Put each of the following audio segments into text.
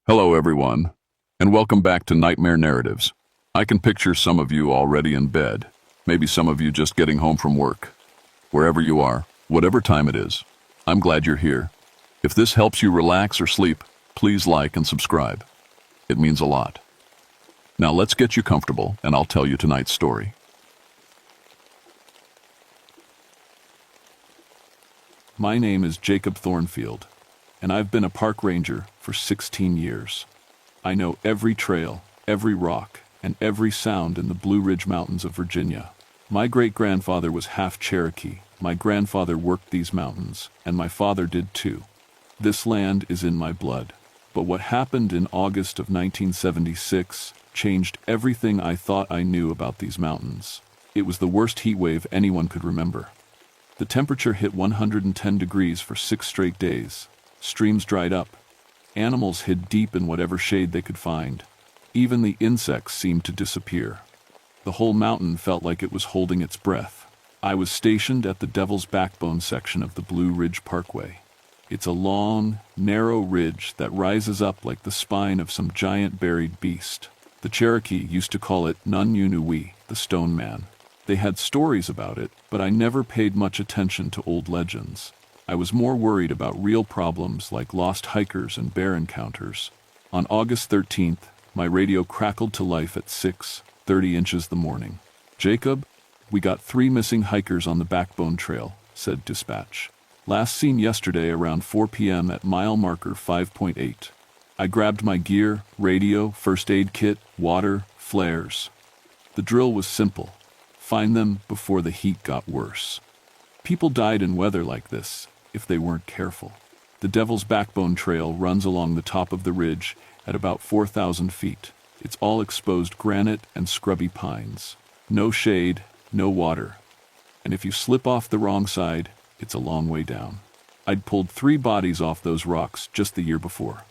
Hello, everyone, and welcome back to Nightmare Narratives. I can picture some of you already in bed, maybe some of you just getting home from work. Wherever you are, whatever time it is, I'm glad you're here. If this helps you relax or sleep, please like and subscribe. It means a lot. Now let's get you comfortable, and I'll tell you tonight's story. My name is Jacob Thornfield, and I've been a park ranger for 16 years. I know every trail, every rock, and every sound in the Blue Ridge Mountains of Virginia. My great-grandfather was half Cherokee. My grandfather worked these mountains, and my father did too. This land is in my blood. But what happened in August of 1976 changed everything I thought I knew about these mountains. It was the worst heat wave anyone could remember. The temperature hit 110 degrees for 6 straight days. Streams dried up. Animals hid deep in whatever shade they could find. Even the insects seemed to disappear. The whole mountain felt like it was holding its breath. I was stationed at the Devil's Backbone section of the Blue Ridge Parkway. It's a long, narrow ridge that rises up like the spine of some giant buried beast. The Cherokee used to call it Nun-Yu-Nu-Wee, the Stone Man. They had stories about it, but I never paid much attention to old legends. I was more worried about real problems like lost hikers and bear encounters. On August 13th, my radio crackled to life at 6:30 inches the morning. "Jacob, we got 3 missing hikers on the Backbone Trail," said dispatch. "Last seen yesterday around 4 p.m. at mile marker 5.8. I grabbed my gear, radio, first aid kit, water, flares. The drill was simple. Find them before the heat got worse. People died in weather like this if they weren't careful." The Devil's Backbone Trail runs along the top of the ridge at about 4,000 feet. It's all exposed granite and scrubby pines. No shade, no water. And if you slip off the wrong side, it's a long way down. I'd pulled 3 bodies off those rocks just the year before.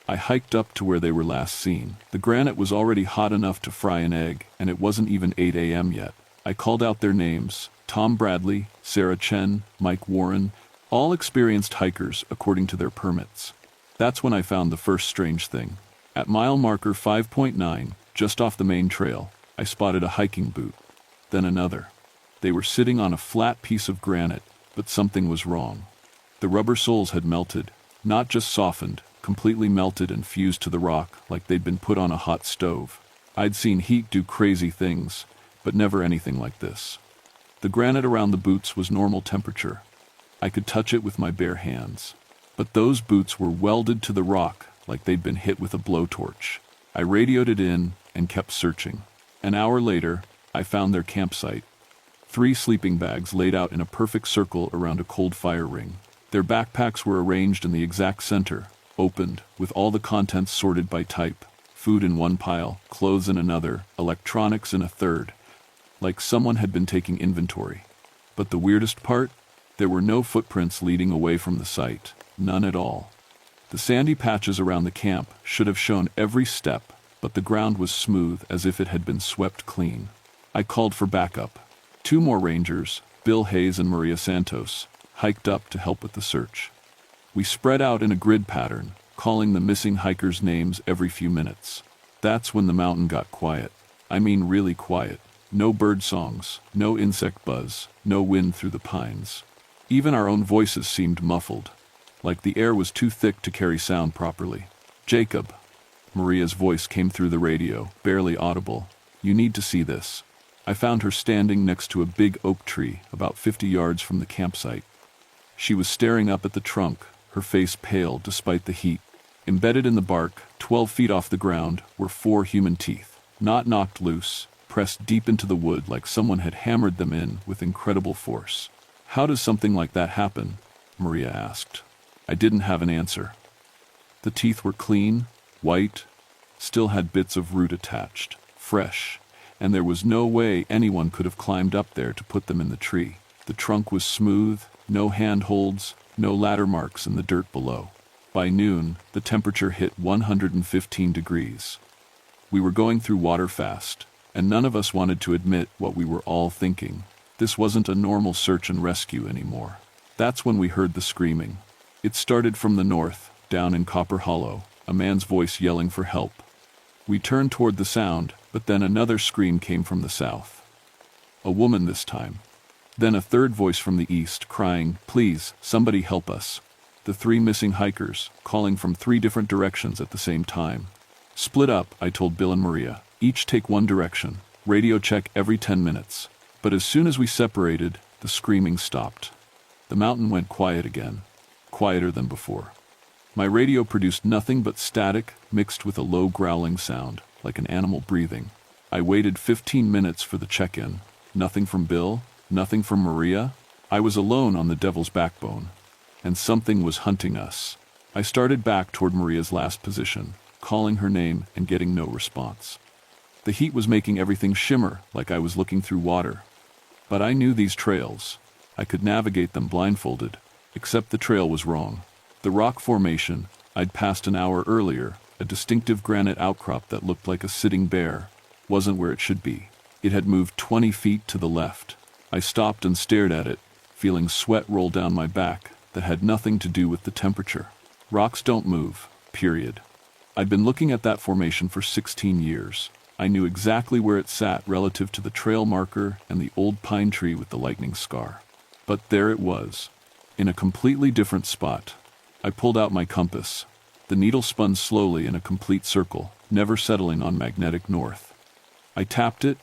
I hiked up to where they were last seen. The granite was already hot enough to fry an egg, and it wasn't even 8 a.m. yet. I called out their names: Tom Bradley, Sarah Chen, Mike Warren, all experienced hikers according to their permits. That's when I found the first strange thing. At mile marker 5.9, just off the main trail, I spotted a hiking boot. Then another. They were sitting on a flat piece of granite, but something was wrong. The rubber soles had melted, not just softened, completely melted and fused to the rock like they'd been put on a hot stove. I'd seen heat do crazy things, but never anything like this. The granite around the boots was normal temperature. I could touch it with my bare hands. But those boots were welded to the rock like they'd been hit with a blowtorch. I radioed it in and kept searching. An hour later, I found their campsite. 3 sleeping bags laid out in a perfect circle around a cold fire ring. Their backpacks were arranged in the exact center, opened, with all the contents sorted by type. Food in one pile, clothes in another, electronics in a third. Like someone had been taking inventory. But the weirdest part? There were no footprints leading away from the site. None at all. The sandy patches around the camp should have shown every step, but the ground was smooth as if it had been swept clean. I called for backup. 2 more rangers, Bill Hayes and Maria Santos, hiked up to help with the search. We spread out in a grid pattern, calling the missing hikers' names every few minutes. That's when the mountain got quiet. I mean really quiet. No bird songs, no insect buzz, no wind through the pines. Even our own voices seemed muffled, like the air was too thick to carry sound properly. "Jacob," Maria's voice came through the radio, barely audible. "You need to see this." I found her standing next to a big oak tree about 50 yards from the campsite. She was staring up at the trunk, her face pale despite the heat. Embedded in the bark, 12 feet off the ground, were 4 human teeth, not knocked loose, pressed deep into the wood like someone had hammered them in with incredible force. "How does something like that happen?" Maria asked. I didn't have an answer. The teeth were clean, white, still had bits of root attached, fresh, and there was no way anyone could have climbed up there to put them in the tree. The trunk was smooth, no handholds, no ladder marks in the dirt below. By noon, the temperature hit 115 degrees. We were going through water fast, and none of us wanted to admit what we were all thinking. This wasn't a normal search and rescue anymore. That's when we heard the screaming. It started from the north, down in Copper Hollow, a man's voice yelling for help. We turned toward the sound, but then another scream came from the south. A woman this time. Then a third voice from the east, crying, "Please, somebody help us." The three missing hikers, calling from 3 different directions at the same time. "Split up," I told Bill and Maria. "Each take one direction. Radio check every 10 minutes. But as soon as we separated, the screaming stopped. The mountain went quiet again, quieter than before. My radio produced nothing but static mixed with a low growling sound, like an animal breathing. I waited 15 minutes for the check-in. Nothing from Bill, nothing from Maria. I was alone on the Devil's Backbone, and something was hunting us. I started back toward Maria's last position, calling her name and getting no response. The heat was making everything shimmer like I was looking through water. But I knew these trails. I could navigate them blindfolded, except the trail was wrong. The rock formation I'd passed an hour earlier, a distinctive granite outcrop that looked like a sitting bear, wasn't where it should be. It had moved 20 feet to the left. I stopped and stared at it, feeling sweat roll down my back that had nothing to do with the temperature. Rocks don't move, period. I'd been looking at that formation for 16 years. I knew exactly where it sat relative to the trail marker and the old pine tree with the lightning scar. But there it was, in a completely different spot. I pulled out my compass. The needle spun slowly in a complete circle, never settling on magnetic north. I tapped it,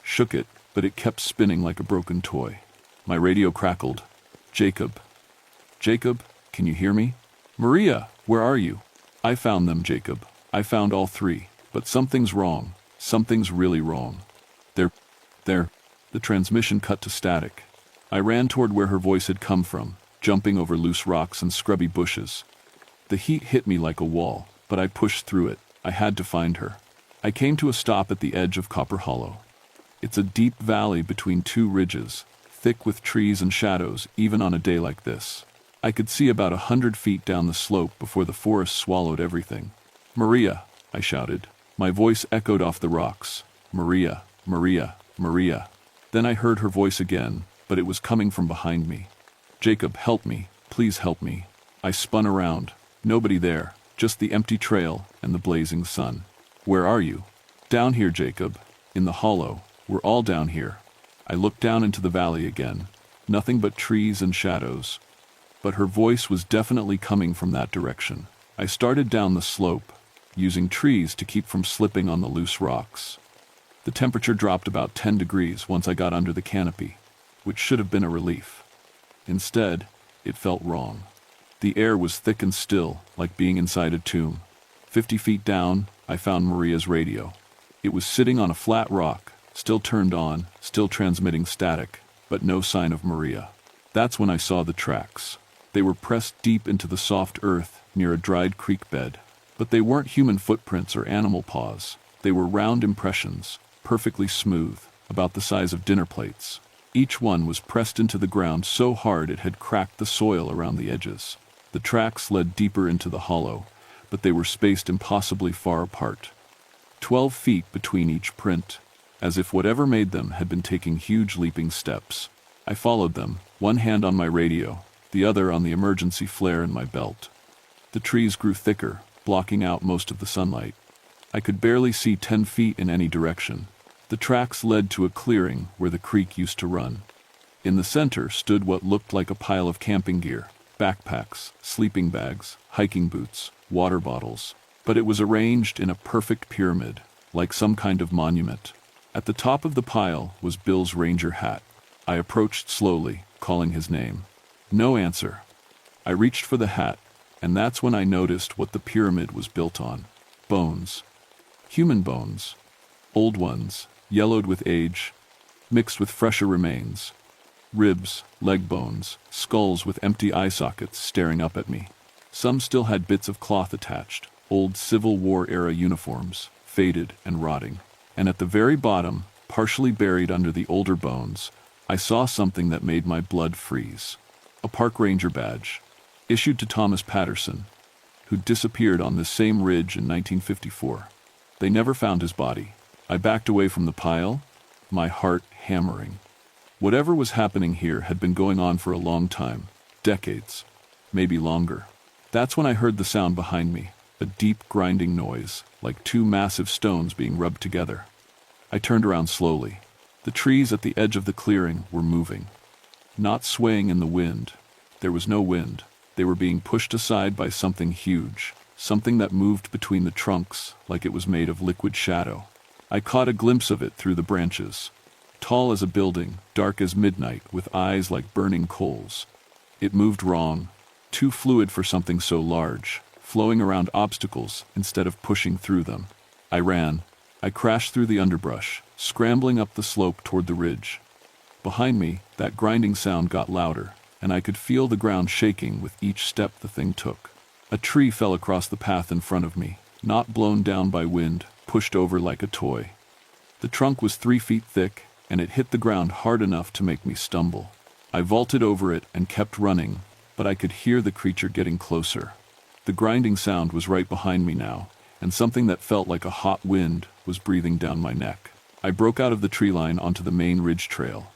shook it, but it kept spinning like a broken toy. My radio crackled. "Jacob. Jacob, can you hear me? Maria, where are you?" "I found them, Jacob. I found all 3. But something's wrong. Something's really wrong. They're. The transmission cut to static. I ran toward where her voice had come from, jumping over loose rocks and scrubby bushes. The heat hit me like a wall, but I pushed through it. I had to find her. I came to a stop at the edge of Copper Hollow. It's a deep valley between 2 ridges, thick with trees and shadows, even on a day like this. I could see about 100 feet down the slope before the forest swallowed everything. "Maria," I shouted. My voice echoed off the rocks. "Maria, Maria, Maria." Then I heard her voice again, but it was coming from behind me. "Jacob, help me. Please help me." I spun around. Nobody there, just the empty trail and the blazing sun. "Where are you?" "Down here, Jacob. In the hollow. We're all down here." I looked down into the valley again. Nothing but trees and shadows. But her voice was definitely coming from that direction. I started down the slope, using trees to keep from slipping on the loose rocks. The temperature dropped about 10 degrees once I got under the canopy, which should have been a relief. Instead, it felt wrong. The air was thick and still, like being inside a tomb. 50 feet down, I found Maria's radio. It was sitting on a flat rock, still turned on, still transmitting static, but no sign of Maria. That's when I saw the tracks. They were pressed deep into the soft earth near a dried creek bed. But they weren't human footprints or animal paws. They were round impressions, perfectly smooth, about the size of dinner plates. Each one was pressed into the ground so hard it had cracked the soil around the edges. The tracks led deeper into the hollow, but they were spaced impossibly far apart. 12 feet between each print, as if whatever made them had been taking huge leaping steps. I followed them, one hand on my radio, the other on the emergency flare in my belt. The trees grew thicker, blocking out most of the sunlight. I could barely see 10 feet in any direction. The tracks led to a clearing where the creek used to run. In the center stood what looked like a pile of camping gear, backpacks, sleeping bags, hiking boots, water bottles. But it was arranged in a perfect pyramid, like some kind of monument. At the top of the pile was Bill's ranger hat. I approached slowly, calling his name. No answer. I reached for the hat, and that's when I noticed what the pyramid was built on. Bones. Human bones. Old ones, yellowed with age, mixed with fresher remains. Ribs, leg bones, skulls with empty eye sockets staring up at me. Some still had bits of cloth attached, old Civil War-era uniforms, faded and rotting. And at the very bottom, partially buried under the older bones, I saw something that made my blood freeze. A park ranger badge, issued to Thomas Patterson, who disappeared on this same ridge in 1954. They never found his body. I backed away from the pile, my heart hammering. Whatever was happening here had been going on for a long time, decades, maybe longer. That's when I heard the sound behind me, a deep grinding noise, like two massive stones being rubbed together. I turned around slowly. The trees at the edge of the clearing were moving. Not swaying in the wind. There was no wind. They were being pushed aside by something huge, something that moved between the trunks like it was made of liquid shadow. I caught a glimpse of it through the branches. Tall as a building, dark as midnight, with eyes like burning coals. It moved wrong, too fluid for something so large, flowing around obstacles instead of pushing through them. I ran. I crashed through the underbrush, scrambling up the slope toward the ridge. Behind me, that grinding sound got louder, and I could feel the ground shaking with each step the thing took. A tree fell across the path in front of me, not blown down by wind, pushed over like a toy. The trunk was 3 feet thick, and it hit the ground hard enough to make me stumble. I vaulted over it and kept running, but I could hear the creature getting closer. The grinding sound was right behind me now, and something that felt like a hot wind was breathing down my neck. I broke out of the tree line onto the main ridge trail.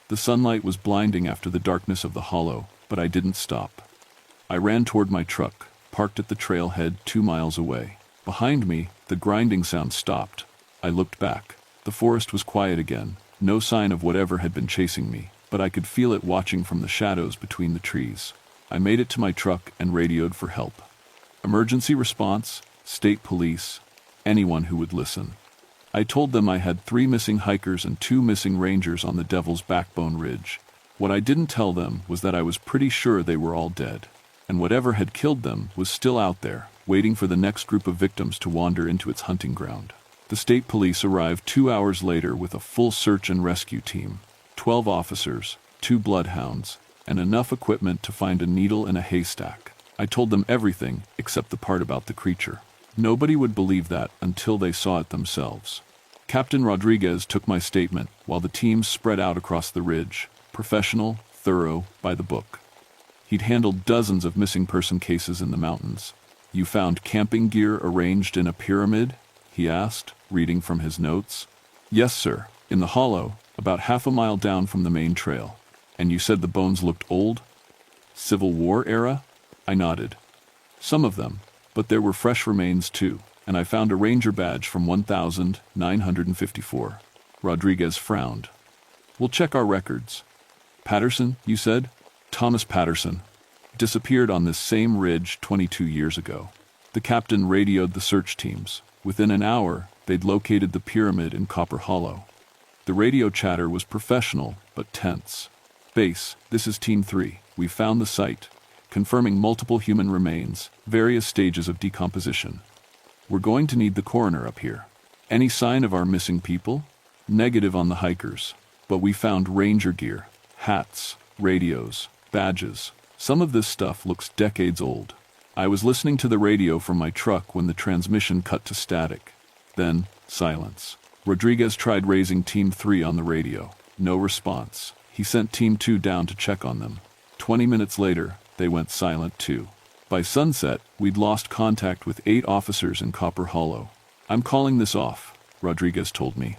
The sunlight was blinding after the darkness of the hollow, but I didn't stop. I ran toward my truck, parked at the trailhead 2 miles away. Behind me, the grinding sound stopped. I looked back. The forest was quiet again, no sign of whatever had been chasing me, but I could feel it watching from the shadows between the trees. I made it to my truck and radioed for help. Emergency response, state police, anyone who would listen. I told them I had 3 missing hikers and 2 missing rangers on the Devil's Backbone Ridge. What I didn't tell them was that I was pretty sure they were all dead, and whatever had killed them was still out there, waiting for the next group of victims to wander into its hunting ground. The state police arrived 2 hours later with a full search and rescue team, 12 officers, 2 bloodhounds, and enough equipment to find a needle in a haystack. I told them everything except the part about the creature. Nobody would believe that until they saw it themselves. Captain Rodriguez took my statement while the teams spread out across the ridge, professional, thorough, by the book. He'd handled dozens of missing person cases in the mountains. "You found camping gear arranged in a pyramid?" he asked, reading from his notes. "Yes, sir, in the hollow, about half a mile down from the main trail. And you said the bones looked old? Civil War era?" I nodded. "Some of them, but there were fresh remains too, and I found a ranger badge from 1954. Rodriguez frowned. "We'll check our records." "Patterson, you said?" "Thomas Patterson. Disappeared on this same ridge 22 years ago." The captain radioed the search teams. Within an hour, they'd located the pyramid in Copper Hollow. The radio chatter was professional, but tense. "Base, this is Team 3. We found the site, confirming multiple human remains, various stages of decomposition. We're going to need the coroner up here. Any sign of our missing people?" "Negative on the hikers, but we found ranger gear, hats, radios, badges. Some of this stuff looks decades old." I was listening to the radio from my truck when the transmission cut to static. Then, silence. Rodriguez tried raising Team 3 on the radio. No response. He sent Team 2 down to check on them. 20 minutes later, they went silent too. By sunset, we'd lost contact with 8 officers in Copper Hollow. "I'm calling this off," Rodriguez told me.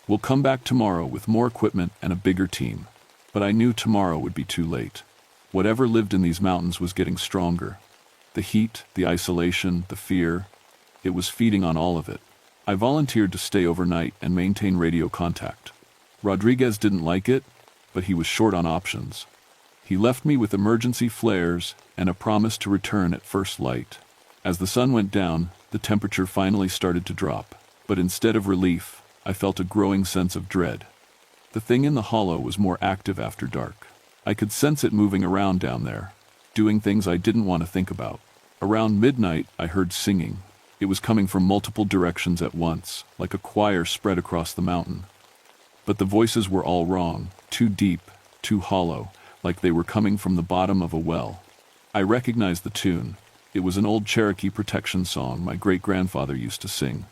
"We'll come back tomorrow with more equipment and a bigger team." But I knew tomorrow would be too late. Whatever lived in these mountains was getting stronger. The heat, the isolation, the fear, it was feeding on all of it. I volunteered to stay overnight and maintain radio contact. Rodriguez didn't like it, but he was short on options. He left me with emergency flares and a promise to return at first light. As the sun went down, the temperature finally started to drop, but instead of relief, I felt a growing sense of dread. The thing in the hollow was more active after dark. I could sense it moving around down there, doing things I didn't want to think about. Around midnight, I heard singing. It was coming from multiple directions at once, like a choir spread across the mountain. But the voices were all wrong, too deep, too hollow, like they were coming from the bottom of a well. I recognized the tune. It was an old Cherokee protection song my great-grandfather used to sing.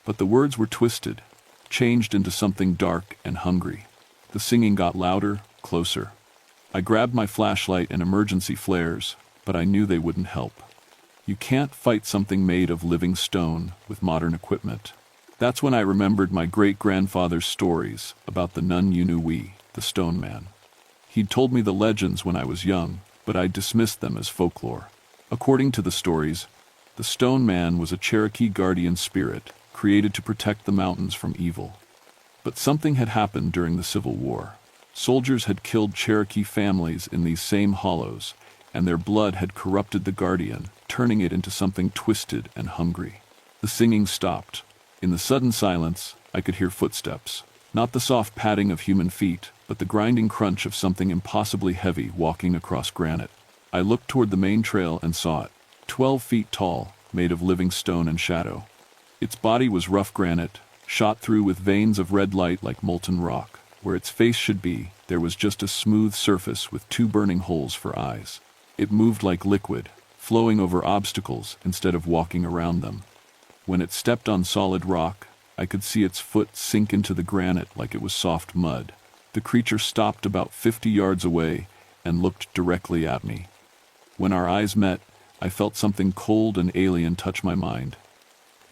But the words were twisted, changed into something dark and hungry. The singing got louder, closer. I grabbed my flashlight and emergency flares, but I knew they wouldn't help. You can't fight something made of living stone with modern equipment. That's when I remembered my great-grandfather's stories about the Nun-Yunui, the stone man. He'd told me the legends when I was young, but I dismissed them as folklore. According to the stories, The Stone Man was a Cherokee guardian spirit, created to protect the mountains from evil. But something had happened during the Civil War. Soldiers had killed Cherokee families in these same hollows, and their blood had corrupted the guardian, turning it into something twisted and hungry. The singing stopped. In the sudden silence, I could hear footsteps. Not the soft padding of human feet, but the grinding crunch of something impossibly heavy walking across granite. I looked toward the main trail and saw it. 12 feet tall, made of living stone and shadow. Its body was rough granite, shot through with veins of red light like molten rock. Where its face should be, there was just a smooth surface with 2 burning holes for eyes. It moved like liquid, flowing over obstacles instead of walking around them. When it stepped on solid rock, I could see its foot sink into the granite like it was soft mud. The creature stopped about 50 yards away and looked directly at me. When our eyes met, I felt something cold and alien touch my mind.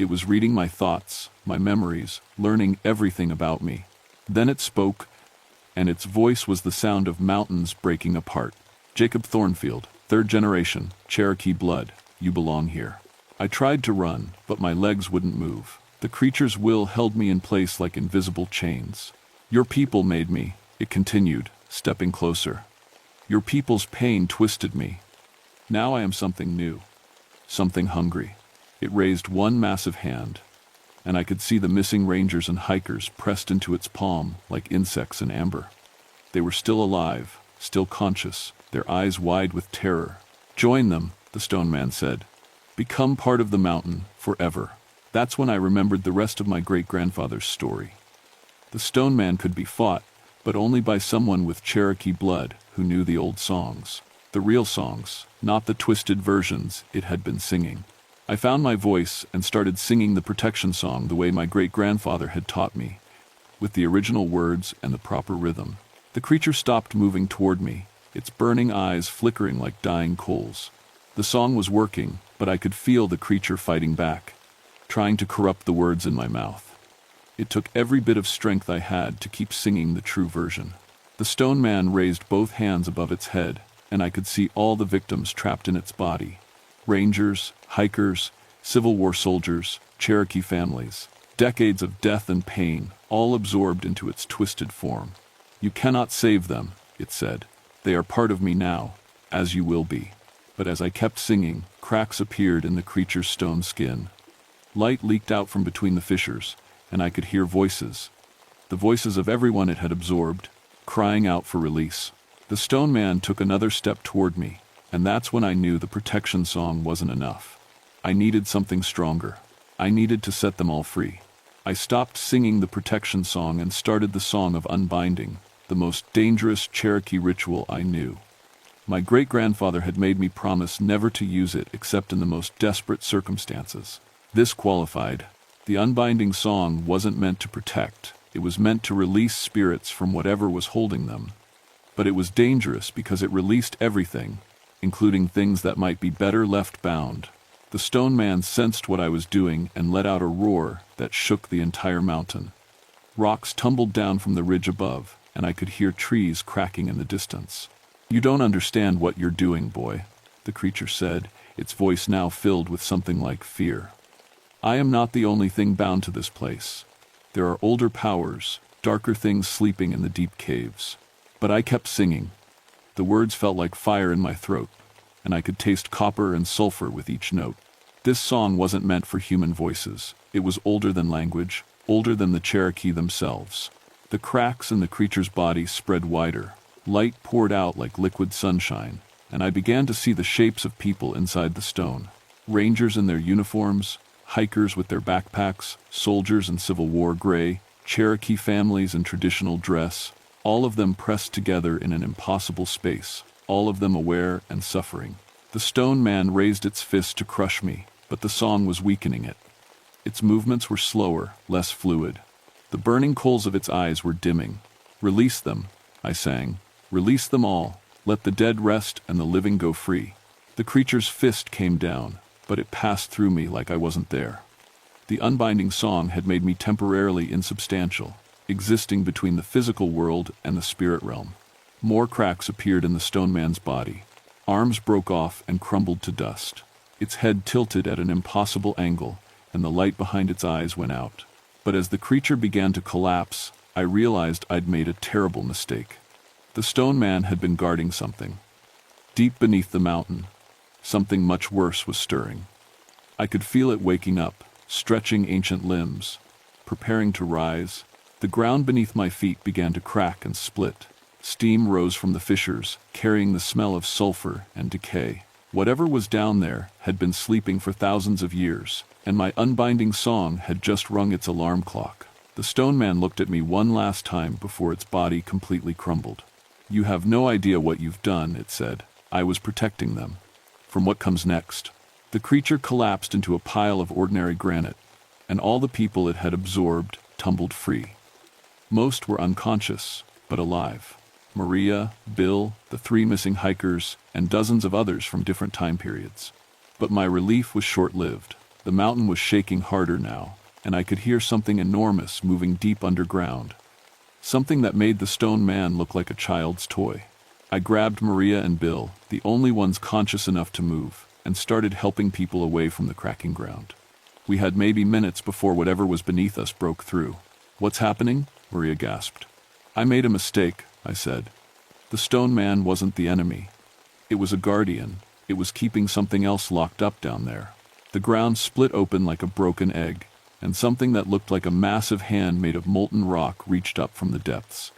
It was reading my thoughts, my memories, learning everything about me. Then it spoke, and its voice was the sound of mountains breaking apart. Jacob Thornfield, 3rd generation, Cherokee blood, you belong here. I tried to run, but my legs wouldn't move. The creature's will held me in place like invisible chains. Your people made me, it continued, stepping closer. Your people's pain twisted me. Now I am something new, something hungry. It raised one massive hand, and I could see the missing rangers and hikers pressed into its palm like insects in amber. They were still alive, still conscious, their eyes wide with terror. Join them, the Stone Man said. Become part of the mountain, forever. That's when I remembered the rest of my great-grandfather's story. The Stone Man could be fought, but only by someone with Cherokee blood who knew the old songs. The real songs, not the twisted versions it had been singing. I found my voice and started singing the protection song the way my great-grandfather had taught me, with the original words and the proper rhythm. The creature stopped moving toward me, its burning eyes flickering like dying coals. The song was working, but I could feel the creature fighting back, trying to corrupt the words in my mouth. It took every bit of strength I had to keep singing the true version. The Stone Man raised both hands above its head, and I could see all the victims trapped in its body. Rangers, hikers, Civil War soldiers, Cherokee families. Decades of death and pain, all absorbed into its twisted form. You cannot save them, it said. They are part of me now, as you will be. But as I kept singing, cracks appeared in the creature's stone skin. Light leaked out from between the fissures, and I could hear voices. The voices of everyone it had absorbed, crying out for release. The Stone Man took another step toward me, and that's when I knew the protection song wasn't enough. I needed something stronger. I needed to set them all free. I stopped singing the protection song and started the song of unbinding, the most dangerous Cherokee ritual I knew. My great-grandfather had made me promise never to use it except in the most desperate circumstances. This qualified. The unbinding song wasn't meant to protect. It was meant to release spirits from whatever was holding them. But it was dangerous because it released everything, including things that might be better left bound. The Stone Man sensed what I was doing and let out a roar that shook the entire mountain. Rocks tumbled down from the ridge above, and I could hear trees cracking in the distance. You don't understand what you're doing, boy, the creature said, its voice now filled with something like fear. I am not the only thing bound to this place. There are older powers, darker things sleeping in the deep caves. But I kept singing. The words felt like fire in my throat, and I could taste copper and sulfur with each note. This song wasn't meant for human voices. It was older than language, older than the Cherokee themselves. The cracks in the creature's body spread wider. Light poured out like liquid sunshine, and I began to see the shapes of people inside the stone. Rangers in their uniforms, hikers with their backpacks, soldiers in Civil War gray, Cherokee families in traditional dress, all of them pressed together in an impossible space, all of them aware and suffering. The Stone Man raised its fist to crush me, but the song was weakening it. Its movements were slower, less fluid. The burning coals of its eyes were dimming. Release them, I sang. Release them all. Let the dead rest and the living go free. The creature's fist came down, but it passed through me like I wasn't there. The unbinding song had made me temporarily insubstantial, existing between the physical world and the spirit realm. More cracks appeared in the Stone Man's body. Arms broke off and crumbled to dust. Its head tilted at an impossible angle, and the light behind its eyes went out. But as the creature began to collapse, I realized I'd made a terrible mistake. The stone man had been guarding something. Deep beneath the mountain, something much worse was stirring. I could feel it waking up, stretching ancient limbs, preparing to rise. The ground beneath my feet began to crack and split. Steam rose from the fissures, carrying the smell of sulfur and decay. Whatever was down there had been sleeping for thousands of years, and my unbinding song had just rung its alarm clock. The stone man looked at me one last time before its body completely crumbled. "You have no idea what you've done," it said. "I was protecting them from what comes next." The creature collapsed into a pile of ordinary granite, and all the people it had absorbed tumbled free. Most were unconscious, but alive. Maria, Bill, the 3 missing hikers, and dozens of others from different time periods. But my relief was short-lived. The mountain was shaking harder now, and I could hear something enormous moving deep underground. Something that made the stone man look like a child's toy. I grabbed Maria and Bill, the only ones conscious enough to move, and started helping people away from the cracking ground. We had maybe minutes before whatever was beneath us broke through. "What's happening?" Maria gasped. "I made a mistake," I said. "The stone man wasn't the enemy. It was a guardian. It was keeping something else locked up down there." The ground split open like a broken egg, and something that looked like a massive hand made of molten rock reached up from the depths.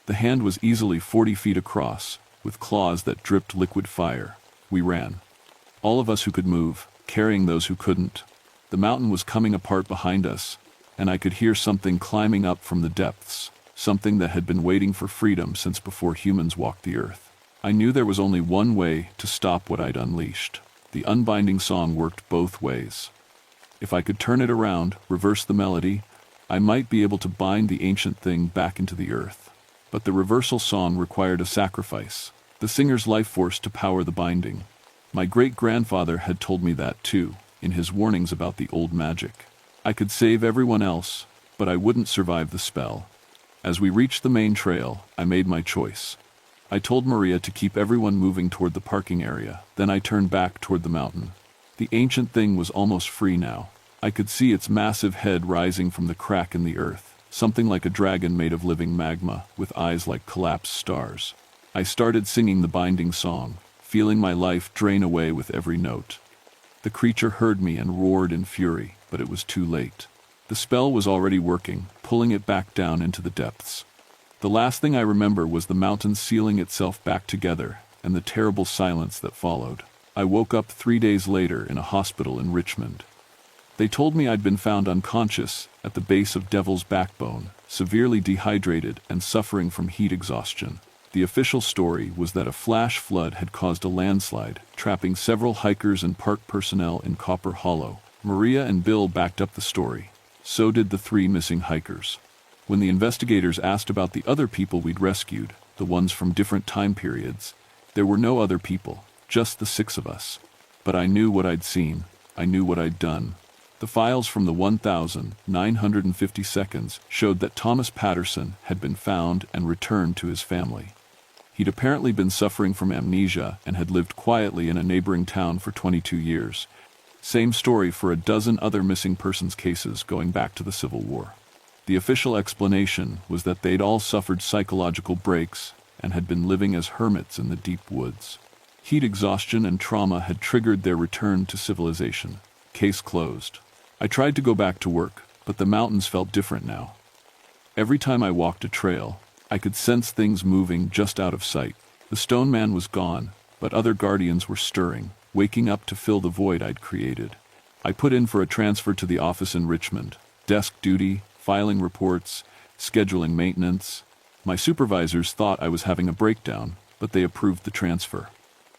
The hand was easily 40 feet across, with claws that dripped liquid fire. We ran. All of us who could move, carrying those who couldn't. The mountain was coming apart behind us, and I could hear something climbing up from the depths. Something that had been waiting for freedom since before humans walked the earth. I knew there was only one way to stop what I'd unleashed. The unbinding song worked both ways. If I could turn it around, reverse the melody, I might be able to bind the ancient thing back into the earth. But the reversal song required a sacrifice, the singer's life force to power the binding. My great-grandfather had told me that too, in his warnings about the old magic. I could save everyone else, but I wouldn't survive the spell. As we reached the main trail, I made my choice. I told Maria to keep everyone moving toward the parking area, then I turned back toward the mountain. The ancient thing was almost free now. I could see its massive head rising from the crack in the earth, something like a dragon made of living magma, with eyes like collapsed stars. I started singing the binding song, feeling my life drain away with every note. The creature heard me and roared in fury, but it was too late. The spell was already working, pulling it back down into the depths. The last thing I remember was the mountain sealing itself back together, and the terrible silence that followed. I woke up 3 days later in a hospital in Richmond. They told me I'd been found unconscious at the base of Devil's Backbone, severely dehydrated and suffering from heat exhaustion. The official story was that a flash flood had caused a landslide, trapping several hikers and park personnel in Copper Hollow. Maria and Bill backed up the story. So did the 3 missing hikers. When the investigators asked about the other people we'd rescued, the ones from different time periods, there were no other people, just the 6 of us. But I knew what I'd seen. I knew what I'd done. The files from the 1,950 seconds showed that Thomas Patterson had been found and returned to his family. He'd apparently been suffering from amnesia and had lived quietly in a neighboring town for 22 years. Same story for a dozen other missing persons cases going back to the Civil War. The official explanation was that they'd all suffered psychological breaks and had been living as hermits in the deep woods. Heat exhaustion and trauma had triggered their return to civilization. Case closed. I tried to go back to work, but the mountains felt different now. Every time I walked a trail, I could sense things moving just out of sight. The stone man was gone, but other guardians were stirring, waking up to fill the void I'd created. I put in for a transfer to the office in Richmond. Desk duty, filing reports, scheduling maintenance. My supervisors thought I was having a breakdown, but they approved the transfer.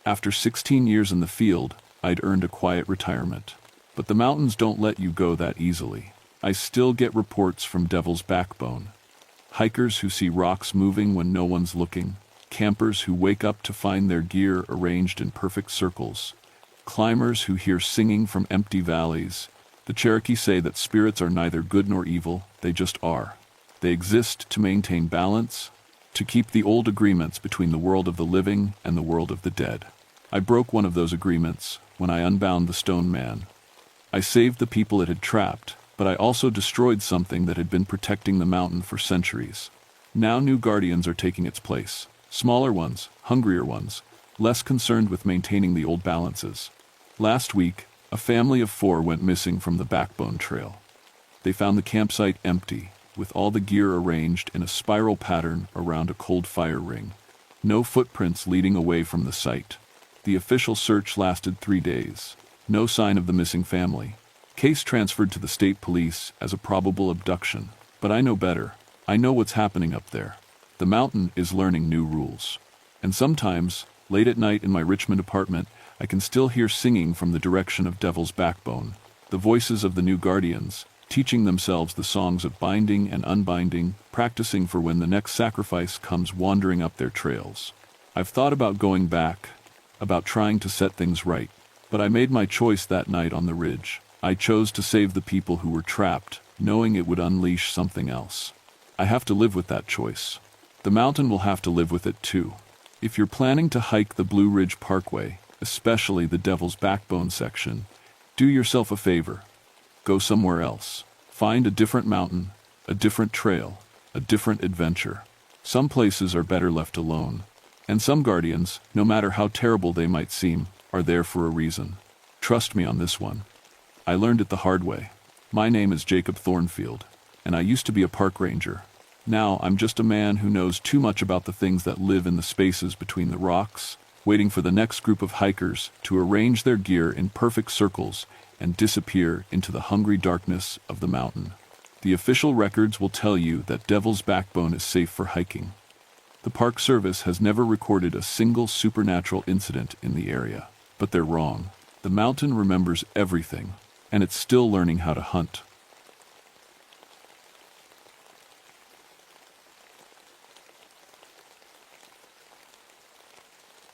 After 16 years in the field, I'd earned a quiet retirement. But the mountains don't let you go that easily. I still get reports from Devil's Backbone. Hikers who see rocks moving when no one's looking. Campers who wake up to find their gear arranged in perfect circles. Climbers who hear singing from empty valleys. The Cherokee say that spirits are neither good nor evil, they just are. They exist to maintain balance, to keep the old agreements between the world of the living and the world of the dead. I broke one of those agreements when I unbound the stone man. I saved the people it had trapped, but I also destroyed something that had been protecting the mountain for centuries. Now new guardians are taking its place. Smaller ones, hungrier ones, less concerned with maintaining the old balances. Last week, a family of 4 went missing from the Backbone Trail. They found the campsite empty, with all the gear arranged in a spiral pattern around a cold fire ring. No footprints leading away from the site. The official search lasted 3 days. No sign of the missing family. Case transferred to the state police as a probable abduction. But I know better. I know what's happening up there. The mountain is learning new rules. And sometimes, late at night in my Richmond apartment, I can still hear singing from the direction of Devil's Backbone. The voices of the new guardians, teaching themselves the songs of binding and unbinding, practicing for when the next sacrifice comes wandering up their trails. I've thought about going back, about trying to set things right, but I made my choice that night on the ridge. I chose to save the people who were trapped, knowing it would unleash something else. I have to live with that choice. The mountain will have to live with it too. If you're planning to hike the Blue Ridge Parkway, especially the Devil's Backbone section, do yourself a favor. Go somewhere else. Find a different mountain, a different trail, a different adventure. Some places are better left alone. And some guardians, no matter how terrible they might seem, are there for a reason. Trust me on this one. I learned it the hard way. My name is Jacob Thornfield, and I used to be a park ranger. Now I'm just a man who knows too much about the things that live in the spaces between the rocks, waiting for the next group of hikers to arrange their gear in perfect circles and disappear into the hungry darkness of the mountain. The official records will tell you that Devil's Backbone is safe for hiking. The Park Service has never recorded a single supernatural incident in the area, but they're wrong. The mountain remembers everything, and it's still learning how to hunt.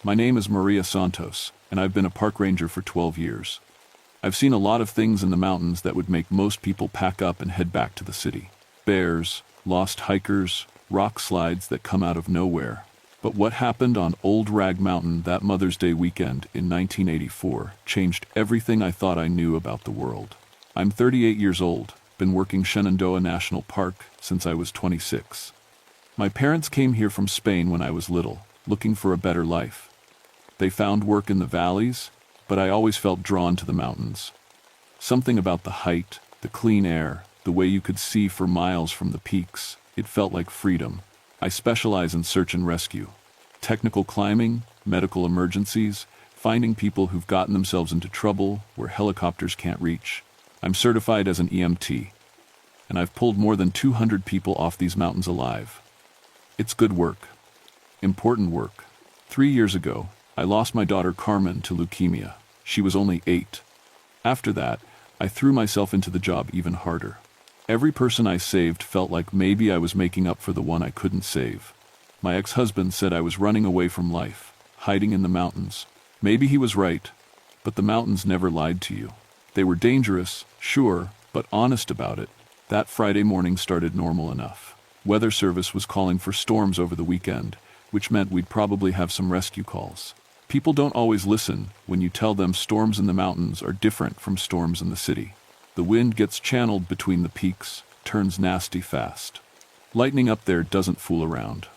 My name is Maria Santos, and I've been a park ranger for 12 years. I've seen a lot of things in the mountains that would make most people pack up and head back to the city. Bears, lost hikers, rock slides that come out of nowhere. But what happened on Old Rag Mountain that Mother's Day weekend in 1984 changed everything I thought I knew about the world. I'm 38 years old, been working Shenandoah National Park since I was 26. My parents came here from Spain when I was little, looking for a better life. They found work in the valleys, but I always felt drawn to the mountains. Something about the height, the clean air, the way you could see for miles from the peaks. It felt like freedom. I specialize in search and rescue. Technical climbing, medical emergencies, finding people who've gotten themselves into trouble where helicopters can't reach. I'm certified as an EMT, and I've pulled more than 200 people off these mountains alive. It's good work. Important work. 3 years ago, I lost my daughter Carmen to leukemia. She was only 8. After that, I threw myself into the job even harder. Every person I saved felt like maybe I was making up for the one I couldn't save. My ex-husband said I was running away from life, hiding in the mountains. Maybe he was right, but the mountains never lied to you. They were dangerous, sure, but honest about it. That Friday morning started normal enough. Weather Service was calling for storms over the weekend, which meant we'd probably have some rescue calls. People don't always listen when you tell them storms in the mountains are different from storms in the city. The wind gets channeled between the peaks, turns nasty fast. Lightning up there doesn't fool around.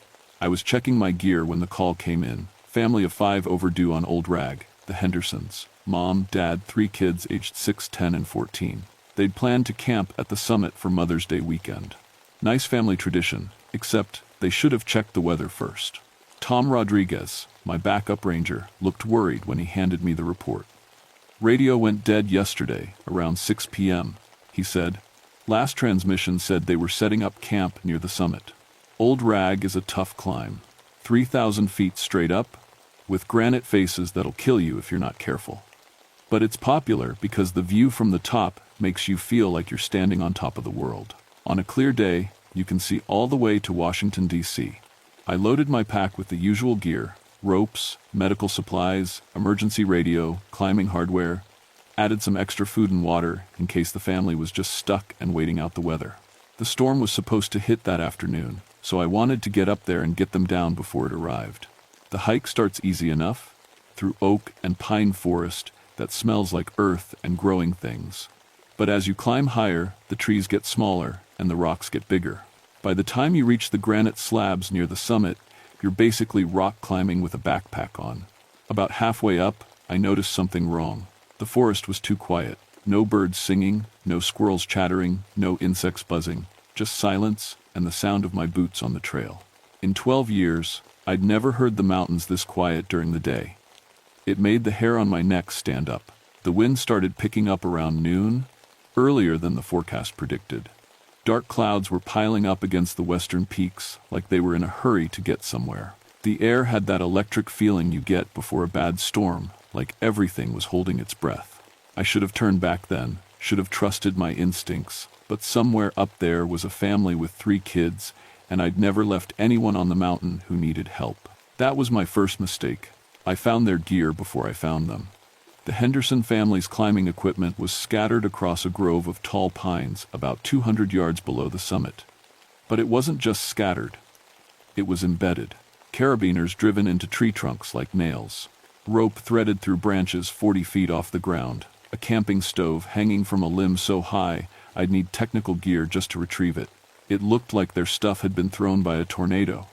I was checking my gear when the call came in. Family of 5 overdue on Old Rag, the Hendersons. Mom, dad, 3 kids aged 6, 10, and 14. They'd planned to camp at the summit for Mother's Day weekend. Nice family tradition, except they should have checked the weather first. Tom Rodriguez, my backup ranger, looked worried when he handed me the report. Radio went dead yesterday, around 6 p.m., he said. Last transmission said they were setting up camp near the summit. Old Rag is a tough climb. 3,000 feet straight up, with granite faces that'll kill you if you're not careful. But it's popular because the view from the top makes you feel like you're standing on top of the world. On a clear day, you can see all the way to Washington, D.C. I loaded my pack with the usual gear, ropes, medical supplies, emergency radio, climbing hardware, added some extra food and water in case the family was just stuck and waiting out the weather. The storm was supposed to hit that afternoon, so I wanted to get up there and get them down before it arrived. The hike starts easy enough. through oak and pine forest that smells like earth and growing things. But as you climb higher, the trees get smaller and the rocks get bigger. By the time you reach the granite slabs near the summit, you're basically rock climbing with a backpack on. About halfway up, I noticed something wrong. The forest was too quiet. No birds singing, no squirrels chattering, no insects buzzing. Just silence and the sound of my boots on the trail. In 12 years, I'd never heard the mountains this quiet during the day. It made the hair on my neck stand up. The wind started picking up around noon, earlier than the forecast predicted. Dark clouds were piling up against the western peaks like they were in a hurry to get somewhere. The air had that electric feeling you get before a bad storm, like everything was holding its breath. I should have turned back then, should have trusted my instincts, but somewhere up there was a family with 3 kids, and I'd never left anyone on the mountain who needed help. That was my first mistake. I found their gear before I found them. The Henderson family's climbing equipment was scattered across a grove of tall pines about 200 yards below the summit. But it wasn't just scattered. It was embedded. Carabiners driven into tree trunks like nails. Rope threaded through branches 40 feet off the ground. A camping stove hanging from a limb so high I'd need technical gear just to retrieve it. It looked like their stuff had been thrown by a tornado.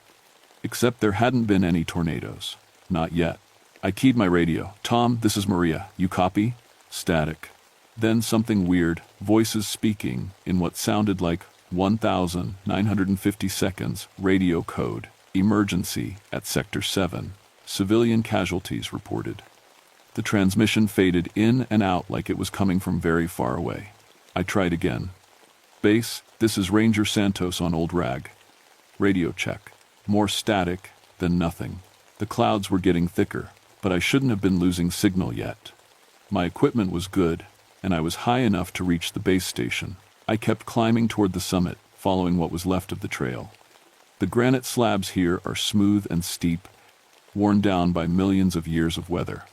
Except there hadn't been any tornadoes. Not yet. I keyed my radio. "Tom, this is Maria. You copy?" Static. Then something weird, voices speaking in what sounded like 1,950 seconds, radio code. "Emergency at Sector 7. Civilian casualties reported." The transmission faded in and out like it was coming from very far away. I tried again. "Base, this is Ranger Santos on Old Rag." Radio check. More static than nothing. The clouds were getting thicker, but I shouldn't have been losing signal yet. My equipment was good, and I was high enough to reach the base station. I kept climbing toward the summit, following what was left of the trail. The granite slabs here are smooth and steep, worn down by millions of years of weather.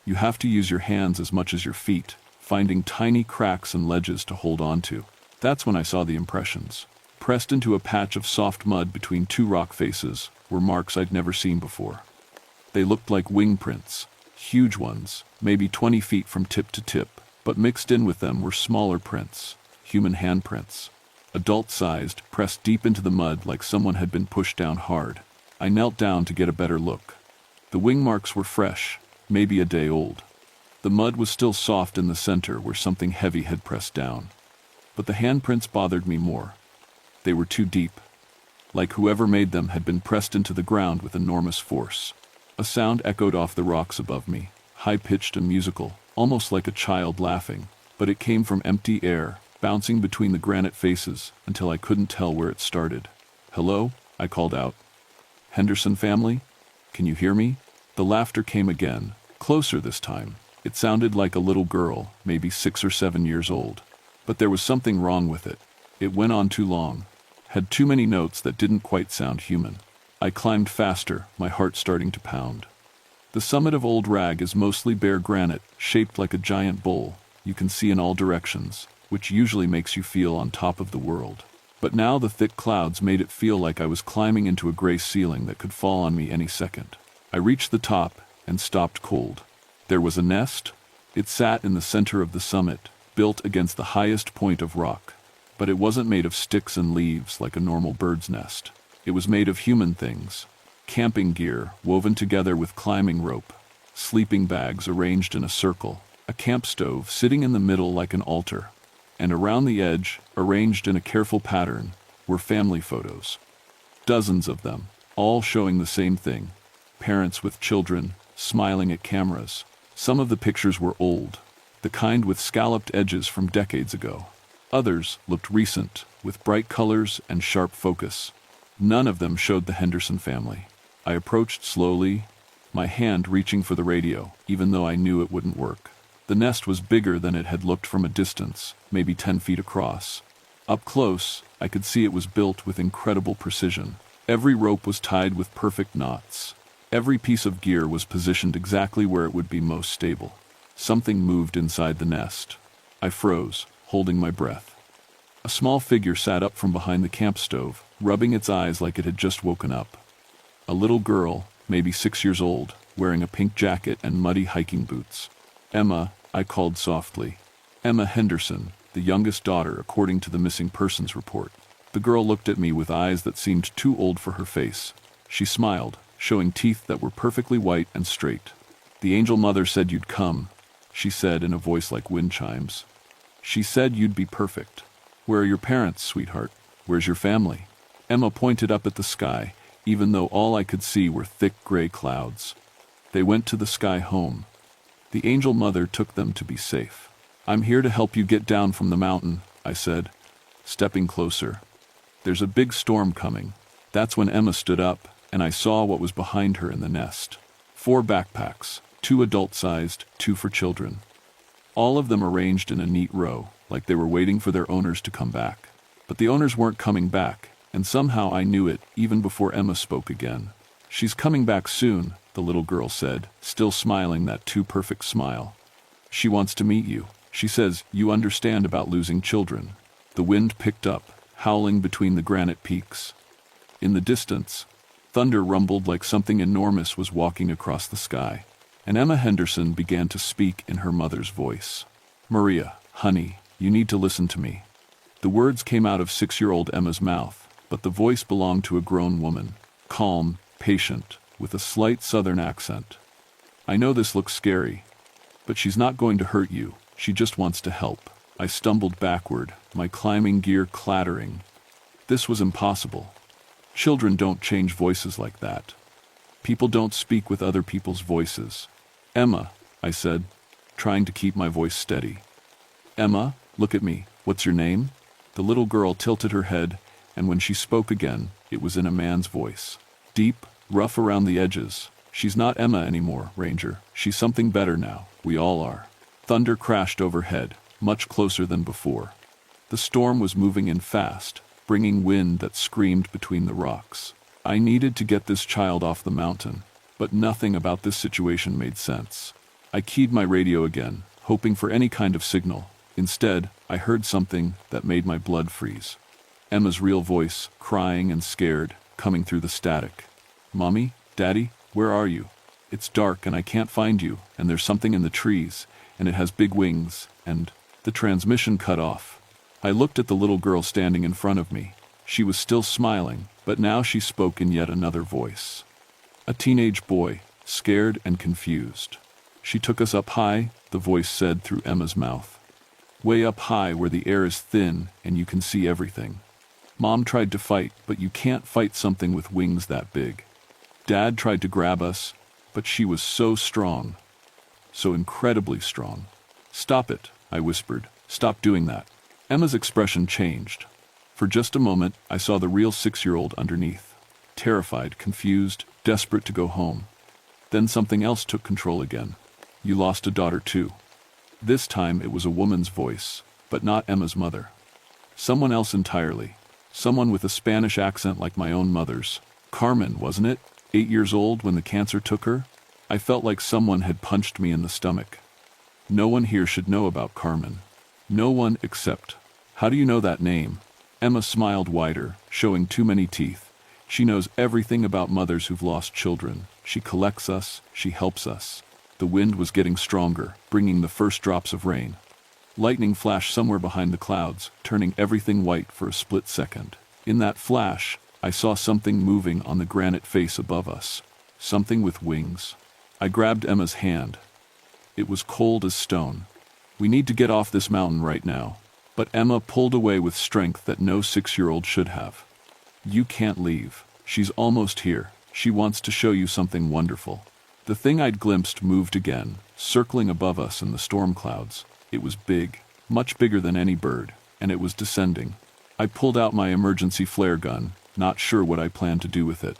You have to use your hands as much as your feet, finding tiny cracks and ledges to hold on to. That's when I saw the impressions. Pressed into a patch of soft mud between 2 rock faces were marks I'd never seen before. They looked like wing prints, huge ones, maybe 20 feet from tip to tip, but mixed in with them were smaller prints, human handprints. Adult-sized, pressed deep into the mud like someone had been pushed down hard. I knelt down to get a better look. The wing marks were fresh, maybe a day old. The mud was still soft in the center where something heavy had pressed down. But the handprints bothered me more. They were too deep. Like whoever made them had been pressed into the ground with enormous force. A sound echoed off the rocks above me, high-pitched and musical, almost like a child laughing, but it came from empty air, bouncing between the granite faces until I couldn't tell where it started. "Hello?" I called out. "Henderson family? Can you hear me?" The laughter came again, closer this time. It sounded like a little girl, maybe 6 or 7 years old. But there was something wrong with it. It went on too long, had too many notes that didn't quite sound human. I climbed faster, my heart starting to pound. The summit of Old Rag is mostly bare granite, shaped like a giant bowl. You can see in all directions, which usually makes you feel on top of the world. But now the thick clouds made it feel like I was climbing into a gray ceiling that could fall on me any second. I reached the top and stopped cold. There was a nest. It sat in the center of the summit, built against the highest point of rock. But it wasn't made of sticks and leaves like a normal bird's nest. It was made of human things. Camping gear woven together with climbing rope, sleeping bags arranged in a circle, a camp stove sitting in the middle like an altar, and around the edge, arranged in a careful pattern, were family photos. Dozens of them, all showing the same thing. Parents with children, smiling at cameras. Some of the pictures were old, the kind with scalloped edges from decades ago. Others looked recent, with bright colors and sharp focus. None of them showed the Henderson family. I approached slowly, my hand reaching for the radio, even though I knew it wouldn't work. The nest was bigger than it had looked from a distance, maybe 10 feet across. Up close, I could see it was built with incredible precision. Every rope was tied with perfect knots. Every piece of gear was positioned exactly where it would be most stable. Something moved inside the nest. I froze, holding my breath. A small figure sat up from behind the camp stove, rubbing its eyes like it had just woken up. A little girl, maybe 6 years old, wearing a pink jacket and muddy hiking boots. "Emma," I called softly. "Emma Henderson, the youngest daughter according to the missing persons report." The girl looked at me with eyes that seemed too old for her face. She smiled, showing teeth that were perfectly white and straight. "The angel mother said you'd come," she said in a voice like wind chimes. "She said you'd be perfect. Where are your parents, sweetheart? Where's your family?" Emma pointed up at the sky, even though all I could see were thick gray clouds. "They went to the sky home. The angel mother took them to be safe." "I'm here to help you get down from the mountain," I said, stepping closer. "There's a big storm coming." That's when Emma stood up, and I saw what was behind her in the nest. 4 backpacks, 2 adult-sized, 2 for children. All of them arranged in a neat row, like they were waiting for their owners to come back. But the owners weren't coming back, and somehow I knew it even before Emma spoke again. "She's coming back soon," the little girl said, still smiling that too perfect smile. "She wants to meet you. She says you understand about losing children." The wind picked up, howling between the granite peaks. In the distance, thunder rumbled like something enormous was walking across the sky, and Emma Henderson began to speak in her mother's voice. "Maria, honey, you need to listen to me." The words came out of 6-year-old Emma's mouth, but the voice belonged to a grown woman, calm, patient, with a slight southern accent. "I know this looks scary, but she's not going to hurt you. She just wants to help." I stumbled backward, my climbing gear clattering. This was impossible. Children don't change voices like that. People don't speak with other people's voices. "Emma," I said, trying to keep my voice steady. "Emma, look at me. What's your name?" The little girl tilted her head, and when she spoke again, it was in a man's voice. Deep, rough around the edges. "She's not Emma anymore, Ranger. She's something better now. We all are." Thunder crashed overhead, much closer than before. The storm was moving in fast, bringing wind that screamed between the rocks. I needed to get this child off the mountain, but nothing about this situation made sense. I keyed my radio again, hoping for any kind of signal. Instead, I heard something that made my blood freeze. Emma's real voice, crying and scared, coming through the static. "Mommy, Daddy, where are you? It's dark and I can't find you, and there's something in the trees, and it has big wings, and..." The transmission cut off. I looked at the little girl standing in front of me. She was still smiling, but now she spoke in yet another voice. A teenage boy, scared and confused. "She took us up high," the voice said through Emma's mouth. "Way up high where the air is thin and you can see everything. Mom tried to fight, but you can't fight something with wings that big. Dad tried to grab us, but she was so strong. So incredibly strong." "Stop it," I whispered. "Stop doing that." Emma's expression changed. For just a moment, I saw the real 6-year-old underneath. Terrified, confused, desperate to go home. Then something else took control again. "You lost a daughter too." This time it was a woman's voice, but not Emma's mother. Someone else entirely. Someone with a Spanish accent like my own mother's. Carmen, wasn't it? 8 years old when the cancer took her? I felt like someone had punched me in the stomach. No one here should know about Carmen. No one except... "How do you know that name?" Emma smiled wider, showing too many teeth. "She knows everything about mothers who've lost children. She collects us, she helps us." The wind was getting stronger, bringing the first drops of rain. Lightning flashed somewhere behind the clouds, turning everything white for a split second. In that flash, I saw something moving on the granite face above us. Something with wings. I grabbed Emma's hand. It was cold as stone. "We need to get off this mountain right now." But Emma pulled away with strength that no 6-year-old should have. "You can't leave. She's almost here. She wants to show you something wonderful." The thing I'd glimpsed moved again, circling above us in the storm clouds. It was big, much bigger than any bird, and it was descending. I pulled out my emergency flare gun, not sure what I planned to do with it.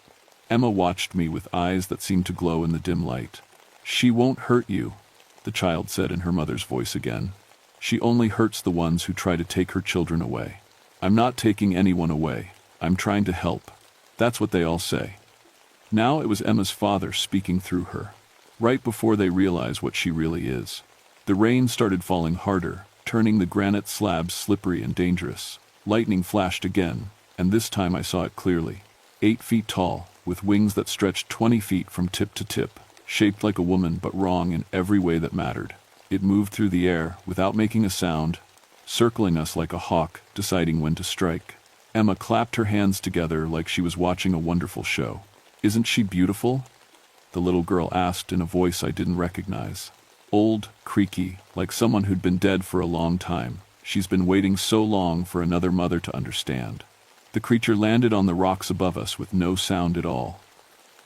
Emma watched me with eyes that seemed to glow in the dim light. "She won't hurt you," the child said in her mother's voice again. "She only hurts the ones who try to take her children away." "I'm not taking anyone away. I'm trying to help." That's what they all say. Now it was Emma's father speaking through her. Right before they realize what she really is. The rain started falling harder, turning the granite slabs slippery and dangerous. Lightning flashed again, and this time I saw it clearly. 8 feet tall, with wings that stretched 20 feet from tip to tip. shaped like a woman but wrong in every way that mattered. It moved through the air without making a sound, circling us like a hawk, deciding when to strike. Emma clapped her hands together like she was watching a wonderful show. "Isn't she beautiful?" the little girl asked in a voice I didn't recognize. Old, creaky, like someone who'd been dead for a long time. She's been waiting so long for another mother to understand. The creature landed on the rocks above us with no sound at all.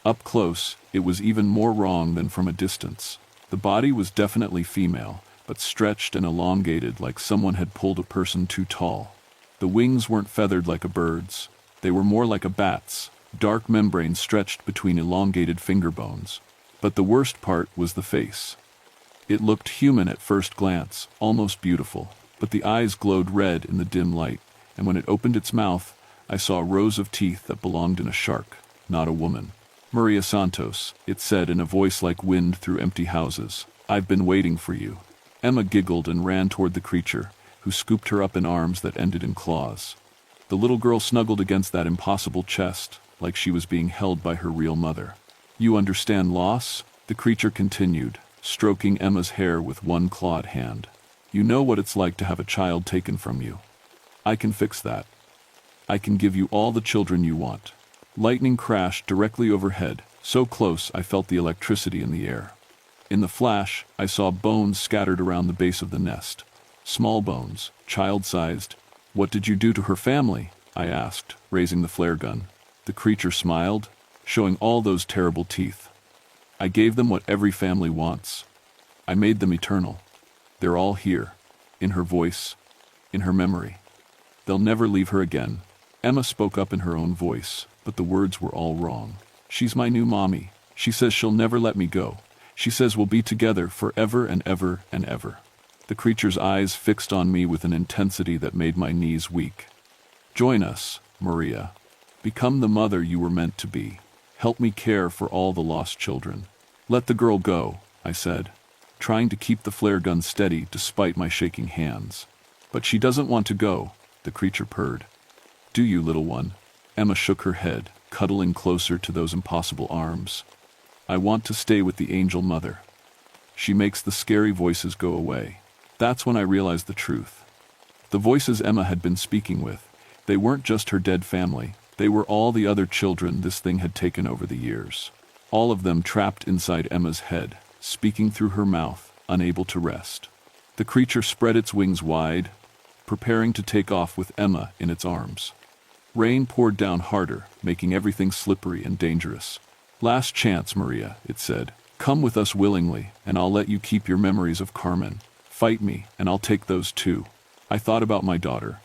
Up close, it was even more wrong than from a distance. The body was definitely female, but stretched and elongated like someone had pulled a person too tall. The wings weren't feathered like a bird's. They were more like a bat's, dark membrane stretched between elongated finger bones. But the worst part was the face. It looked human at first glance, almost beautiful, but the eyes glowed red in the dim light, and when it opened its mouth, I saw rows of teeth that belonged in a shark, not a woman. "Maria Santos," it said in a voice like wind through empty houses. "I've been waiting for you." Emma giggled and ran toward the creature, who scooped her up in arms that ended in claws. The little girl snuggled against that impossible chest, like she was being held by her real mother. "You understand loss?" the creature continued, stroking Emma's hair with one clawed hand. "You know what it's like to have a child taken from you. I can fix that. I can give you all the children you want." Lightning crashed directly overhead, so close I felt the electricity in the air. In the flash, I saw bones scattered around the base of the nest. Small bones, child-sized. "What did you do to her family?" I asked, raising the flare gun. The creature smiled, showing all those terrible teeth. "I gave them what every family wants. I made them eternal. They're all here, in her voice, in her memory. They'll never leave her again." Emma spoke up in her own voice, but the words were all wrong. "She's my new mommy. She says she'll never let me go. She says we'll be together forever and ever and ever." The creature's eyes fixed on me with an intensity that made my knees weak. "Join us, Maria. Become the mother you were meant to be. Help me care for all the lost children." "Let the girl go," I said, trying to keep the flare gun steady despite my shaking hands. "But she doesn't want to go," the creature purred. "Do you, little one?" Emma shook her head, cuddling closer to those impossible arms. "I want to stay with the angel mother. She makes the scary voices go away." That's when I realized the truth. The voices Emma had been speaking with, they weren't just her dead family, they were all the other children this thing had taken over the years. All of them trapped inside Emma's head, speaking through her mouth, unable to rest. The creature spread its wings wide, preparing to take off with Emma in its arms. Rain poured down harder, making everything slippery and dangerous. "Last chance, Maria," it said. "Come with us willingly, and I'll let you keep your memories of Carmen. Fight me, and I'll take those too." I thought about my daughter,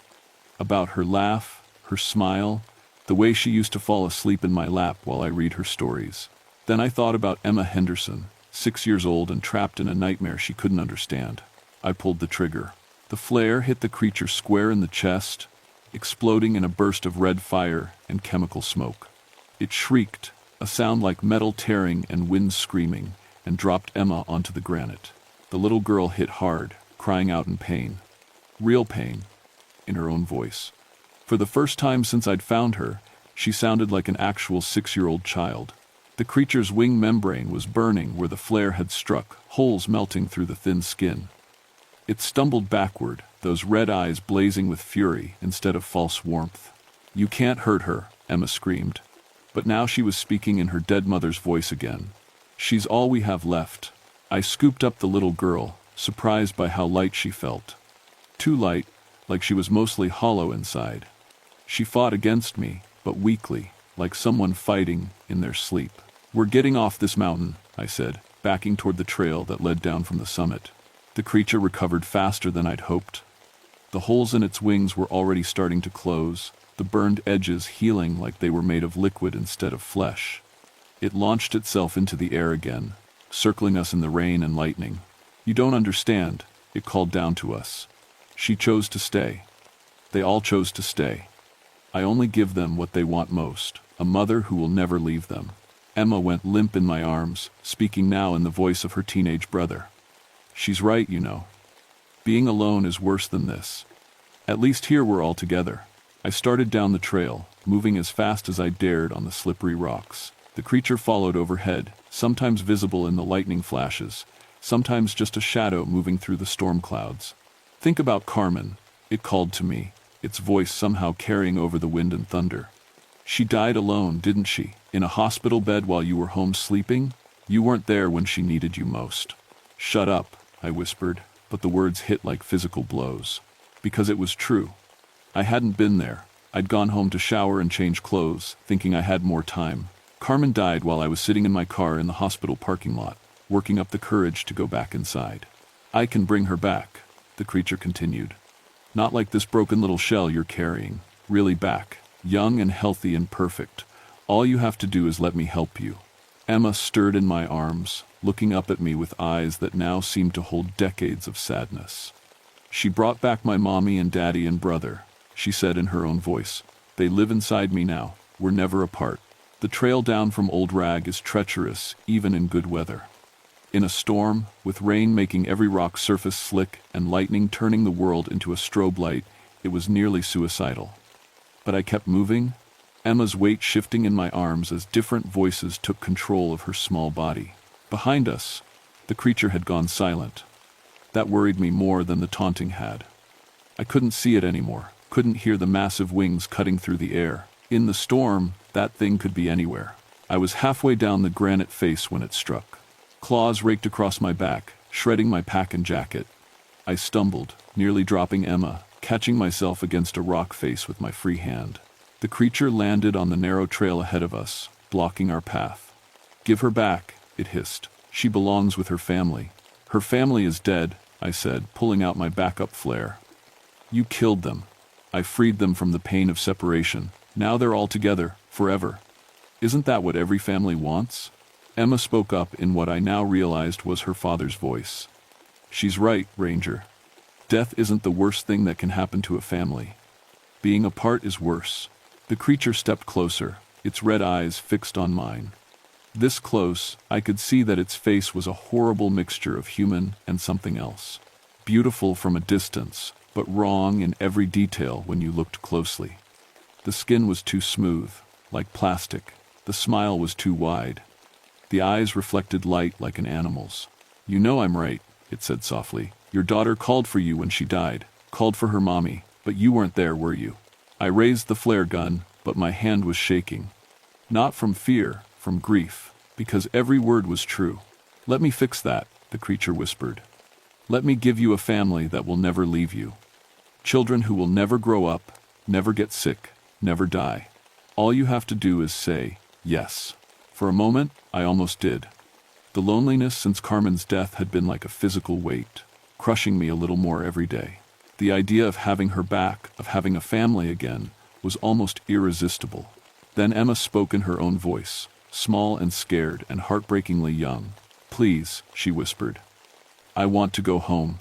about her laugh, her smile, the way she used to fall asleep in my lap while I read her stories. Then I thought about Emma Henderson, 6 years old and trapped in a nightmare she couldn't understand. I pulled the trigger. The flare hit the creature square in the chest, exploding in a burst of red fire and chemical smoke. It shrieked, a sound like metal tearing and wind screaming, and dropped Emma onto the granite. The little girl hit hard, crying out in pain. Real pain, in her own voice. For the first time since I'd found her, she sounded like an actual 6-year-old child. The creature's wing membrane was burning where the flare had struck, holes melting through the thin skin. It stumbled backward, those red eyes blazing with fury instead of false warmth. "You can't hurt her," Emma screamed. But now she was speaking in her dead mother's voice again. "She's all we have left." I scooped up the little girl, surprised by how light she felt. Too light, like she was mostly hollow inside. She fought against me, but weakly, like someone fighting in their sleep. "We're getting off this mountain," I said, backing toward the trail that led down from the summit. The creature recovered faster than I'd hoped. The holes in its wings were already starting to close, the burned edges healing like they were made of liquid instead of flesh. It launched itself into the air again, circling us in the rain and lightning. "You don't understand," it called down to us. "She chose to stay. They all chose to stay. I only give them what they want most, a mother who will never leave them." Emma went limp in my arms, speaking now in the voice of her teenage brother. "She's right, you know. Being alone is worse than this. At least here we're all together." I started down the trail, moving as fast as I dared on the slippery rocks. The creature followed overhead, sometimes visible in the lightning flashes, sometimes just a shadow moving through the storm clouds. Think about Carmen, it called to me, its voice somehow carrying over the wind and thunder. She died alone, didn't she? In a hospital bed while you were home sleeping? You weren't there when she needed you most. Shut up, I whispered, but the words hit like physical blows. Because it was true. I hadn't been there. I'd gone home to shower and change clothes, thinking I had more time. Carmen died while I was sitting in my car in the hospital parking lot, working up the courage to go back inside. I can bring her back, the creature continued. Not like this broken little shell you're carrying. Really back, young and healthy and perfect. All you have to do is let me help you. Emma stirred in my arms, looking up at me with eyes that now seemed to hold decades of sadness. She brought back my mommy and daddy and brother, she said in her own voice. They live inside me now. We're never apart. The trail down from Old Rag is treacherous, even in good weather. In a storm, with rain making every rock surface slick and lightning turning the world into a strobe light, it was nearly suicidal. But I kept moving, Emma's weight shifting in my arms as different voices took control of her small body. Behind us, the creature had gone silent. That worried me more than the taunting had. I couldn't see it anymore, couldn't hear the massive wings cutting through the air. In the storm, that thing could be anywhere. I was halfway down the granite face when it struck. Claws raked across my back, shredding my pack and jacket. I stumbled, nearly dropping Emma, catching myself against a rock face with my free hand. The creature landed on the narrow trail ahead of us, blocking our path. Give her back, it hissed. She belongs with her family. Her family is dead, I said, pulling out my backup flare. You killed them. I freed them from the pain of separation. Now they're all together, forever. Isn't that what every family wants? Emma spoke up in what I now realized was her father's voice. She's right, Ranger. Death isn't the worst thing that can happen to a family. Being apart is worse. The creature stepped closer, its red eyes fixed on mine. This close, I could see that its face was a horrible mixture of human and something else. Beautiful from a distance, but wrong in every detail when you looked closely. The skin was too smooth, like plastic. The smile was too wide. The eyes reflected light like an animal's. You know I'm right, it said softly. Your daughter called for you when she died, called for her mommy, but you weren't there, were you? I raised the flare gun, but my hand was shaking. Not from fear, from grief, because every word was true. Let me fix that, the creature whispered. Let me give you a family that will never leave you. Children who will never grow up, never get sick, never die. All you have to do is say, yes. For a moment, I almost did. The loneliness since Carmen's death had been like a physical weight, crushing me a little more every day. The idea of having her back, of having a family again, was almost irresistible. Then Emma spoke in her own voice, small and scared and heartbreakingly young. Please, she whispered. I want to go home.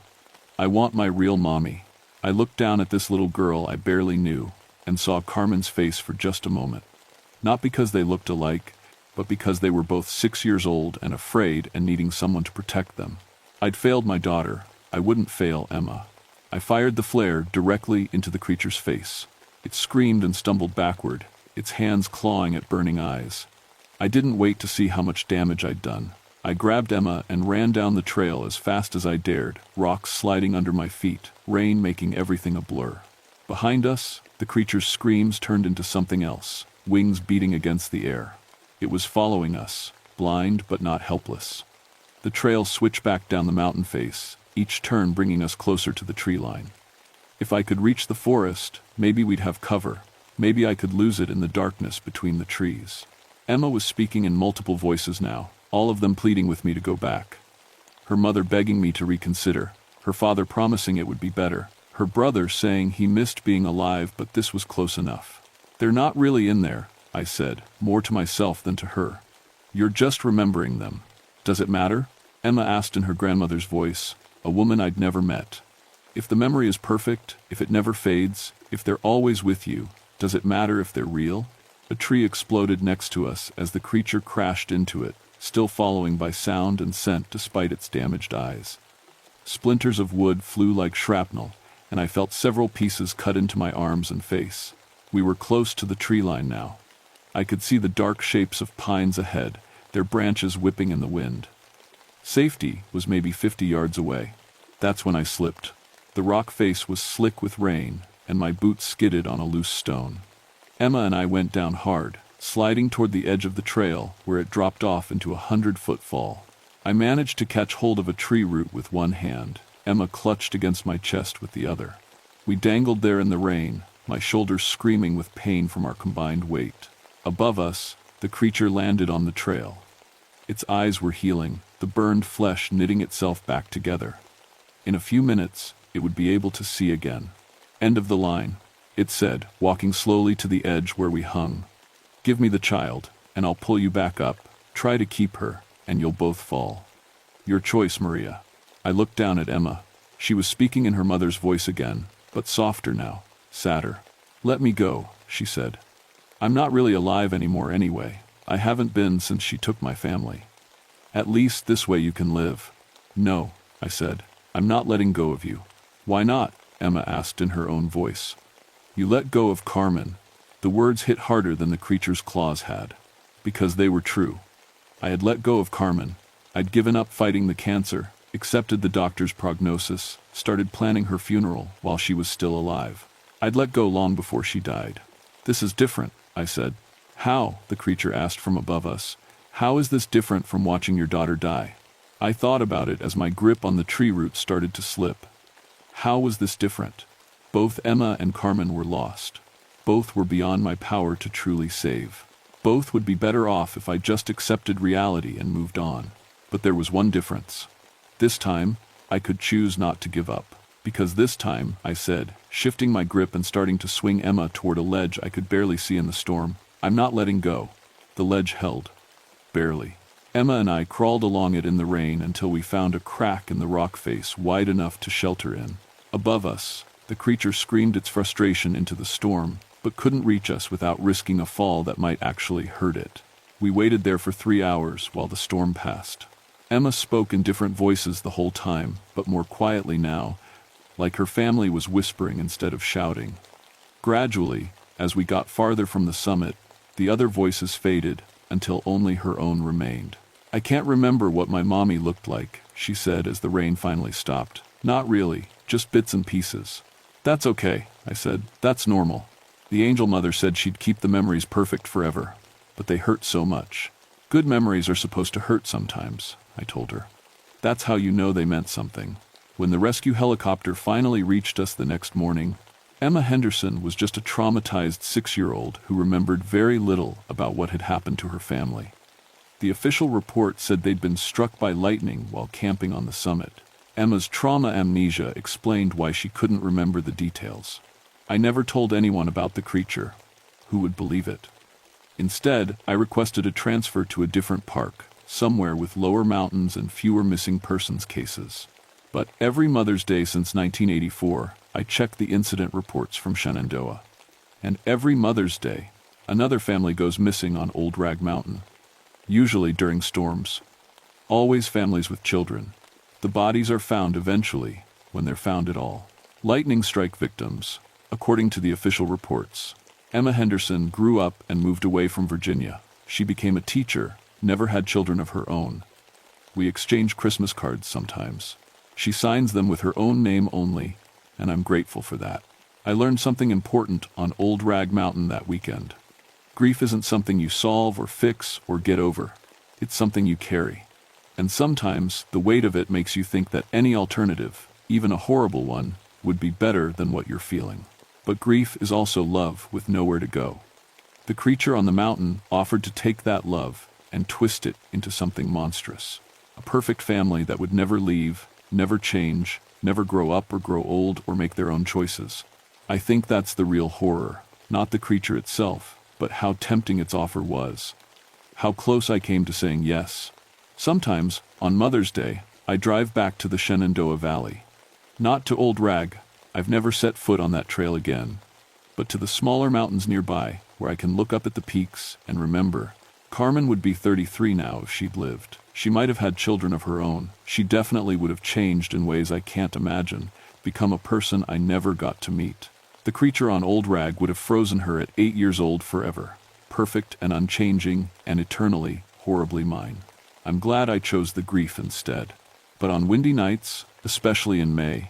I want my real mommy. I looked down at this little girl I barely knew and saw Carmen's face for just a moment. Not because they looked alike, but because they were both 6 years old and afraid and needing someone to protect them. I'd failed my daughter. I wouldn't fail Emma. I fired the flare directly into the creature's face. It screamed and stumbled backward, its hands clawing at burning eyes. I didn't wait to see how much damage I'd done. I grabbed Emma and ran down the trail as fast as I dared, rocks sliding under my feet, rain making everything a blur. Behind us, the creature's screams turned into something else, wings beating against the air. It was following us, blind but not helpless. The trail switched back down the mountain face, each turn bringing us closer to the tree line. If I could reach the forest, maybe we'd have cover. Maybe I could lose it in the darkness between the trees. Emma was speaking in multiple voices now, all of them pleading with me to go back. Her mother begging me to reconsider, her father promising it would be better, her brother saying he missed being alive but this was close enough. They're not really in there, I said, more to myself than to her. You're just remembering them. Does it matter? Emma asked in her grandmother's voice, a woman I'd never met. If the memory is perfect, if it never fades, if they're always with you, does it matter if they're real? A tree exploded next to us as the creature crashed into it, still following by sound and scent despite its damaged eyes. Splinters of wood flew like shrapnel, and I felt several pieces cut into my arms and face. We were close to the tree line now. I could see the dark shapes of pines ahead, their branches whipping in the wind. Safety was maybe 50 yards away. That's when I slipped. The rock face was slick with rain, and my boots skidded on a loose stone. Emma and I went down hard, sliding toward the edge of the trail where it dropped off into a 100-foot fall. I managed to catch hold of a tree root with one hand. Emma clutched against my chest with the other. We dangled there in the rain, my shoulders screaming with pain from our combined weight. Above us, the creature landed on the trail. Its eyes were healing, the burned flesh knitting itself back together. In a few minutes, it would be able to see again. "End of the line," it said, walking slowly to the edge where we hung. "Give me the child, and I'll pull you back up. Try to keep her, and you'll both fall. Your choice, Maria." I looked down at Emma. She was speaking in her mother's voice again, but softer now, sadder. "Let me go," she said. "I'm not really alive anymore anyway. I haven't been since she took my family. At least this way you can live." "No," I said. "I'm not letting go of you." "Why not?" Emma asked in her own voice. "You let go of Carmen." The words hit harder than the creature's claws had. Because they were true. I had let go of Carmen. I'd given up fighting the cancer, accepted the doctor's prognosis, started planning her funeral while she was still alive. I'd let go long before she died. "This is different," I said. "How?" the creature asked from above us. "How is this different from watching your daughter die?" I thought about it as my grip on the tree root started to slip. How was this different? Both Emma and Carmen were lost. Both were beyond my power to truly save. Both would be better off if I just accepted reality and moved on. But there was one difference. This time, I could choose not to give up. Because this time, I said, shifting my grip and starting to swing Emma toward a ledge I could barely see in the storm, "I'm not letting go." The ledge held. Barely. Emma and I crawled along it in the rain until we found a crack in the rock face wide enough to shelter in. Above us, the creature screamed its frustration into the storm, but couldn't reach us without risking a fall that might actually hurt it. We waited there for 3 hours while the storm passed. Emma spoke in different voices the whole time, but more quietly now, like her family was whispering instead of shouting. Gradually, as we got farther from the summit, the other voices faded until only her own remained. "I can't remember what my mommy looked like," she said as the rain finally stopped. "Not really, just bits and pieces." "That's okay," I said. "That's normal." The angel mother said she'd keep the memories perfect forever, but they hurt so much. "Good memories are supposed to hurt sometimes," I told her. That's how you know they meant something. When the rescue helicopter finally reached us the next morning, Emma Henderson was just a traumatized 6-year-old who remembered very little about what had happened to her family. The official report said they'd been struck by lightning while camping on the summit. Emma's trauma amnesia explained why she couldn't remember the details. I never told anyone about the creature. Who would believe it? Instead, I requested a transfer to a different park, somewhere with lower mountains and fewer missing persons cases. But every Mother's Day since 1984, I checked the incident reports from Shenandoah. And every Mother's Day, another family goes missing on Old Rag Mountain. Usually during storms. Always families with children. The bodies are found eventually, when they're found at all. Lightning strike victims, according to the official reports. Emma Henderson grew up and moved away from Virginia. She became a teacher, never had children of her own. We exchange Christmas cards sometimes. She signs them with her own name only, and I'm grateful for that. I learned something important on Old Rag Mountain that weekend. Grief isn't something you solve or fix or get over. It's something you carry. And sometimes the weight of it makes you think that any alternative, even a horrible one, would be better than what you're feeling. But grief is also love with nowhere to go. The creature on the mountain offered to take that love and twist it into something monstrous. A perfect family that would never leave, never change, never grow up or grow old or make their own choices. I think that's the real horror, not the creature itself, but how tempting its offer was. How close I came to saying yes. Sometimes, on Mother's Day, I drive back to the Shenandoah Valley. Not to Old Rag, I've never set foot on that trail again, but to the smaller mountains nearby, where I can look up at the peaks and remember. Carmen would be 33 now if she'd lived. She might have had children of her own. She definitely would have changed in ways I can't imagine, become a person I never got to meet. The creature on Old Rag would have frozen her at 8 years old forever. perfect and unchanging and eternally, horribly mine. I'm glad I chose the grief instead. But on windy nights, especially in May,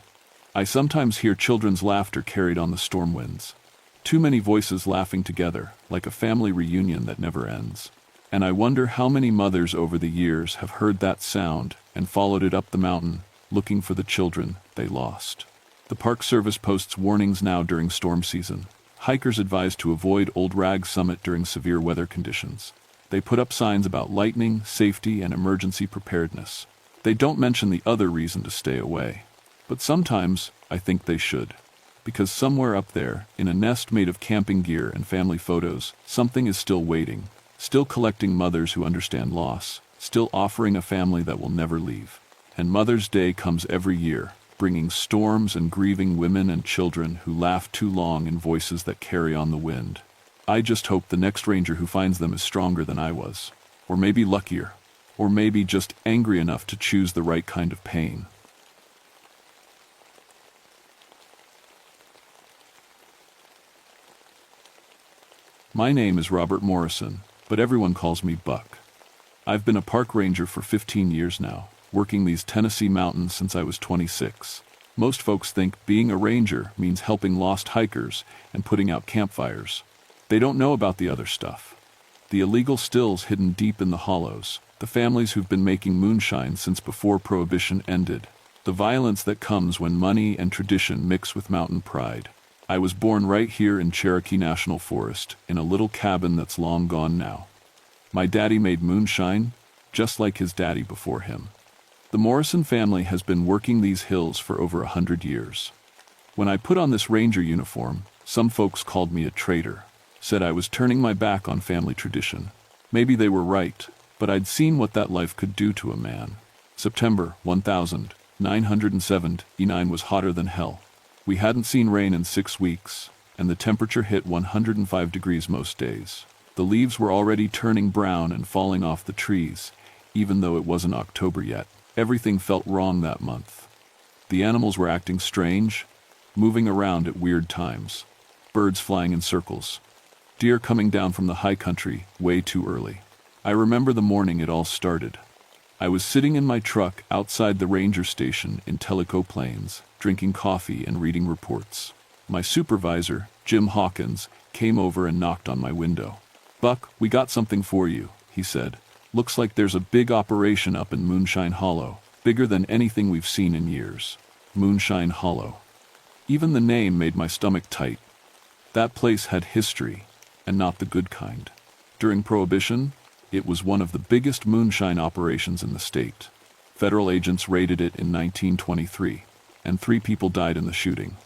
I sometimes hear children's laughter carried on the storm winds. Too many voices laughing together, like a family reunion that never ends. And I wonder how many mothers over the years have heard that sound and followed it up the mountain, looking for the children they lost. The Park Service posts warnings now during storm season. Hikers advised to avoid Old Rag Summit during severe weather conditions. They put up signs about lightning, safety, and emergency preparedness. They don't mention the other reason to stay away. But sometimes, I think they should. Because somewhere up there, in a nest made of camping gear and family photos, something is still waiting, still collecting mothers who understand loss, still offering a family that will never leave. And Mother's Day comes every year, bringing storms and grieving women and children who laugh too long in voices that carry on the wind. I just hope the next ranger who finds them is stronger than I was. Or maybe luckier. Or maybe just angry enough to choose the right kind of pain. My name is Robert Morrison, but everyone calls me Buck. I've been a park ranger for 15 years now, working these Tennessee mountains since I was 26. Most folks think being a ranger means helping lost hikers and putting out campfires. They don't know about the other stuff. The illegal stills hidden deep in the hollows, the families who've been making moonshine since before Prohibition ended, the violence that comes when money and tradition mix with mountain pride. I was born right here in Cherokee National Forest, in a little cabin that's long gone now. My daddy made moonshine, just like his daddy before him. The Morrison family has been working these hills for over 100 years. When I put on this ranger uniform, some folks called me a traitor, said I was turning my back on family tradition. Maybe they were right, but I'd seen what that life could do to a man. September 1979 was hotter than hell. We hadn't seen rain in 6 weeks, and the temperature hit 105 degrees most days. The leaves were already turning brown and falling off the trees, even though it wasn't October yet. Everything felt wrong that month. The animals were acting strange, moving around at weird times. Birds flying in circles. Deer coming down from the high country way too early. I remember the morning it all started. I was sitting in my truck outside the ranger station in Tellico Plains, drinking coffee and reading reports. My supervisor, Jim Hawkins, came over and knocked on my window. "Buck, we got something for you," he said. "Looks like there's a big operation up in Moonshine Hollow, bigger than anything we've seen in years." Moonshine Hollow. Even the name made my stomach tight. That place had history, and not the good kind. During Prohibition, it was one of the biggest moonshine operations in the state. Federal agents raided it in 1923, and 3 people died in the shooting.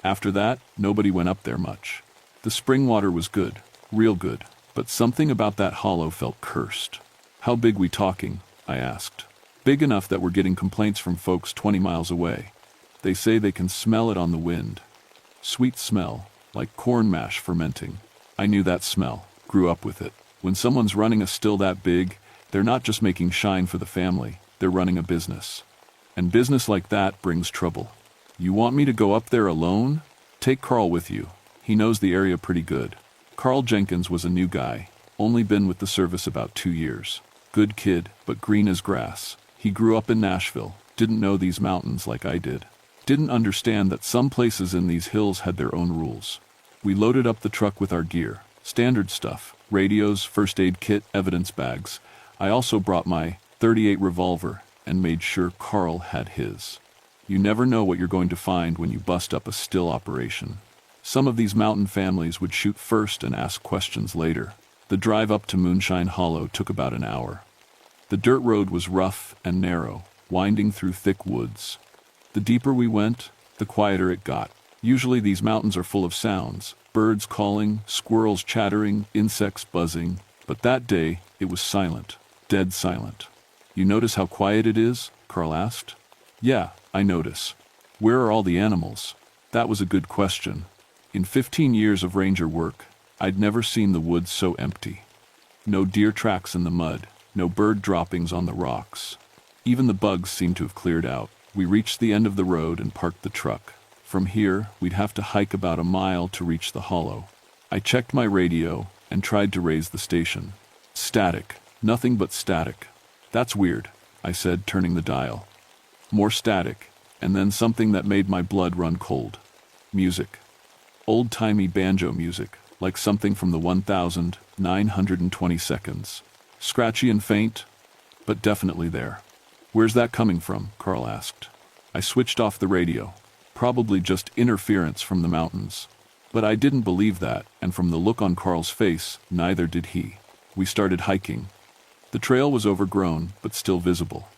After that, nobody went up there much. The spring water was good, real good, but something about that hollow felt cursed. "How big we talking?" I asked. "Big enough that we're getting complaints from folks 20 miles away. They say they can smell it on the wind. Sweet smell, like corn mash fermenting." I knew that smell, grew up with it. When someone's running a still that big, they're not just making shine for the family, they're running a business. And business like that brings trouble. "You want me to go up there alone? Take Carl with you. He knows the area pretty good." Carl Jenkins was a new guy, only been with the service about 2 years. Good kid, but green as grass. He grew up in Nashville, didn't know these mountains like I did. Didn't understand that some places in these hills had their own rules. We loaded up the truck with our gear, standard stuff, radios, first aid kit, evidence bags. I also brought my .38 revolver and made sure Carl had his. You never know what you're going to find when you bust up a still operation. Some of these mountain families would shoot first and ask questions later. The drive up to Moonshine Hollow took about an hour. The dirt road was rough and narrow, winding through thick woods. The deeper we went, the quieter it got. Usually these mountains are full of sounds, birds calling, squirrels chattering, insects buzzing, but that day it was silent, dead silent. "You notice how quiet it is?" Carl asked. "Yeah, I notice. Where are all the animals?" That was a good question. In 15 years of ranger work, I'd never seen the woods so empty. No deer tracks in the mud, no bird droppings on the rocks. Even the bugs seemed to have cleared out. We reached the end of the road and parked the truck. From here, we'd have to hike about a mile to reach the hollow. I checked my radio, and tried to raise the station. Static. Nothing but static. That's weird, I said, turning the dial. More static, and then something that made my blood run cold. Music. Old-timey banjo music, like something from the 1920 seconds. Scratchy and faint, but definitely there. Where's that coming from? Carl asked. I switched off the radio. Probably just interference from the mountains. But I didn't believe that, and from the look on Carl's face, neither did he. We started hiking. The trail was overgrown, but still visible.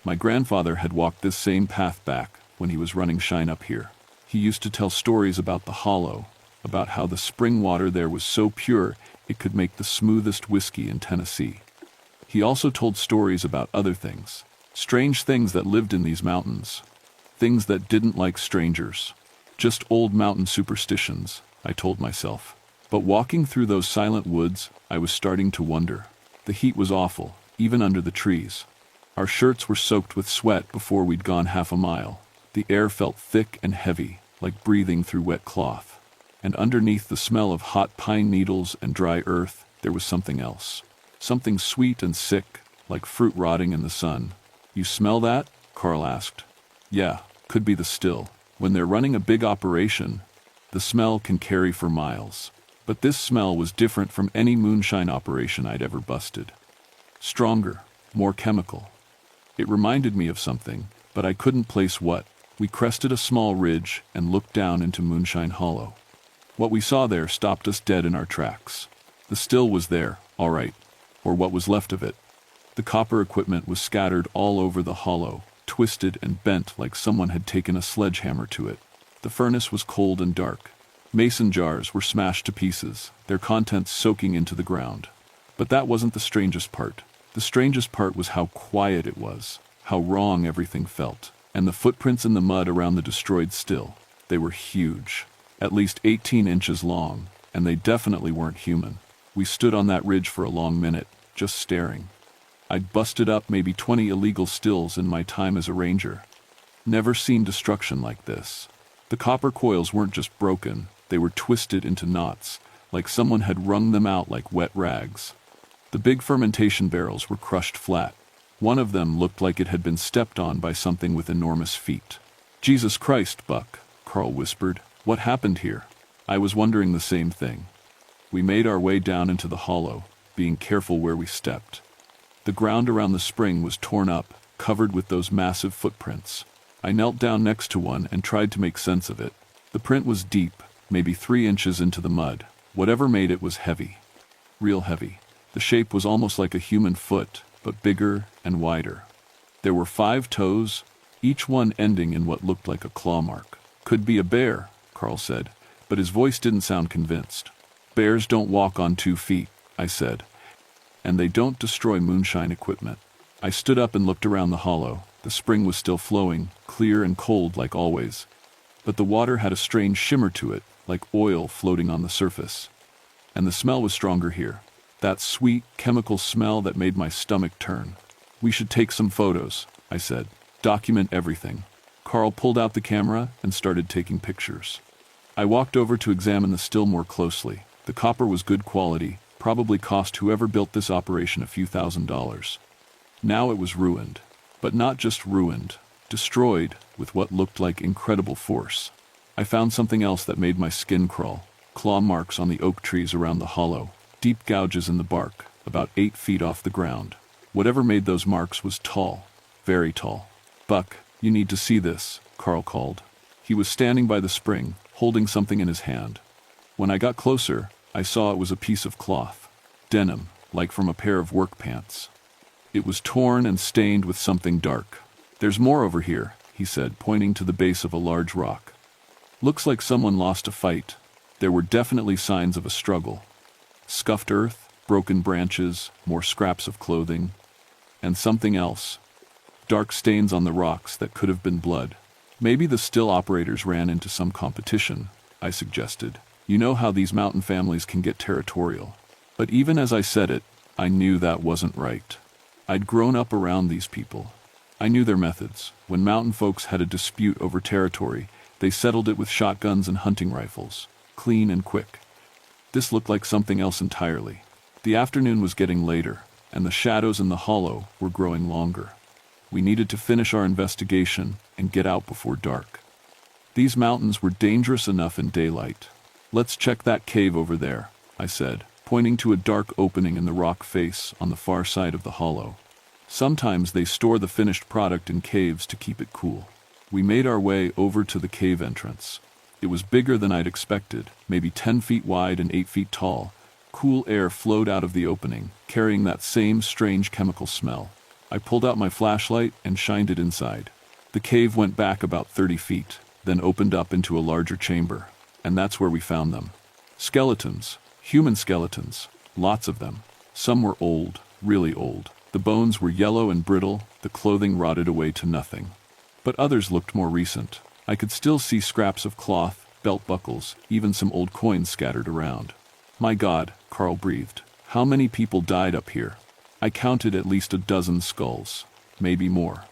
My grandfather had walked this same path back when he was running shine up here. He used to tell stories about the hollow, about how the spring water there was so pure it could make the smoothest whiskey in Tennessee. He also told stories about other things, strange things that lived in these mountains, things that didn't like strangers. Just old mountain superstitions, I told myself. But walking through those silent woods, I was starting to wonder. The heat was awful, even under the trees. Our shirts were soaked with sweat before we'd gone half a mile. The air felt thick and heavy, like breathing through wet cloth. And underneath the smell of hot pine needles and dry earth, there was something else. Something sweet and sick, like fruit rotting in the sun. You smell that? Carl asked. Yeah, could be the still. When they're running a big operation, the smell can carry for miles. But this smell was different from any moonshine operation I'd ever busted. Stronger, more chemical. It reminded me of something, but I couldn't place what. We crested a small ridge and looked down into Moonshine Hollow. What we saw there stopped us dead in our tracks. The still was there, all right, or what was left of it. The copper equipment was scattered all over the hollow, twisted and bent like someone had taken a sledgehammer to it. The furnace was cold and dark. Mason jars were smashed to pieces, their contents soaking into the ground. But that wasn't the strangest part. The strangest part was how quiet it was, how wrong everything felt, and the footprints in the mud around the destroyed still. They were huge, at least 18 inches long, and they definitely weren't human. We stood on that ridge for a long minute, just staring. I'd busted up maybe 20 illegal stills in my time as a ranger. Never seen destruction like this. The copper coils weren't just broken, they were twisted into knots, like someone had wrung them out like wet rags. The big fermentation barrels were crushed flat. One of them looked like it had been stepped on by something with enormous feet. Jesus Christ, Buck, Carl whispered. What happened here? I was wondering the same thing. We made our way down into the hollow, being careful where we stepped. The ground around the spring was torn up, covered with those massive footprints. I knelt down next to one and tried to make sense of it. The print was deep, maybe 3 inches into the mud. Whatever made it was heavy. Real heavy. The shape was almost like a human foot, but bigger and wider. There were 5 toes, each one ending in what looked like a claw mark. Could be a bear, Carl said, but his voice didn't sound convinced. Bears don't walk on 2 feet, I said, and they don't destroy moonshine equipment. I stood up and looked around the hollow. The spring was still flowing, clear and cold like always, but the water had a strange shimmer to it, like oil floating on the surface. And the smell was stronger here. That sweet, chemical smell that made my stomach turn. We should take some photos, I said. Document everything. Carl pulled out the camera and started taking pictures. I walked over to examine the still more closely. The copper was good quality, probably cost whoever built this operation a few $1,000s. Now it was ruined. But not just ruined, destroyed with what looked like incredible force. I found something else that made my skin crawl. Claw marks on the oak trees around the hollow, deep gouges in the bark, about 8 feet off the ground. Whatever made those marks was tall, very tall. Buck, you need to see this, Carl called. He was standing by the spring, holding something in his hand. When I got closer, I saw it was a piece of cloth. Denim, like from a pair of work pants. It was torn and stained with something dark. There's more over here, he said, pointing to the base of a large rock. Looks like someone lost a fight. There were definitely signs of a struggle. Scuffed earth, broken branches, more scraps of clothing, and something else. Dark stains on the rocks that could have been blood. Maybe the still operators ran into some competition, I suggested. You know how these mountain families can get territorial. But even as I said it, I knew that wasn't right. I'd grown up around these people. I knew their methods. When mountain folks had a dispute over territory, they settled it with shotguns and hunting rifles. Clean and quick. This looked like something else entirely. The afternoon was getting later, and the shadows in the hollow were growing longer. We needed to finish our investigation and get out before dark. These mountains were dangerous enough in daylight. "Let's check that cave over there," I said, pointing to a dark opening in the rock face on the far side of the hollow. Sometimes they store the finished product in caves to keep it cool. We made our way over to the cave entrance. It was bigger than I'd expected, maybe 10 feet wide and 8 feet tall. Cool air flowed out of the opening, carrying that same strange chemical smell. I pulled out my flashlight and shined it inside. The cave went back about 30 feet, then opened up into a larger chamber, and that's where we found them. Skeletons, human skeletons, lots of them. Some were old, really old. The bones were yellow and brittle, the clothing rotted away to nothing. But others looked more recent. I could still see scraps of cloth, belt buckles, even some old coins scattered around. "My God," Carl breathed. "How many people died up here?" I counted at least a dozen skulls, maybe more.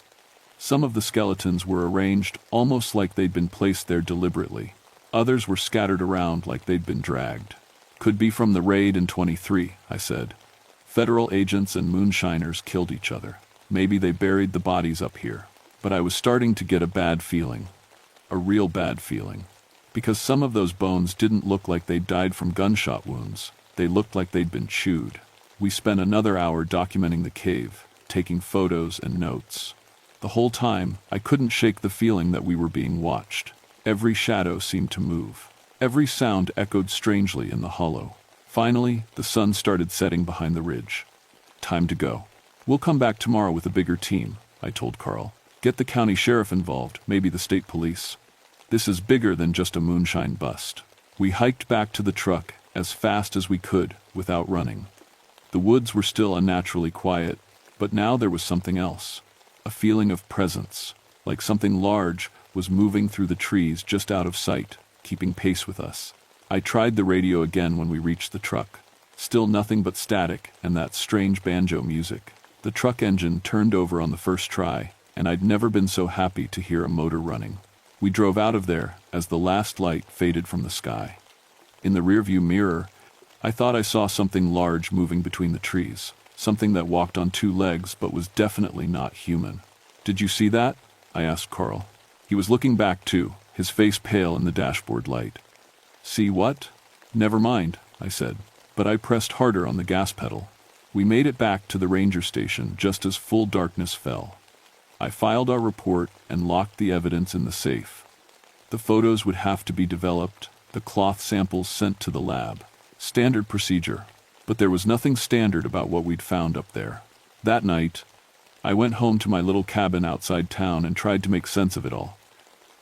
Some of the skeletons were arranged almost like they'd been placed there deliberately. Others were scattered around like they'd been dragged. "Could be from the raid in 23, I said. "Federal agents and moonshiners killed each other. Maybe they buried the bodies up here." But I was starting to get a bad feeling. A real bad feeling. Because some of those bones didn't look like they'd died from gunshot wounds. They looked like they'd been chewed. We spent another hour documenting the cave, taking photos and notes. The whole time, I couldn't shake the feeling that we were being watched. Every shadow seemed to move. Every sound echoed strangely in the hollow. Finally, the sun started setting behind the ridge. "Time to go. We'll come back tomorrow with a bigger team," I told Carl. "Get the county sheriff involved, maybe the state police. This is bigger than just a moonshine bust." We hiked back to the truck as fast as we could without running. The woods were still unnaturally quiet, but now there was something else. A feeling of presence, like something large was moving through the trees just out of sight, keeping pace with us. I tried the radio again when we reached the truck. Still nothing but static and that strange banjo music. The truck engine turned over on the first try, and I'd never been so happy to hear a motor running. We drove out of there as the last light faded from the sky. In the rearview mirror, I thought I saw something large moving between the trees, something that walked on 2 legs but was definitely not human. "Did you see that?" I asked Carl. He was looking back too, his face pale in the dashboard light. "See what?" "Never mind," I said, but I pressed harder on the gas pedal. We made it back to the ranger station just as full darkness fell. I filed our report and locked the evidence in the safe. The photos would have to be developed, the cloth samples sent to the lab. Standard procedure, but there was nothing standard about what we'd found up there. That night, I went home to my little cabin outside town and tried to make sense of it all.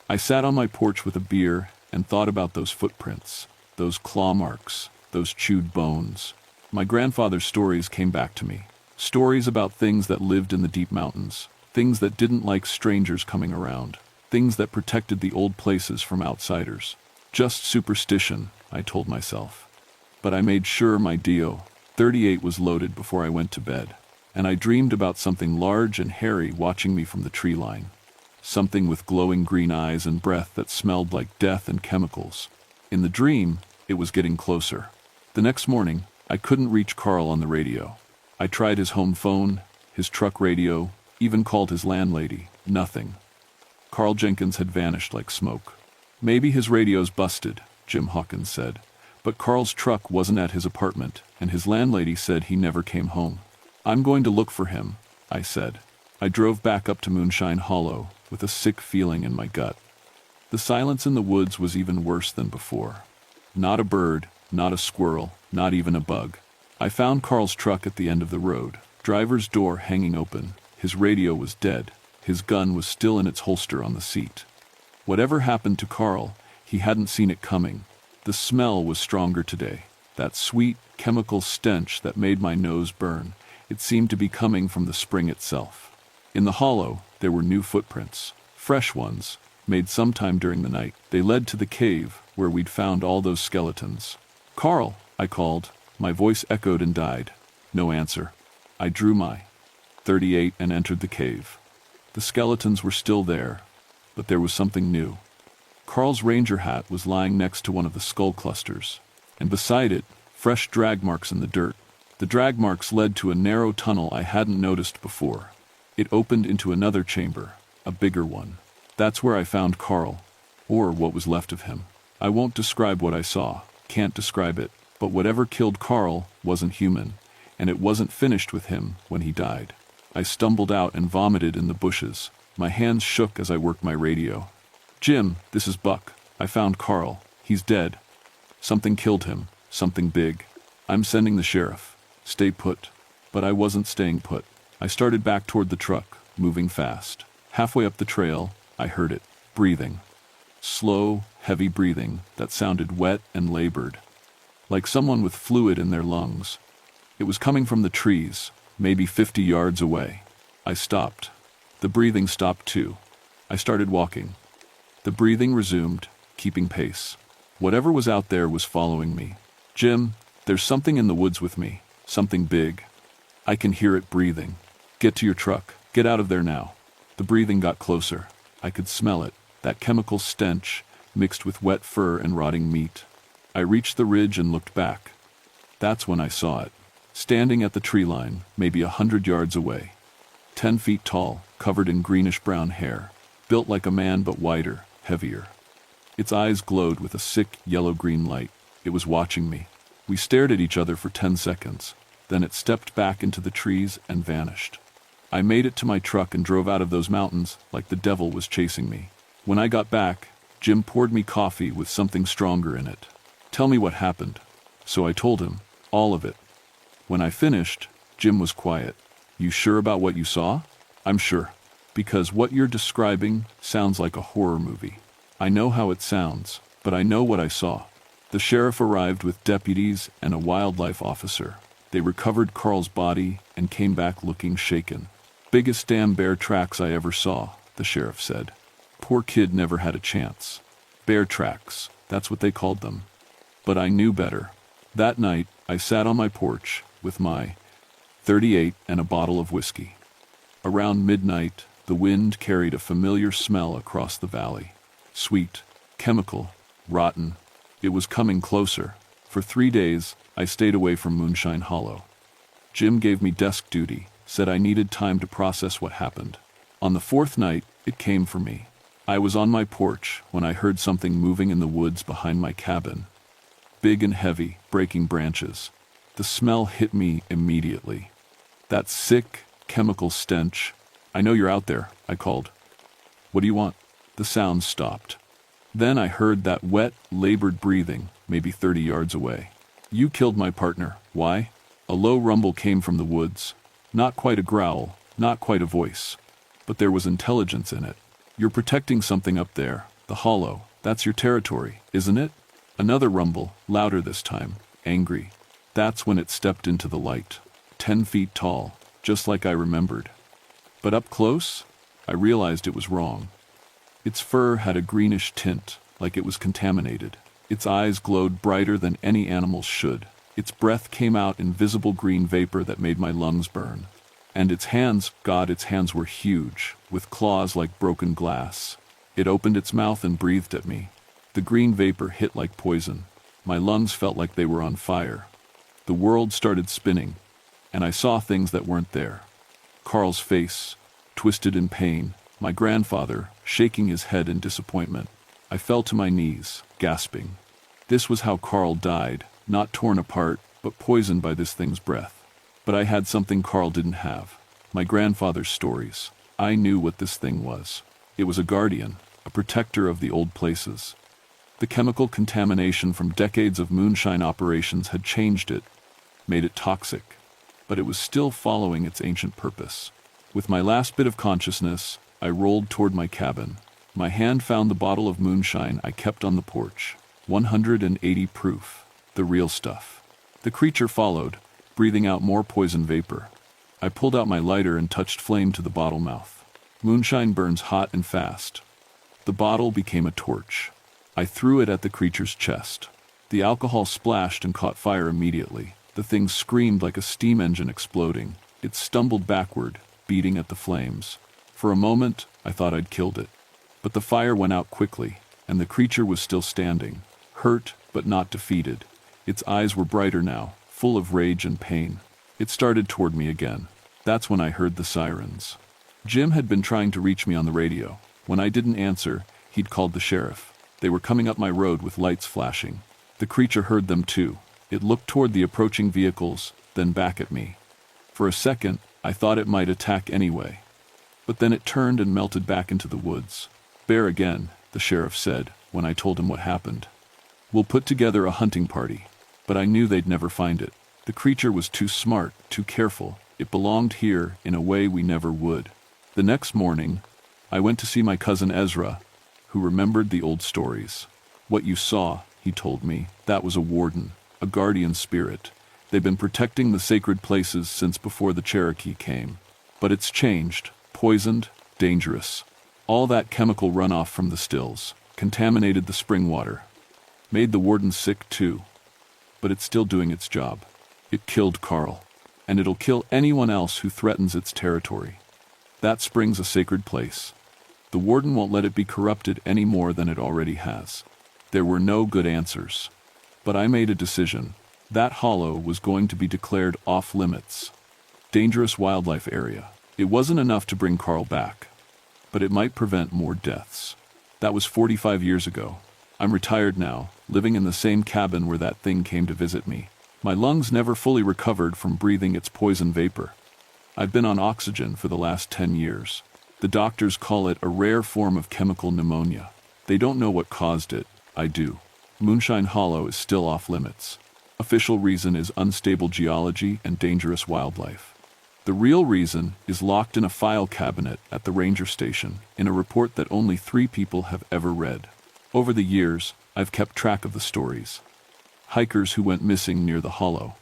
I sat on my porch with a beer and thought about those footprints, those claw marks, those chewed bones. My grandfather's stories came back to me. Stories about things that lived in the deep mountains. Things that didn't like strangers coming around. Things that protected the old places from outsiders. Just superstition, I told myself. But I made sure my Dio 38 was loaded before I went to bed. And I dreamed about something large and hairy watching me from the tree line. Something with glowing green eyes and breath that smelled like death and chemicals. In the dream, it was getting closer. The next morning, I couldn't reach Carl on the radio. I tried his home phone, his truck radio, even called his landlady. Nothing. Carl Jenkins had vanished like smoke. "Maybe his radio's busted," Jim Hawkins said. But Carl's truck wasn't at his apartment, and his landlady said he never came home. "I'm going to look for him," I said. I drove back up to Moonshine Hollow with a sick feeling in my gut. The silence in the woods was even worse than before. Not a bird, not a squirrel, not even a bug. I found Carl's truck at the end of the road, driver's door hanging open. His radio was dead. His gun was still in its holster on the seat. Whatever happened to Carl, he hadn't seen it coming. The smell was stronger today. That sweet, chemical stench that made my nose burn. It seemed to be coming from the spring itself. In the hollow, there were new footprints. Fresh ones, made sometime during the night. They led to the cave where we'd found all those skeletons. "Carl," I called. My voice echoed and died. No answer. I drew my .38 and entered the cave. The skeletons were still there, but there was something new. Carl's ranger hat was lying next to one of the skull clusters, and beside it, fresh drag marks in the dirt. The drag marks led to a narrow tunnel I hadn't noticed before. It opened into another chamber, a bigger one. That's where I found Carl, or what was left of him. I won't describe what I saw, can't describe it, but whatever killed Carl wasn't human, and it wasn't finished with him when he died. I stumbled out and vomited in the bushes. My hands shook as I worked my radio. "Jim, this is Buck. I found Carl. He's dead. Something killed him, something big. I'm sending the sheriff. Stay put." But I wasn't staying put. I started back toward the truck, moving fast. Halfway up the trail, I heard it, breathing. Slow, heavy breathing that sounded wet and labored, like someone with fluid in their lungs. It was coming from the trees, maybe 50 yards away. I stopped. The breathing stopped too. I started walking. The breathing resumed, keeping pace. Whatever was out there was following me. "Jim, there's something in the woods with me, something big. I can hear it breathing. Get to your truck. Get out of there now." The breathing got closer. I could smell it, that chemical stench mixed with wet fur and rotting meat. I reached the ridge and looked back. That's when I saw it. Standing at the tree line, maybe 100 yards away. 10 feet tall, covered in greenish-brown hair, built like a man but wider, heavier. Its eyes glowed with a sick, yellow-green light. It was watching me. We stared at each other for 10 seconds. Then it stepped back into the trees and vanished. I made it to my truck and drove out of those mountains like the devil was chasing me. When I got back, Jim poured me coffee with something stronger in it. "Tell me what happened." So I told him, all of it. When I finished, Jim was quiet. "You sure about what you saw?" "I'm sure. Because what you're describing sounds like a horror movie. I know how it sounds, but I know what I saw." The sheriff arrived with deputies and a wildlife officer. They recovered Carl's body and came back looking shaken. "Biggest damn bear tracks I ever saw," the sheriff said. "Poor kid never had a chance." Bear tracks, that's what they called them. But I knew better. That night, I sat on my porch with my .38 and a bottle of whiskey. Around midnight, the wind carried a familiar smell across the valley. Sweet, chemical, rotten. It was coming closer. For 3 days, I stayed away from Moonshine Hollow. Jim gave me desk duty, said I needed time to process what happened. On the 4th night, it came for me. I was on my porch when I heard something moving in the woods behind my cabin. Big and heavy, breaking branches. The smell hit me immediately. That sick, chemical stench. "I know you're out there," I called. "What do you want?" The sound stopped. Then I heard that wet, labored breathing, maybe 30 yards away. "You killed my partner. Why?" A low rumble came from the woods. Not quite a growl, not quite a voice. But there was intelligence in it. "You're protecting something up there, the hollow. That's your territory, isn't it?" Another rumble, louder this time, angry. That's when it stepped into the light. 10 feet tall, just like I remembered. But up close, I realized it was wrong. Its fur had a greenish tint, like it was contaminated. Its eyes glowed brighter than any animal's should. Its breath came out in visible green vapor that made my lungs burn. And its hands, God, its hands were huge, with claws like broken glass. It opened its mouth and breathed at me. The green vapor hit like poison. My lungs felt like they were on fire. The world started spinning, and I saw things that weren't there. Carl's face, twisted in pain. My grandfather, shaking his head in disappointment. I fell to my knees, gasping. This was how Carl died, not torn apart, but poisoned by this thing's breath. But I had something Carl didn't have. My grandfather's stories. I knew what this thing was. It was a guardian, a protector of the old places. The chemical contamination from decades of moonshine operations had changed it, made it toxic, but it was still following its ancient purpose. With my last bit of consciousness, I rolled toward my cabin. My hand found the bottle of moonshine I kept on the porch. 180 proof, the real stuff. The creature followed, breathing out more poison vapor. I pulled out my lighter and touched flame to the bottle mouth. Moonshine burns hot and fast. The bottle became a torch. I threw it at the creature's chest. The alcohol splashed and caught fire immediately. The thing screamed like a steam engine exploding. It stumbled backward, beating at the flames. For a moment, I thought I'd killed it. But the fire went out quickly, and the creature was still standing, hurt but not defeated. Its eyes were brighter now, full of rage and pain. It started toward me again. That's when I heard the sirens. Jim had been trying to reach me on the radio. When I didn't answer, he'd called the sheriff. They were coming up my road with lights flashing. The creature heard them too. It looked toward the approaching vehicles, then back at me. For a second, I thought it might attack anyway. But then it turned and melted back into the woods. "Bear again," the sheriff said, when I told him what happened. "We'll put together a hunting party." But I knew they'd never find it. The creature was too smart, too careful. It belonged here in a way we never would. The next morning, I went to see my cousin Ezra, who remembered the old stories. "What you saw," he told me, "that was a warden, a guardian spirit. They've been protecting the sacred places since before the Cherokee came. But it's changed, poisoned, dangerous. All that chemical runoff from the stills contaminated the spring water. Made the warden sick too. But it's still doing its job. It killed Carl. And it'll kill anyone else who threatens its territory. That spring's a sacred place. The warden won't let it be corrupted any more than it already has." There were no good answers. But I made a decision. That hollow was going to be declared off-limits. Dangerous wildlife area. It wasn't enough to bring Carl back, but it might prevent more deaths. That was 45 years ago. I'm retired now, living in the same cabin where that thing came to visit me. My lungs never fully recovered from breathing its poison vapor. I've been on oxygen for the last 10 years. The doctors call it a rare form of chemical pneumonia. They don't know what caused it. I do. Moonshine Hollow is still off-limits. Official reason is unstable geology and dangerous wildlife. The real reason is locked in a file cabinet at the ranger station in a report that only 3 people have ever read. Over the years, I've kept track of the stories. Hikers who went missing near the hollow.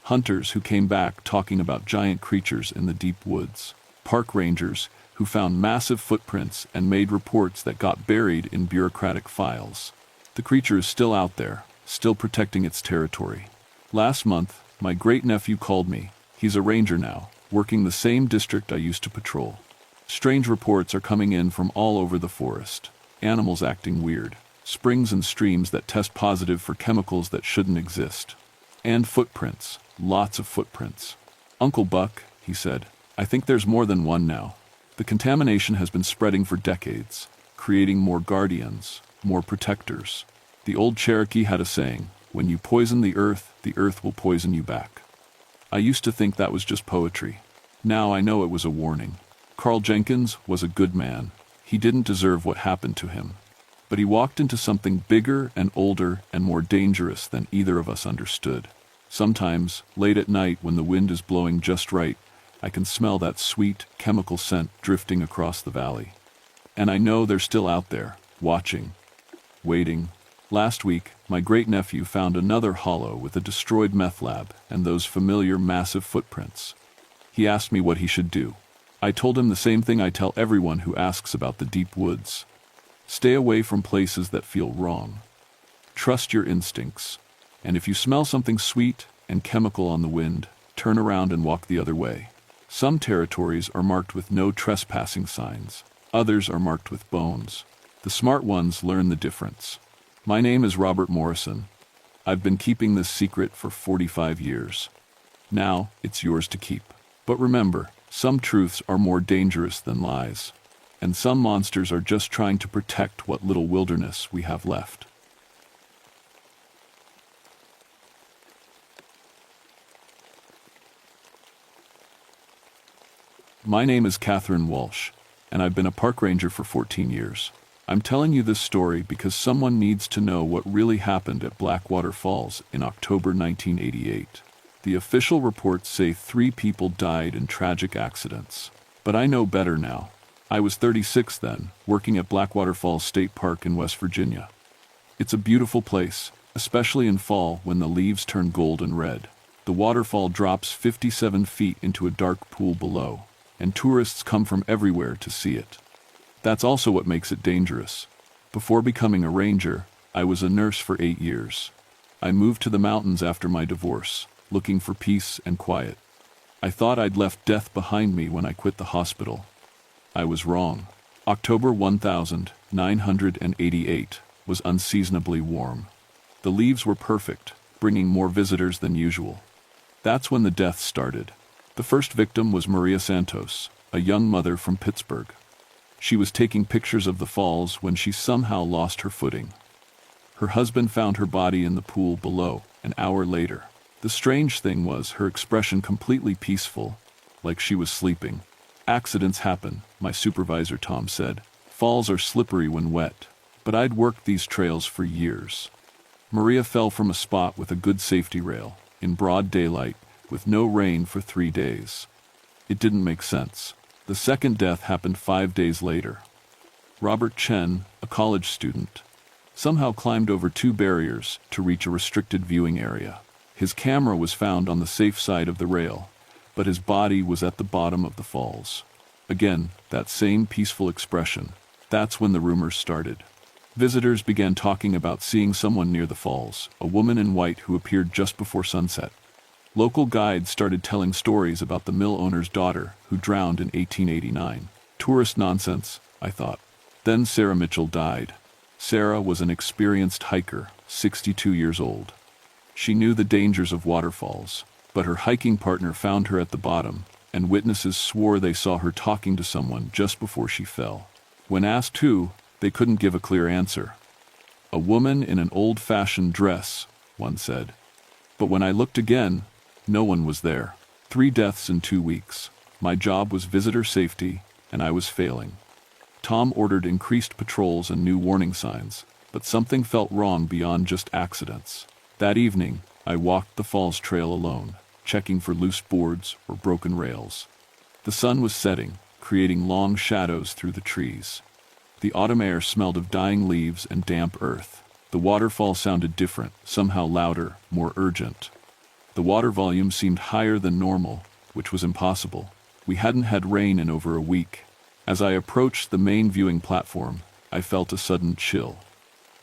Hunters who came back talking about giant creatures in the deep woods. Park rangers who found massive footprints and made reports that got buried in bureaucratic files. The creature is still out there, still protecting its territory. Last month, my great-nephew called me. He's a ranger now, working the same district I used to patrol. Strange reports are coming in from all over the forest. Animals acting weird. Springs and streams that test positive for chemicals that shouldn't exist. And footprints. Lots of footprints. "Uncle Buck," he said, "I think there's more than one now. The contamination has been spreading for decades, creating more guardians, more protectors. The old Cherokee had a saying, when you poison the earth will poison you back. I used to think that was just poetry. Now I know it was a warning. Carl Jenkins was a good man. He didn't deserve what happened to him. But he walked into something bigger and older and more dangerous than either of us understood. Sometimes, late at night when the wind is blowing just right, I can smell that sweet, chemical scent drifting across the valley. And I know they're still out there, watching, waiting. Last week, my great-nephew found another hollow with a destroyed meth lab and those familiar massive footprints. He asked me what he should do. I told him the same thing I tell everyone who asks about the deep woods. Stay away from places that feel wrong. Trust your instincts. And if you smell something sweet and chemical on the wind, turn around and walk the other way. Some territories are marked with no trespassing signs. Others are marked with bones. The smart ones learn the difference. My name is Robert Morrison. I've been keeping this secret for 45 years. Now, it's yours to keep. But remember, some truths are more dangerous than lies. And some monsters are just trying to protect what little wilderness we have left. My name is Catherine Walsh, and I've been a park ranger for 14 years. I'm telling you this story because someone needs to know what really happened at Blackwater Falls in October 1988. The official reports say 3 people died in tragic accidents. But I know better now. I was 36 then, working at Blackwater Falls State Park in West Virginia. It's a beautiful place, especially in fall when the leaves turn gold and red. The waterfall drops 57 feet into a dark pool below, and tourists come from everywhere to see it. That's also what makes it dangerous. Before becoming a ranger, I was a nurse for 8 years. I moved to the mountains after my divorce, looking for peace and quiet. I thought I'd left death behind me when I quit the hospital. I was wrong. October 1988 was unseasonably warm. The leaves were perfect, bringing more visitors than usual. That's when the deaths started. The first victim was Maria Santos, a young mother from Pittsburgh. She was taking pictures of the falls when she somehow lost her footing. Her husband found her body in the pool below an hour later. The strange thing was her expression completely peaceful, like she was sleeping. Accidents happen, my supervisor Tom said. Falls are slippery when wet, but I'd worked these trails for years. Maria fell from a spot with a good safety rail, in broad daylight, with no rain for 3 days. It didn't make sense. The second death happened 5 days later. Robert Chen, a college student, somehow climbed over 2 barriers to reach a restricted viewing area. His camera was found on the safe side of the rail, but his body was at the bottom of the falls. Again, that same peaceful expression. That's when the rumors started. Visitors began talking about seeing someone near the falls, a woman in white who appeared just before sunset. Local guides started telling stories about the mill owner's daughter who drowned in 1889. Tourist nonsense, I thought. Then Sarah Mitchell died. Sarah was an experienced hiker, 62 years old. She knew the dangers of waterfalls, but her hiking partner found her at the bottom, and witnesses swore they saw her talking to someone just before she fell. When asked who, they couldn't give a clear answer. A woman in an old-fashioned dress, one said. But when I looked again, no one was there. 3 deaths in 2 weeks. My job was visitor safety, and I was failing. Tom ordered increased patrols and new warning signs, but something felt wrong beyond just accidents. That evening, I walked the falls trail alone, checking for loose boards or broken rails. The sun was setting, creating long shadows through the trees. The autumn air smelled of dying leaves and damp earth. The waterfall sounded different, somehow louder, more urgent. The water volume seemed higher than normal, which was impossible. We hadn't had rain in over a week. As I approached the main viewing platform, I felt a sudden chill.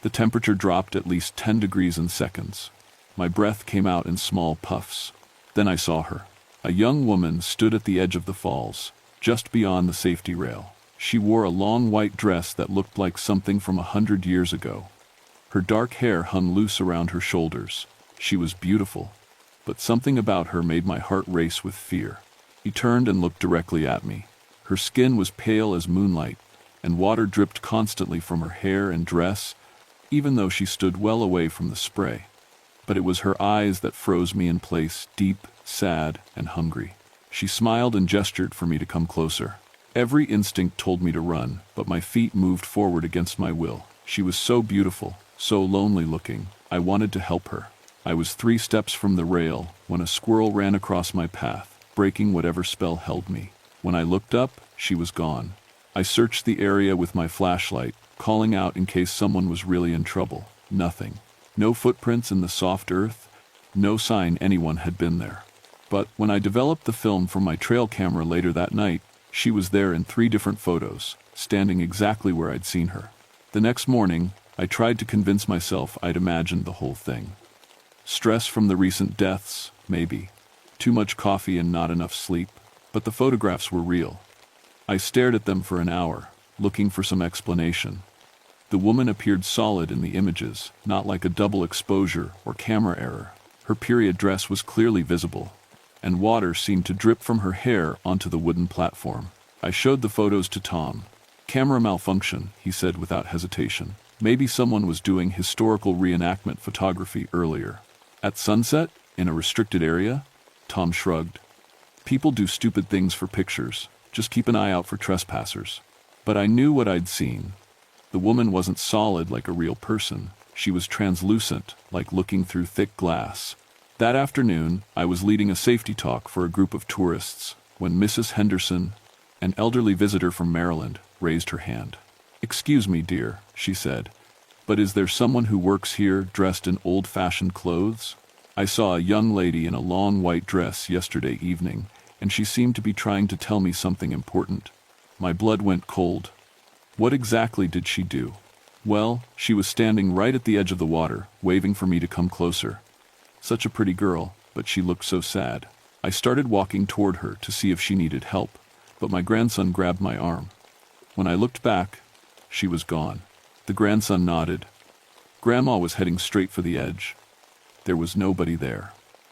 The temperature dropped at least 10 degrees in seconds. My breath came out in small puffs. Then I saw her. A young woman stood at the edge of the falls, just beyond the safety rail. She wore a long white dress that looked like something from 100 years ago. Her dark hair hung loose around her shoulders. She was beautiful, but something about her made my heart race with fear. She turned and looked directly at me. Her skin was pale as moonlight, and water dripped constantly from her hair and dress, even though she stood well away from the spray. But it was her eyes that froze me in place, deep, sad, and hungry. She smiled and gestured for me to come closer. Every instinct told me to run, but my feet moved forward against my will. She was so beautiful, so lonely looking. I wanted to help her. I was 3 steps from the rail when a squirrel ran across my path, breaking whatever spell held me. When I looked up, she was gone. I searched the area with my flashlight, calling out in case someone was really in trouble. Nothing. No footprints in the soft earth, no sign anyone had been there. But when I developed the film from my trail camera later that night, she was there in 3 different photos, standing exactly where I'd seen her. The next morning, I tried to convince myself I'd imagined the whole thing. Stress from the recent deaths, maybe. Too much coffee and not enough sleep. But the photographs were real. I stared at them for an hour, looking for some explanation. The woman appeared solid in the images, not like a double exposure or camera error. Her period dress was clearly visible, and water seemed to drip from her hair onto the wooden platform. I showed the photos to Tom. Camera malfunction, he said without hesitation. Maybe someone was doing historical reenactment photography earlier. At sunset, in a restricted area? Tom shrugged. People do stupid things for pictures. Just keep an eye out for trespassers. But I knew what I'd seen. The woman wasn't solid like a real person. She was translucent, like looking through thick glass. That afternoon, I was leading a safety talk for a group of tourists when Mrs. Henderson, an elderly visitor from Maryland, raised her hand. "Excuse me, dear," she said, "but is there someone who works here dressed in old-fashioned clothes? I saw a young lady in a long white dress yesterday evening, and she seemed to be trying to tell me something important." My blood went cold. What exactly did she do? Well, she was standing right at the edge of the water, waving for me to come closer. Such a pretty girl, but she looked so sad. I started walking toward her to see if she needed help, but my grandson grabbed my arm. When I looked back, she was gone. The grandson nodded. Grandma was heading straight for the edge. There was nobody there.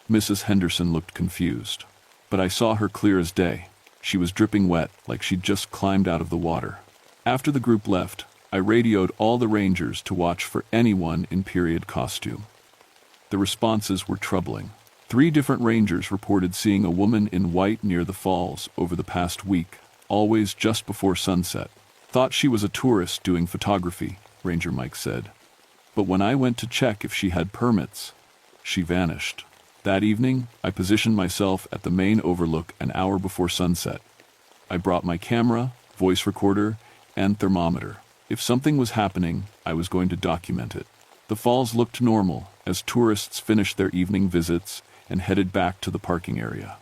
Mrs. Henderson looked confused. But I saw her clear as day. She was dripping wet, like she'd just climbed out of the water. After the group left, I radioed all the rangers to watch for anyone in period costume. The responses were troubling. 3 different rangers reported seeing a woman in white near the falls over the past week, always just before sunset. Thought she was a tourist doing photography, Ranger Mike said. But when I went to check if she had permits, she vanished. That evening, I positioned myself at the main overlook an hour before sunset. I brought my camera, voice recorder, and thermometer. If something was happening, I was going to document it. The falls looked normal as tourists finished their evening visits and headed back to the parking area.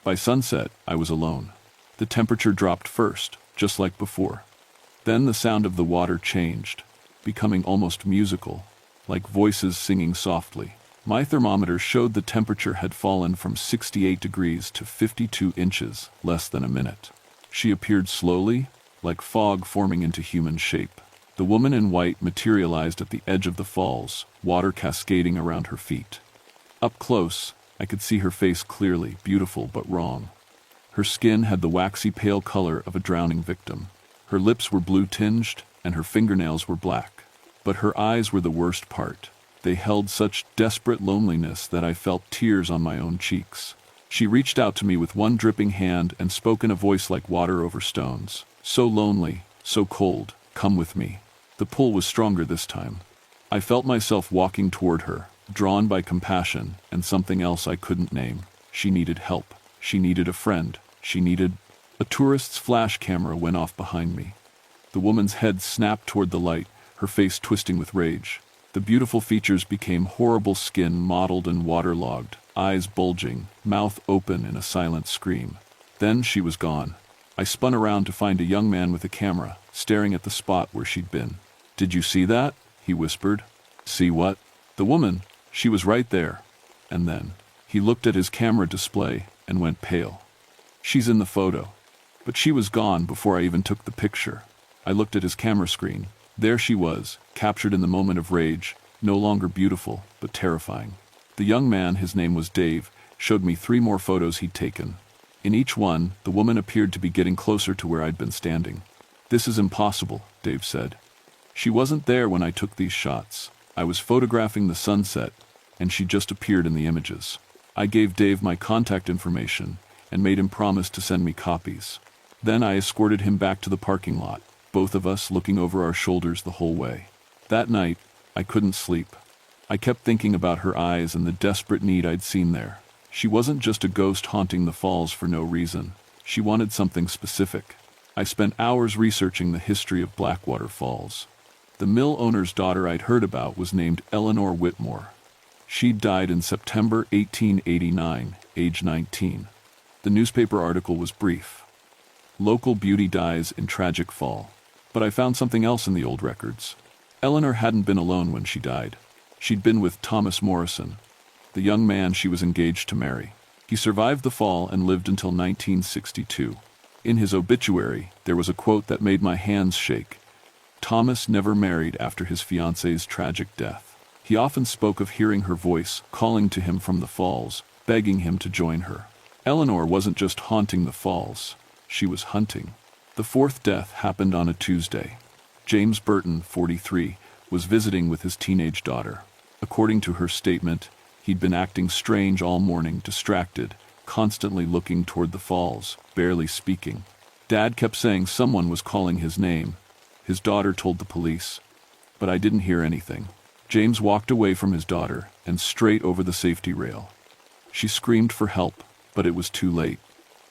By sunset, I was alone. The temperature dropped first, just like before. Then the sound of the water changed, becoming almost musical, like voices singing softly. My thermometer showed the temperature had fallen from 68 degrees to 52 inches, less than a minute. She appeared slowly, like fog forming into human shape. The woman in white materialized at the edge of the falls, water cascading around her feet. Up close, I could see her face clearly, beautiful but wrong. Her skin had the waxy pale color of a drowning victim. Her lips were blue-tinged, and her fingernails were black. But her eyes were the worst part. They held such desperate loneliness that I felt tears on my own cheeks. She reached out to me with one dripping hand and spoke in a voice like water over stones. So lonely, so cold, come with me. The pull was stronger this time. I felt myself walking toward her, drawn by compassion and something else I couldn't name. She needed help. She needed a friend. She needed... A tourist's flash camera went off behind me. The woman's head snapped toward the light, her face twisting with rage. The beautiful features became horrible skin mottled and waterlogged, eyes bulging, mouth open in a silent scream. Then she was gone. I spun around to find a young man with a camera, staring at the spot where she'd been. "Did you see that?" he whispered. "See what?" "The woman. She was right there." And then, he looked at his camera display and went pale. "She's in the photo." But she was gone before I even took the picture. I looked at his camera screen. There she was, captured in the moment of rage, no longer beautiful, but terrifying. The young man, his name was Dave, showed me 3 more photos he'd taken. In each one, the woman appeared to be getting closer to where I'd been standing. "This is impossible," Dave said. "She wasn't there when I took these shots. I was photographing the sunset, and she just appeared in the images." I gave Dave my contact information and made him promise to send me copies. Then I escorted him back to the parking lot, both of us looking over our shoulders the whole way. That night, I couldn't sleep. I kept thinking about her eyes and the desperate need I'd seen there. She wasn't just a ghost haunting the falls for no reason. She wanted something specific. I spent hours researching the history of Blackwater Falls. The mill owner's daughter I'd heard about was named Eleanor Whitmore. She'd died in September 1889, age 19. The newspaper article was brief. "Local beauty dies in tragic fall." But I found something else in the old records. Eleanor hadn't been alone when she died. She'd been with Thomas Morrison, the young man she was engaged to marry. He survived the fall and lived until 1962. In his obituary, there was a quote that made my hands shake. Thomas never married after his fiancée's tragic death. He often spoke of hearing her voice, calling to him from the falls, begging him to join her. Eleanor wasn't just haunting the falls. She was hunting. The 4th death happened on a Tuesday. James Burton, 43, was visiting with his teenage daughter. According to her statement, he'd been acting strange all morning, distracted, constantly looking toward the falls, barely speaking. Dad kept saying someone was calling his name. His daughter told the police, but I didn't hear anything. James walked away from his daughter and straight over the safety rail. She screamed for help, but it was too late.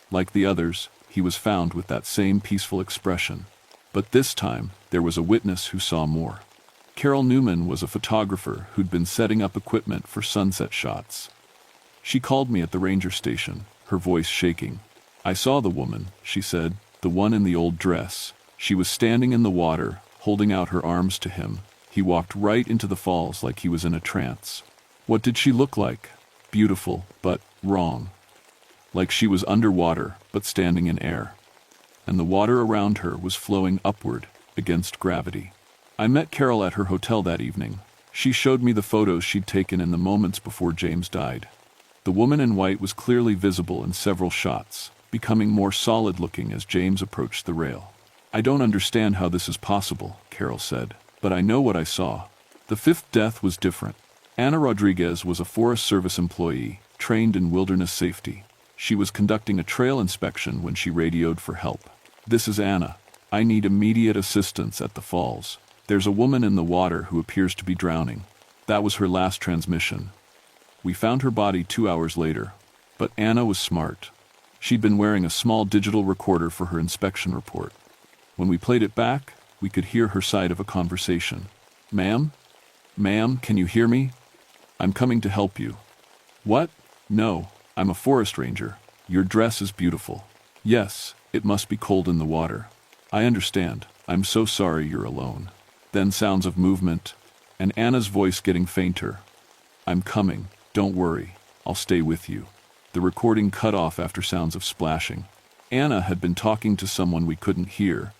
Like the others, he was found with that same peaceful expression. But this time, there was a witness who saw more. Carol Newman was a photographer who'd been setting up equipment for sunset shots. She called me at the ranger station, her voice shaking. "I saw the woman," she said, "the one in the old dress. She was standing in the water, holding out her arms to him. He walked right into the falls like he was in a trance." "What did she look like?" "Beautiful, but wrong. Like she was underwater, but standing in air. And the water around her was flowing upward, against gravity." I met Carol at her hotel that evening. She showed me the photos she'd taken in the moments before James died. The woman in white was clearly visible in several shots, becoming more solid-looking as James approached the rail. "I don't understand how this is possible," Carol said, "but I know what I saw." The fifth death was different. Ana Rodriguez was a Forest Service employee, trained in wilderness safety. She was conducting a trail inspection when she radioed for help. "This is Ana. I need immediate assistance at the falls. There's a woman in the water who appears to be drowning." That was her last transmission. We found her body 2 hours later. But Ana was smart. She'd been wearing a small digital recorder for her inspection report. When we played it back, we could hear her side of a conversation. "Ma'am? Ma'am, can you hear me? I'm coming to help you." "What? No, I'm a forest ranger. Your dress is beautiful." "Yes, it must be cold in the water. I understand. I'm so sorry you're alone." Then sounds of movement, and Anna's voice getting fainter. "I'm coming. Don't worry. I'll stay with you." The recording cut off after sounds of splashing. Ana had been talking to someone we couldn't hear,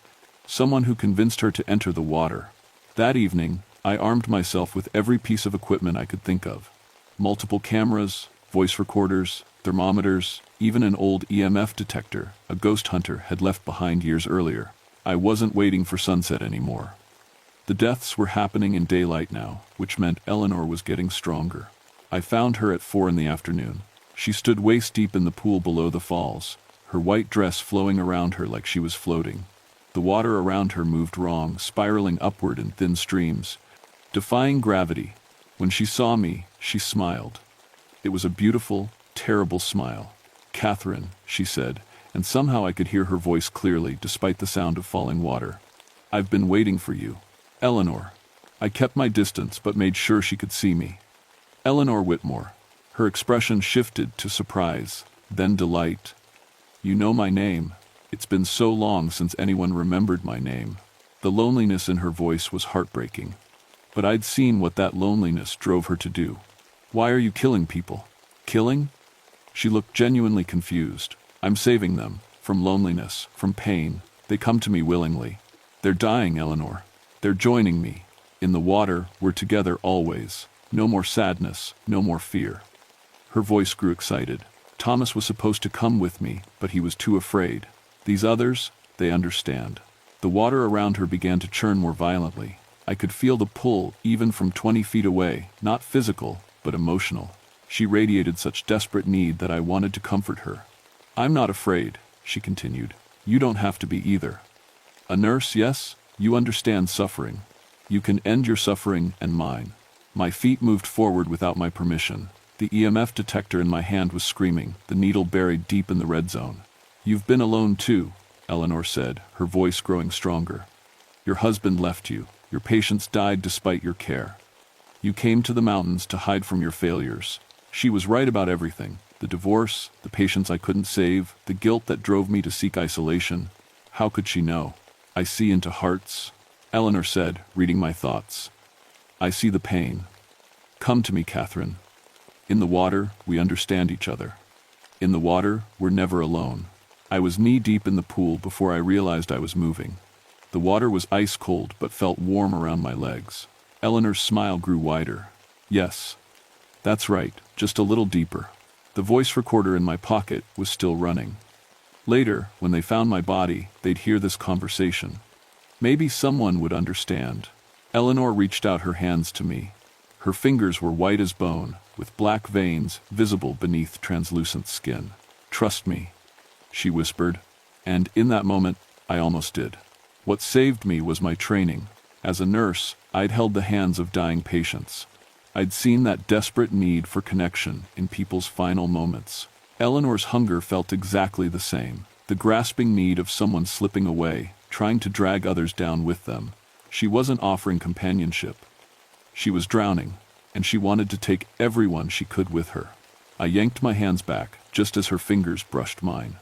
someone who convinced her to enter the water. That evening, I armed myself with every piece of equipment I could think of. Multiple cameras, voice recorders, thermometers, even an old EMF detector a ghost hunter had left behind years earlier. I wasn't waiting for sunset anymore. The deaths were happening in daylight now, which meant Eleanor was getting stronger. I found her at 4 in the afternoon. She stood waist-deep in the pool below the falls, her white dress flowing around her like she was floating. The water around her moved wrong, spiraling upward in thin streams, defying gravity. When she saw me, she smiled. It was a beautiful, terrible smile. "Catherine," she said, and somehow I could hear her voice clearly despite the sound of falling water. "I've been waiting for you." "Eleanor." I kept my distance but made sure she could see me. "Eleanor Whitmore." Her expression shifted to surprise, then delight. "You know my name. It's been so long since anyone remembered my name." The loneliness in her voice was heartbreaking. But I'd seen what that loneliness drove her to do. "Why are you killing people?" "Killing?" She looked genuinely confused. "I'm saving them. From loneliness, from pain. They come to me willingly. They're dying, Eleanor. They're joining me. In the water, we're together always. No more sadness, no more fear." Her voice grew excited. "Thomas was supposed to come with me, but he was too afraid. These others, they understand." The water around her began to churn more violently. I could feel the pull even from 20 feet away, not physical, but emotional. She radiated such desperate need that I wanted to comfort her. "I'm not afraid," she continued. "You don't have to be either. A nurse, yes? You understand suffering. You can end your suffering and mine." My feet moved forward without my permission. The EMF detector in my hand was screaming, the needle buried deep in the red zone. "You've been alone too," Eleanor said, her voice growing stronger. "Your husband left you. Your patients died despite your care. You came to the mountains to hide from your failures." She was right about everything. The divorce, the patients I couldn't save, the guilt that drove me to seek isolation. How could she know? "I see into hearts," Eleanor said, reading my thoughts. "I see the pain. Come to me, Catherine. In the water, we understand each other. In the water, we're never alone." I was knee-deep in the pool before I realized I was moving. The water was ice-cold but felt warm around my legs. Eleanor's smile grew wider. "Yes. That's right, just a little deeper." The voice recorder in my pocket was still running. Later, when they found my body, they'd hear this conversation. Maybe someone would understand. Eleanor reached out her hands to me. Her fingers were white as bone, with black veins visible beneath translucent skin. "Trust me," she whispered, and in that moment, I almost did. What saved me was my training. As a nurse, I'd held the hands of dying patients. I'd seen that desperate need for connection in people's final moments. Eleanor's hunger felt exactly the same. The grasping need of someone slipping away, trying to drag others down with them. She wasn't offering companionship. She was drowning, and she wanted to take everyone she could with her. I yanked my hands back, just as her fingers brushed mine.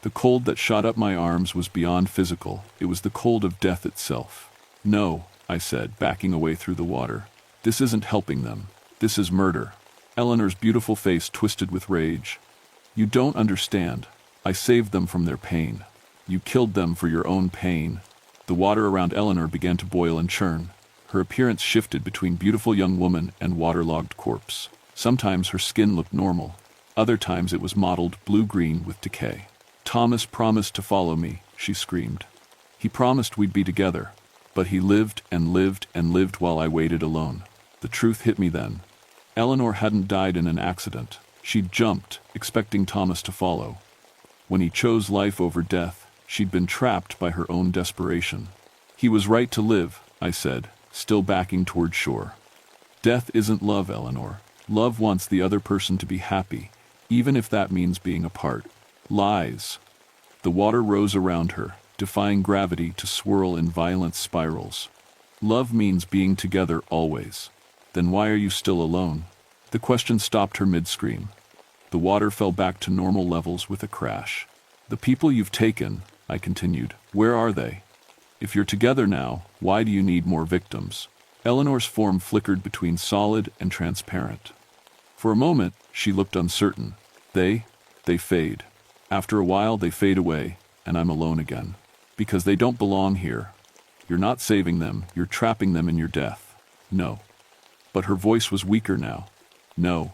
The cold that shot up my arms was beyond physical. It was the cold of death itself. "No," I said, backing away through the water. "This isn't helping them. This is murder." Eleanor's beautiful face twisted with rage. "You don't understand. I saved them from their pain. You killed them for your own pain." The water around Eleanor began to boil and churn. Her appearance shifted between beautiful young woman and waterlogged corpse. Sometimes her skin looked normal. Other times it was mottled blue-green with decay. "Thomas promised to follow me," she screamed. "He promised we'd be together. But he lived and lived and lived while I waited alone." The truth hit me then. Eleanor hadn't died in an accident. She'd jumped, expecting Thomas to follow. When he chose life over death, she'd been trapped by her own desperation. "He was right to live," I said, still backing toward shore. "Death isn't love, Eleanor. Love wants the other person to be happy, even if that means being apart." "Lies." The water rose around her, defying gravity to swirl in violent spirals. "Love means being together always. Then why are you still alone?" The question stopped her mid-scream. The water fell back to normal levels with a crash. "The people you've taken," I continued, "where are they? If you're together now, why do you need more victims?" Eleanor's form flickered between solid and transparent. For a moment, she looked uncertain. They fade. After a while, they fade away, and I'm alone again. Because they don't belong here. You're not saving them, you're trapping them in your death." "No." But her voice was weaker now. "No.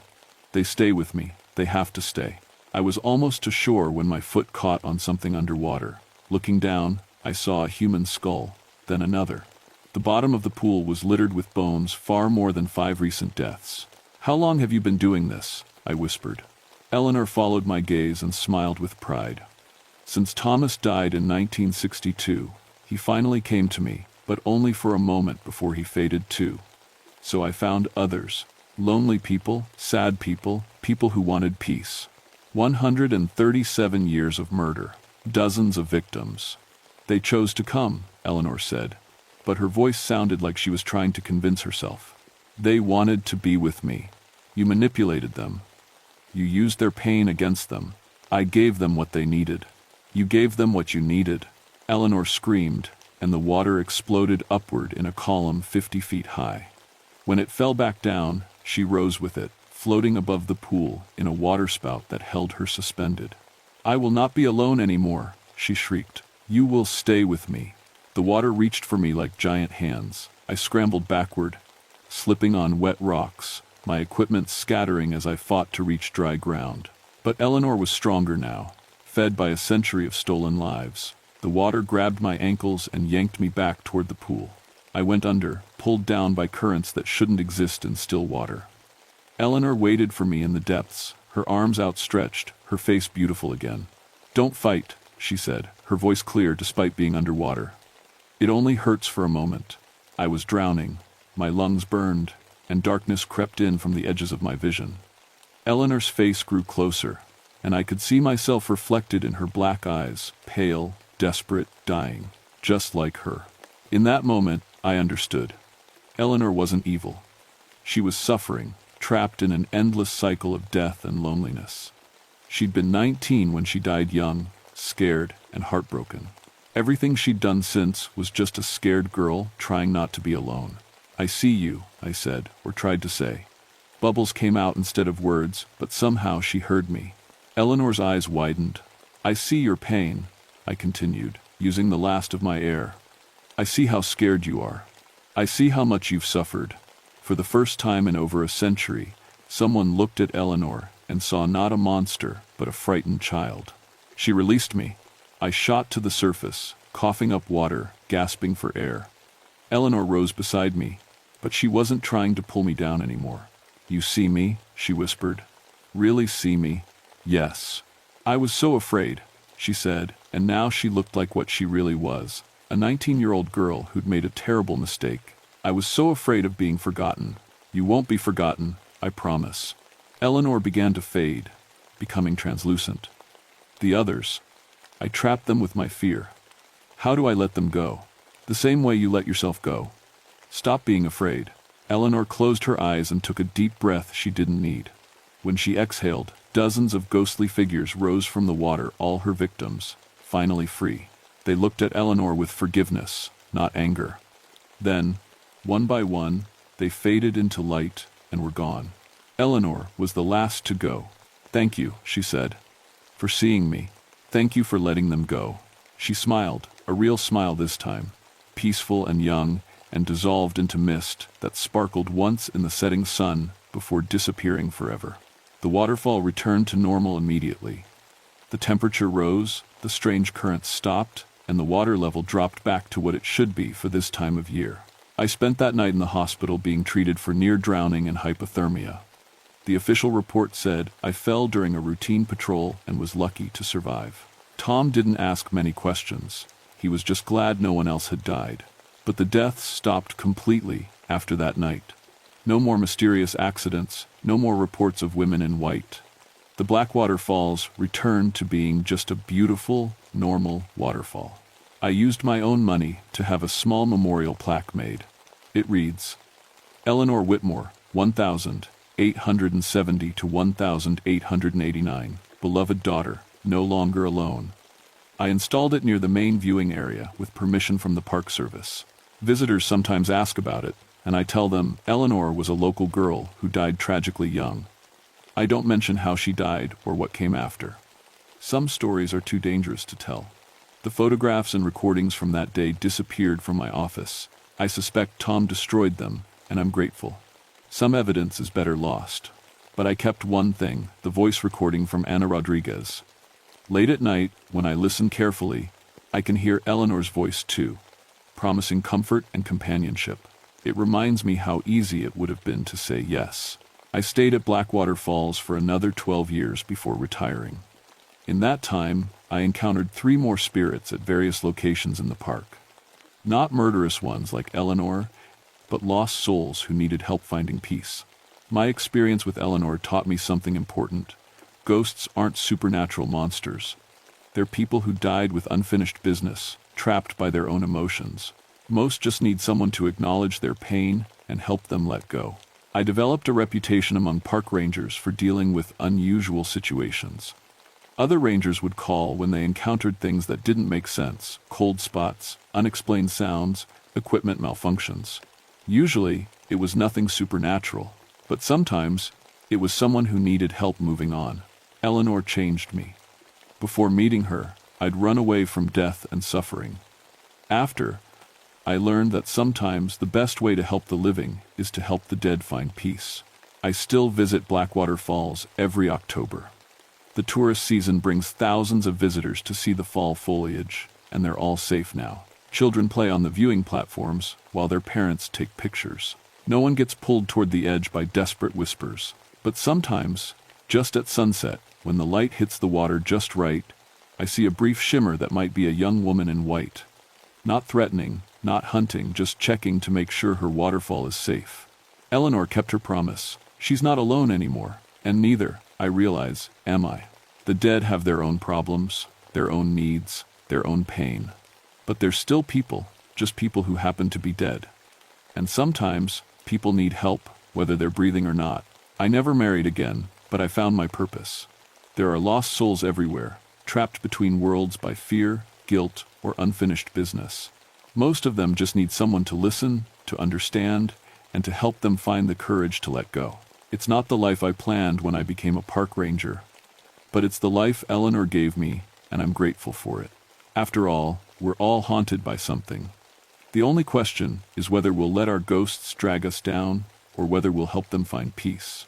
They stay with me. They have to stay." I was almost to shore when my foot caught on something underwater. Looking down, I saw a human skull, then another. The bottom of the pool was littered with bones, far more than 5 recent deaths. "How long have you been doing this?" I whispered. Eleanor followed my gaze and smiled with pride. "Since Thomas died in 1962, he finally came to me, but only for a moment before he faded too. So I found others. Lonely people, sad people, people who wanted peace. 137 years of murder. Dozens of victims. They chose to come," Eleanor said, but her voice sounded like she was trying to convince herself. "They wanted to be with me. You manipulated them. You used their pain against them. I gave them what they needed." "You gave them what you needed," Eleanor screamed, and the water exploded upward in a column 50 feet high. When it fell back down, she rose with it, floating above the pool in a waterspout that held her suspended. "I will not be alone anymore," she shrieked. "You will stay with me." The water reached for me like giant hands. I scrambled backward, slipping on wet rocks, my equipment scattering as I fought to reach dry ground. But Eleanor was stronger now, fed by a century of stolen lives. The water grabbed my ankles and yanked me back toward the pool. I went under, pulled down by currents that shouldn't exist in still water. Eleanor waited for me in the depths, her arms outstretched, her face beautiful again. "Don't fight," she said, her voice clear despite being underwater. "It only hurts for a moment." I was drowning, my lungs burned, and darkness crept in from the edges of my vision. Eleanor's face grew closer, and I could see myself reflected in her black eyes, pale, desperate, dying, just like her. In that moment, I understood. Eleanor wasn't evil. She was suffering, trapped in an endless cycle of death and loneliness. She'd been 19 when she died young, scared and heartbroken. Everything she'd done since was just a scared girl trying not to be alone. "I see you," I said, or tried to say. Bubbles came out instead of words, but somehow she heard me. Eleanor's eyes widened. "I see your pain," I continued, using the last of my air. "I see how scared you are. I see how much you've suffered." For the first time in over a century, someone looked at Eleanor and saw not a monster, but a frightened child. She released me. I shot to the surface, coughing up water, gasping for air. Eleanor rose beside me, but she wasn't trying to pull me down anymore. "You see me?" she whispered. "Really see me?" "Yes." "I was so afraid," she said, and now she looked like what she really was, a 19-year-old girl who'd made a terrible mistake. "I was so afraid of being forgotten." "You won't be forgotten, I promise." Eleanor began to fade, becoming translucent. The others, I trapped them with my fear. How do I let them go? The same way you let yourself go. Stop being afraid. Eleanor closed her eyes and took a deep breath she didn't need. When she exhaled, dozens of ghostly figures rose from the water, all her victims, finally free. They looked at Eleanor with forgiveness, not anger. Then, one by one, they faded into light and were gone. Eleanor was the last to go. "Thank you," she said, "for seeing me. Thank you for letting them go." She smiled, a real smile this time, peaceful and young, and dissolved into mist that sparkled once in the setting sun before disappearing forever. The waterfall returned to normal immediately. The temperature rose, the strange currents stopped, and the water level dropped back to what it should be for this time of year. I spent that night in the hospital being treated for near drowning and hypothermia. The official report said I fell during a routine patrol and was lucky to survive. Tom didn't ask many questions. He was just glad no one else had died. But the deaths stopped completely after that night. No more mysterious accidents, no more reports of women in white. The Blackwater Falls returned to being just a beautiful, normal waterfall. I used my own money to have a small memorial plaque made. It reads, Eleanor Whitmore, 1870 to 1889, beloved daughter, no longer alone. I installed it near the main viewing area with permission from the Park Service. Visitors sometimes ask about it, and I tell them Eleanor was a local girl who died tragically young. I don't mention how she died or what came after. Some stories are too dangerous to tell. The photographs and recordings from that day disappeared from my office. I suspect Tom destroyed them, and I'm grateful. Some evidence is better lost. But I kept one thing, the voice recording from Ana Rodriguez. Late at night, when I listen carefully, I can hear Eleanor's voice too, promising comfort and companionship. It reminds me how easy it would have been to say yes. I stayed at Blackwater Falls for another 12 years before retiring. In that time, I encountered 3 more spirits at various locations in the park. Not murderous ones like Eleanor, but lost souls who needed help finding peace. My experience with Eleanor taught me something important. Ghosts aren't supernatural monsters. They're people who died with unfinished business, trapped by their own emotions. Most just need someone to acknowledge their pain and help them let go. I developed a reputation among park rangers for dealing with unusual situations. Other rangers would call when they encountered things that didn't make sense, cold spots, unexplained sounds, equipment malfunctions. Usually, it was nothing supernatural, but sometimes it was someone who needed help moving on. Eleanor changed me. Before meeting her, I'd run away from death and suffering. After, I learned that sometimes the best way to help the living is to help the dead find peace. I still visit Blackwater Falls every October. The tourist season brings thousands of visitors to see the fall foliage, and they're all safe now. Children play on the viewing platforms while their parents take pictures. No one gets pulled toward the edge by desperate whispers. But sometimes, just at sunset, when the light hits the water just right, I see a brief shimmer that might be a young woman in white. Not threatening, not hunting, just checking to make sure her waterfall is safe. Eleanor kept her promise. She's not alone anymore, and neither, I realize, am I. The dead have their own problems, their own needs, their own pain. But they're still people, just people who happen to be dead. And sometimes, people need help, whether they're breathing or not. I never married again, but I found my purpose. There are lost souls everywhere, trapped between worlds by fear, guilt, or unfinished business. Most of them just need someone to listen, to understand, and to help them find the courage to let go. It's not the life I planned when I became a park ranger, but it's the life Eleanor gave me, and I'm grateful for it. After all, we're all haunted by something. The only question is whether we'll let our ghosts drag us down, or whether we'll help them find peace.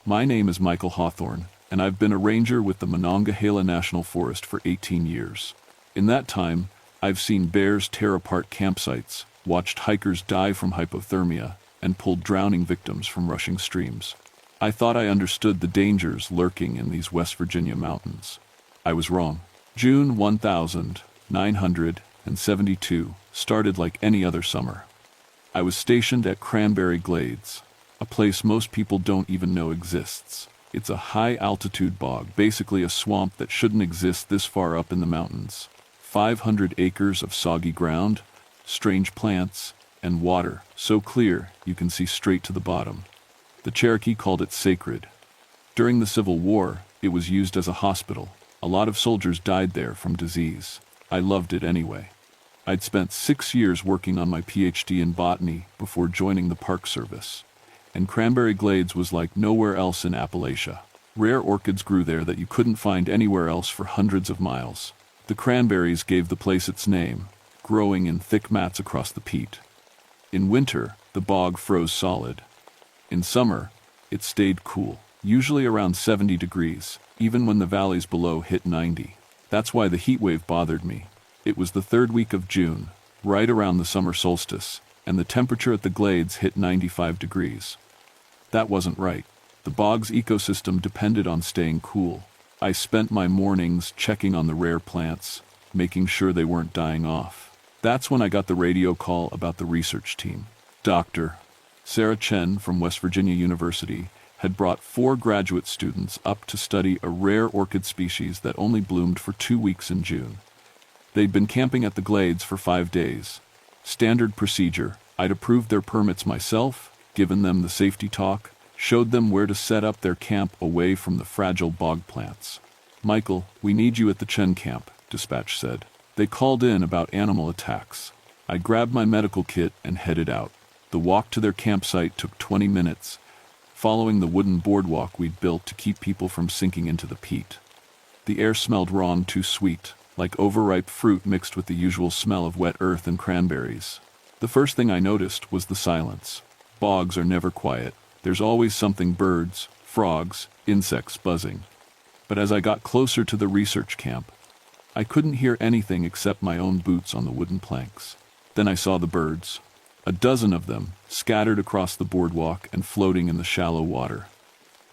My name is Michael Hawthorne, and I've been a ranger with the Monongahela National Forest for 18 years. In that time, I've seen bears tear apart campsites, watched hikers die from hypothermia, and pulled drowning victims from rushing streams. I thought I understood the dangers lurking in these West Virginia mountains. I was wrong. June 1972 started like any other summer. I was stationed at Cranberry Glades, a place most people don't even know exists. It's a high-altitude bog, basically a swamp that shouldn't exist this far up in the mountains. 500 acres of soggy ground, strange plants, and water so clear you can see straight to the bottom. The Cherokee called it sacred. During the Civil War, it was used as a hospital. A lot of soldiers died there from disease. I loved it anyway. I'd spent 6 years working on my PhD in botany before joining the Park Service, and Cranberry Glades was like nowhere else in Appalachia. Rare orchids grew there that you couldn't find anywhere else for hundreds of miles. The cranberries gave the place its name, growing in thick mats across the peat. In winter, the bog froze solid. In summer, it stayed cool, usually around 70 degrees, even when the valleys below hit 90. That's why the heat wave bothered me. It was the third week of June, right around the summer solstice, and the temperature at the glades hit 95 degrees. That wasn't right. The bog's ecosystem depended on staying cool. I spent my mornings checking on the rare plants, making sure they weren't dying off. That's when I got the radio call about the research team. Dr. Sarah Chen from West Virginia University had brought 4 graduate students up to study a rare orchid species that only bloomed for 2 weeks in June. They'd been camping at the glades for 5 days. Standard procedure. I'd approved their permits myself, given them the safety talk, showed them where to set up their camp away from the fragile bog plants. "Michael, we need you at the Chen camp," dispatch said. They called in about animal attacks. I grabbed my medical kit and headed out. The walk to their campsite took 20 minutes, following the wooden boardwalk we'd built to keep people from sinking into the peat. The air smelled wrong, too sweet, like overripe fruit mixed with the usual smell of wet earth and cranberries. The first thing I noticed was the silence. Bogs are never quiet. There's always something: birds, frogs, insects buzzing. But as I got closer to the research camp, I couldn't hear anything except my own boots on the wooden planks. Then I saw the birds. A dozen of them, scattered across the boardwalk and floating in the shallow water.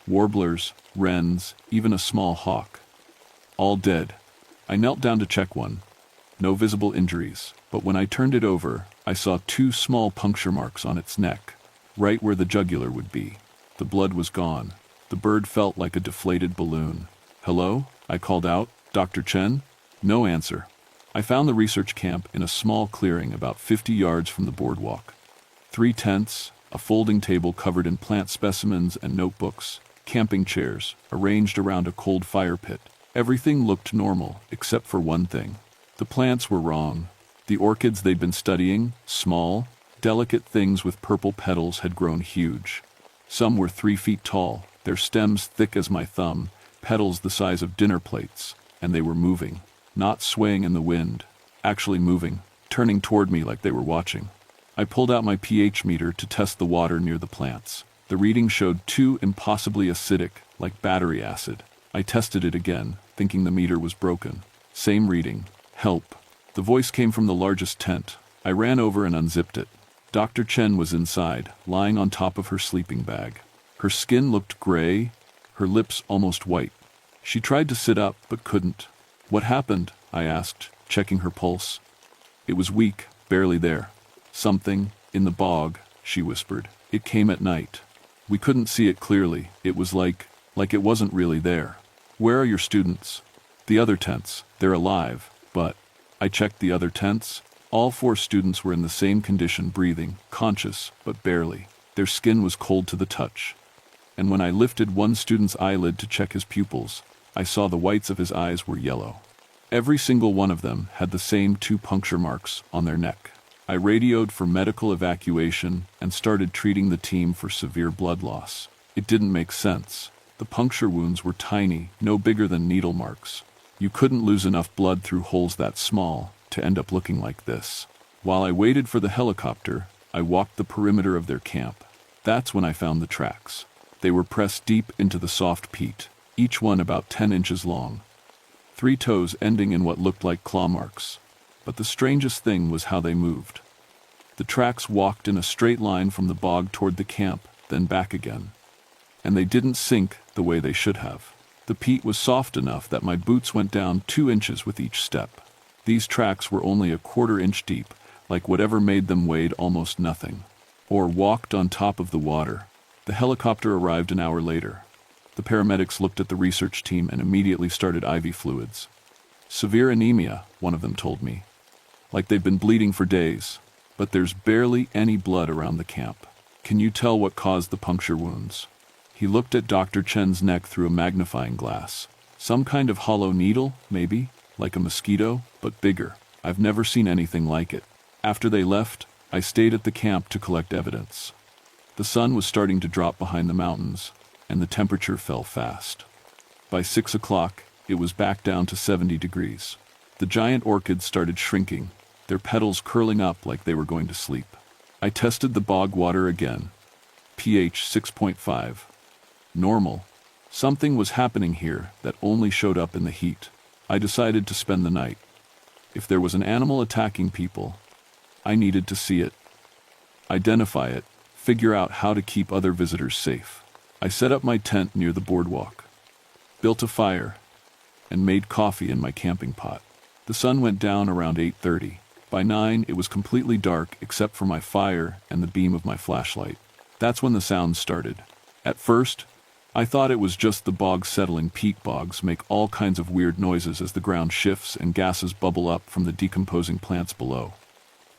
Warblers, wrens, even a small hawk. All dead. I knelt down to check one. No visible injuries, but when I turned it over, I saw 2 small puncture marks on its neck, right where the jugular would be. The blood was gone. The bird felt like a deflated balloon. "Hello?" I called out. "Dr. Chen?" No answer. I found the research camp in a small clearing about 50 yards from the boardwalk. 3 tents, a folding table covered in plant specimens and notebooks, camping chairs arranged around a cold fire pit. Everything looked normal, except for one thing. The plants were wrong. The orchids they'd been studying, small, delicate things with purple petals, had grown huge. Some were 3 feet tall, their stems thick as my thumb, petals the size of dinner plates, and they were moving. Not swaying in the wind, actually moving, turning toward me like they were watching. I pulled out my pH meter to test the water near the plants. The reading showed 2 impossibly acidic, like battery acid. I tested it again, thinking the meter was broken. Same reading. "Help." The voice came from the largest tent. I ran over and unzipped it. Dr. Chen was inside, lying on top of her sleeping bag. Her skin looked gray, her lips almost white. She tried to sit up, but couldn't. "What happened?" I asked, checking her pulse. It was weak, barely there. "Something, in the bog," she whispered. "It came at night. We couldn't see it clearly. It was like it wasn't really there." "Where are your students?" "The other tents. They're alive, but..." I checked the other tents. All 4 students were in the same condition, breathing, conscious, but barely. Their skin was cold to the touch. And when I lifted one student's eyelid to check his pupils, I saw the whites of his eyes were yellow. Every single one of them had the same 2 puncture marks on their neck. I radioed for medical evacuation and started treating the team for severe blood loss. It didn't make sense. The puncture wounds were tiny, no bigger than needle marks. You couldn't lose enough blood through holes that small to end up looking like this. While I waited for the helicopter, I walked the perimeter of their camp. That's when I found the tracks. They were pressed deep into the soft peat, each one about 10 inches long. 3 toes ending in what looked like claw marks. But the strangest thing was how they moved. The tracks walked in a straight line from the bog toward the camp, then back again. And they didn't sink the way they should have. The peat was soft enough that my boots went down 2 inches with each step. These tracks were only a 1/4 inch deep, like whatever made them weighed almost nothing. Or walked on top of the water. The helicopter arrived an hour later. The paramedics looked at the research team and immediately started IV fluids. "Severe anemia," one of them told me. "Like they've been bleeding for days, but there's barely any blood around the camp." "Can you tell what caused the puncture wounds?" He looked at Dr. Chen's neck through a magnifying glass. "Some kind of hollow needle, maybe, like a mosquito, but bigger. I've never seen anything like it." After they left, I stayed at the camp to collect evidence. The sun was starting to drop behind the mountains, and the temperature fell fast. By 6 o'clock, it was back down to 70 degrees. The giant orchids started shrinking, their petals curling up like they were going to sleep. I tested the bog water again. pH 6.5. Normal. Something was happening here that only showed up in the heat. I decided to spend the night. If there was an animal attacking people, I needed to see it, identify it, figure out how to keep other visitors safe. I set up my tent near the boardwalk, built a fire, and made coffee in my camping pot. The sun went down around 8:30. By 9, it was completely dark except for my fire and the beam of my flashlight. That's when the sounds started. At first, I thought it was just the bog settling. Peat bogs make all kinds of weird noises as the ground shifts and gases bubble up from the decomposing plants below.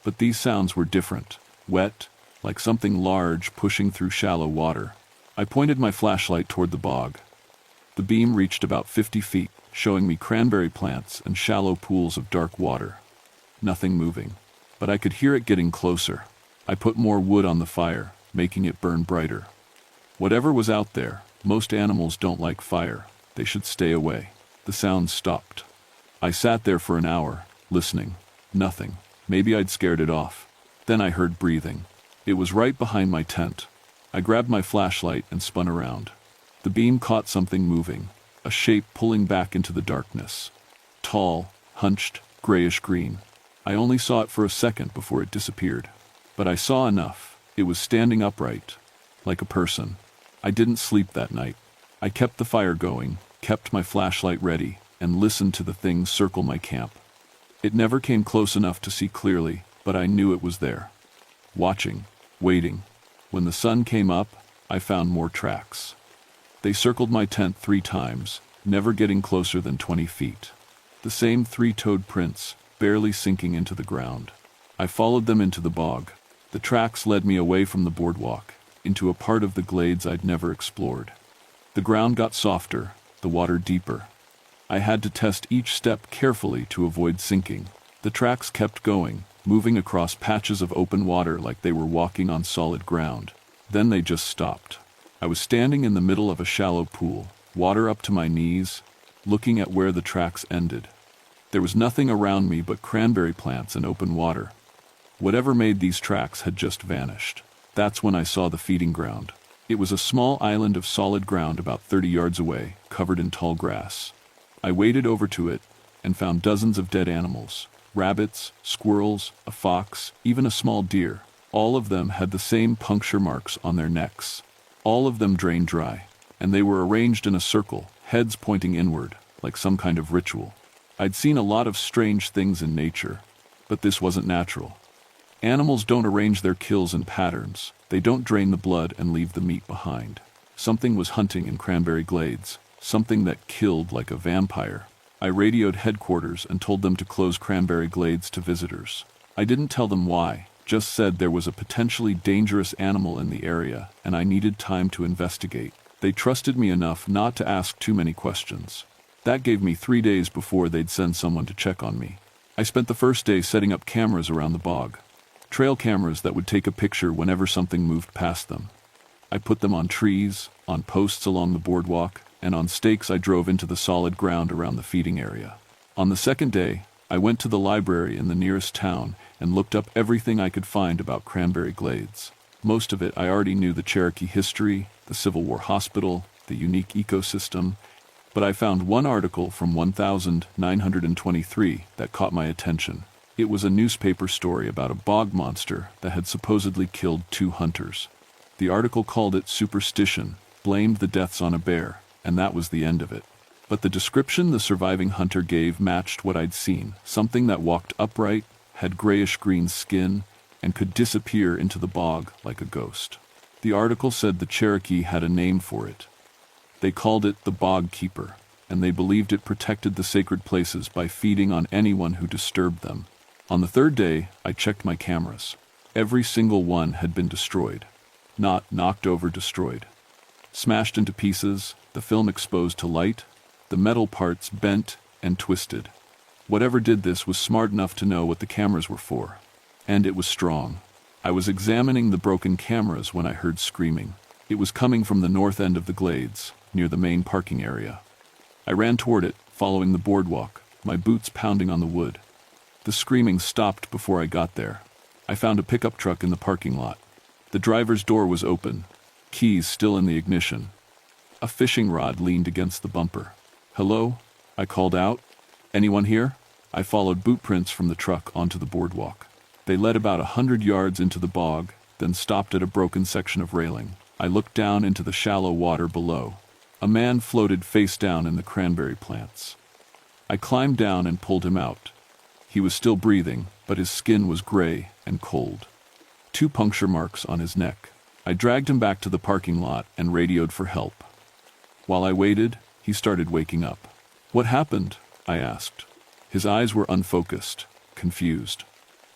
But these sounds were different, wet, like something large pushing through shallow water. I pointed my flashlight toward the bog. The beam reached about 50 feet, showing me cranberry plants and shallow pools of dark water. Nothing moving, but I could hear it getting closer. I put more wood on the fire, making it burn brighter. Whatever was out there, most animals don't like fire. They should stay away. The sound stopped. I sat there for an hour, listening. Nothing. Maybe I'd scared it off. Then I heard breathing. It was right behind my tent. I grabbed my flashlight and spun around. The beam caught something moving, a shape pulling back into the darkness. Tall, hunched, grayish-green. I only saw it for a second before it disappeared. But I saw enough. It was standing upright, like a person. I didn't sleep that night. I kept the fire going, kept my flashlight ready, and listened to the thing circle my camp. It never came close enough to see clearly, but I knew it was there. Watching, waiting. When the sun came up, I found more tracks. They circled my tent 3 times, never getting closer than 20 feet. The same 3-toed prints, barely sinking into the ground. I followed them into the bog. The tracks led me away from the boardwalk, into a part of the glades I'd never explored. The ground got softer, the water deeper. I had to test each step carefully to avoid sinking. The tracks kept going, moving across patches of open water like they were walking on solid ground. Then they just stopped. I was standing in the middle of a shallow pool, water up to my knees, looking at where the tracks ended. There was nothing around me but cranberry plants and open water. Whatever made these tracks had just vanished. That's when I saw the feeding ground. It was a small island of solid ground about 30 yards away, covered in tall grass. I waded over to it and found dozens of dead animals. Rabbits, squirrels, a fox, even a small deer. All of them had the same puncture marks on their necks. All of them drained dry, and they were arranged in a circle, heads pointing inward, like some kind of ritual. I'd seen a lot of strange things in nature, but this wasn't natural. Animals don't arrange their kills in patterns. They don't drain the blood and leave the meat behind. Something was hunting in Cranberry Glades, something that killed like a vampire. I radioed headquarters and told them to close Cranberry Glades to visitors. I didn't tell them why, just said there was a potentially dangerous animal in the area and I needed time to investigate. They trusted me enough not to ask too many questions. That gave me 3 days before they'd send someone to check on me. I spent the first day setting up cameras around the bog. Trail cameras that would take a picture whenever something moved past them. I put them on trees, on posts along the boardwalk, and on stakes I drove into the solid ground around the feeding area. On the second day, I went to the library in the nearest town and looked up everything I could find about Cranberry Glades. Most of it I already knew: the Cherokee history, the Civil War hospital, the unique ecosystem, but I found one article from 1923 that caught my attention. It was a newspaper story about a bog monster that had supposedly killed 2 hunters. The article called it superstition, blamed the deaths on a bear, and that was the end of it. But the description the surviving hunter gave matched what I'd seen: something that walked upright, had grayish-green skin, and could disappear into the bog like a ghost. The article said the Cherokee had a name for it. They called it the Bog Keeper, and they believed it protected the sacred places by feeding on anyone who disturbed them. On the third day, I checked my cameras. Every single one had been destroyed. Not knocked over, destroyed. Smashed into pieces, the film exposed to light, the metal parts bent and twisted. Whatever did this was smart enough to know what the cameras were for. And it was strong. I was examining the broken cameras when I heard screaming. It was coming from the north end of the glades, near the main parking area. I ran toward it, following the boardwalk, my boots pounding on the wood. The screaming stopped before I got there. I found a pickup truck in the parking lot. The driver's door was open, keys still in the ignition. A fishing rod leaned against the bumper. "Hello?" I called out. "Anyone here?" I followed boot prints from the truck onto the boardwalk. They led about 100 yards into the bog, then stopped at a broken section of railing. I looked down into the shallow water below. A man floated face down in the cranberry plants. I climbed down and pulled him out. He was still breathing, but his skin was gray and cold. 2 puncture marks on his neck. I dragged him back to the parking lot and radioed for help. While I waited, he started waking up. "What happened?" I asked. His eyes were unfocused, confused.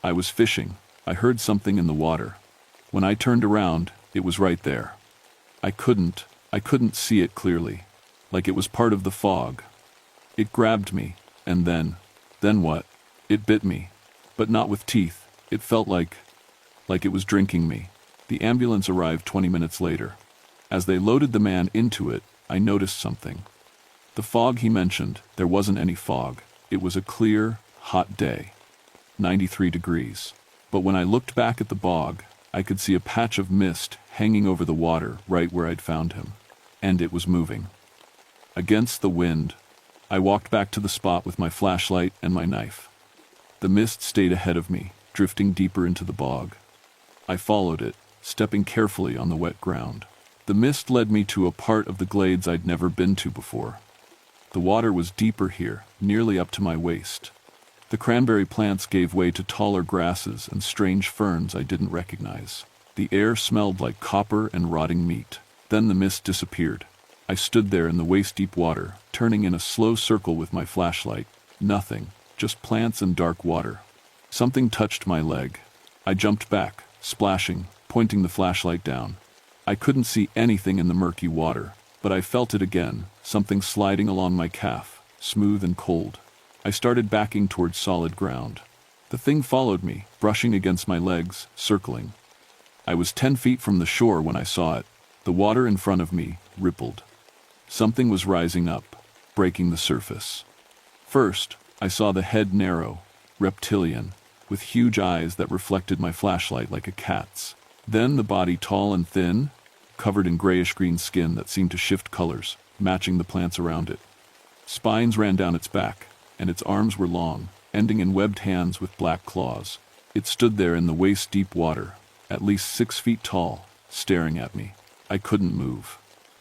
"I was fishing. I heard something in the water. When I turned around, it was right there. I couldn't see it clearly, like it was part of the fog. It grabbed me, and then what? It bit me, but not with teeth. It felt like it was drinking me." The ambulance arrived 20 minutes later. As they loaded the man into it, I noticed something. The fog he mentioned, there wasn't any fog. It was a clear, hot day, 93 degrees. But when I looked back at the bog, I could see a patch of mist hanging over the water right where I'd found him. And it was moving. Against the wind, I walked back to the spot with my flashlight and my knife. The mist stayed ahead of me, drifting deeper into the bog. I followed it, stepping carefully on the wet ground. The mist led me to a part of the glades I'd never been to before. The water was deeper here, nearly up to my waist. The cranberry plants gave way to taller grasses and strange ferns I didn't recognize. The air smelled like copper and rotting meat. Then the mist disappeared. I stood there in the waist-deep water, turning in a slow circle with my flashlight. Nothing, just plants and dark water. Something touched my leg. I jumped back, splashing, pointing the flashlight down. I couldn't see anything in the murky water, but I felt it again, something sliding along my calf, smooth and cold. I started backing towards solid ground. The thing followed me, brushing against my legs, circling. I was 10 feet from the shore when I saw it. The water in front of me rippled. Something was rising up, breaking the surface. First, I saw the head narrow, reptilian, with huge eyes that reflected my flashlight like a cat's. Then the body tall and thin, covered in grayish-green skin that seemed to shift colors, matching the plants around it. Spines ran down its back, and its arms were long, ending in webbed hands with black claws. It stood there in the waist-deep water, at least 6 feet tall, staring at me. I couldn't move,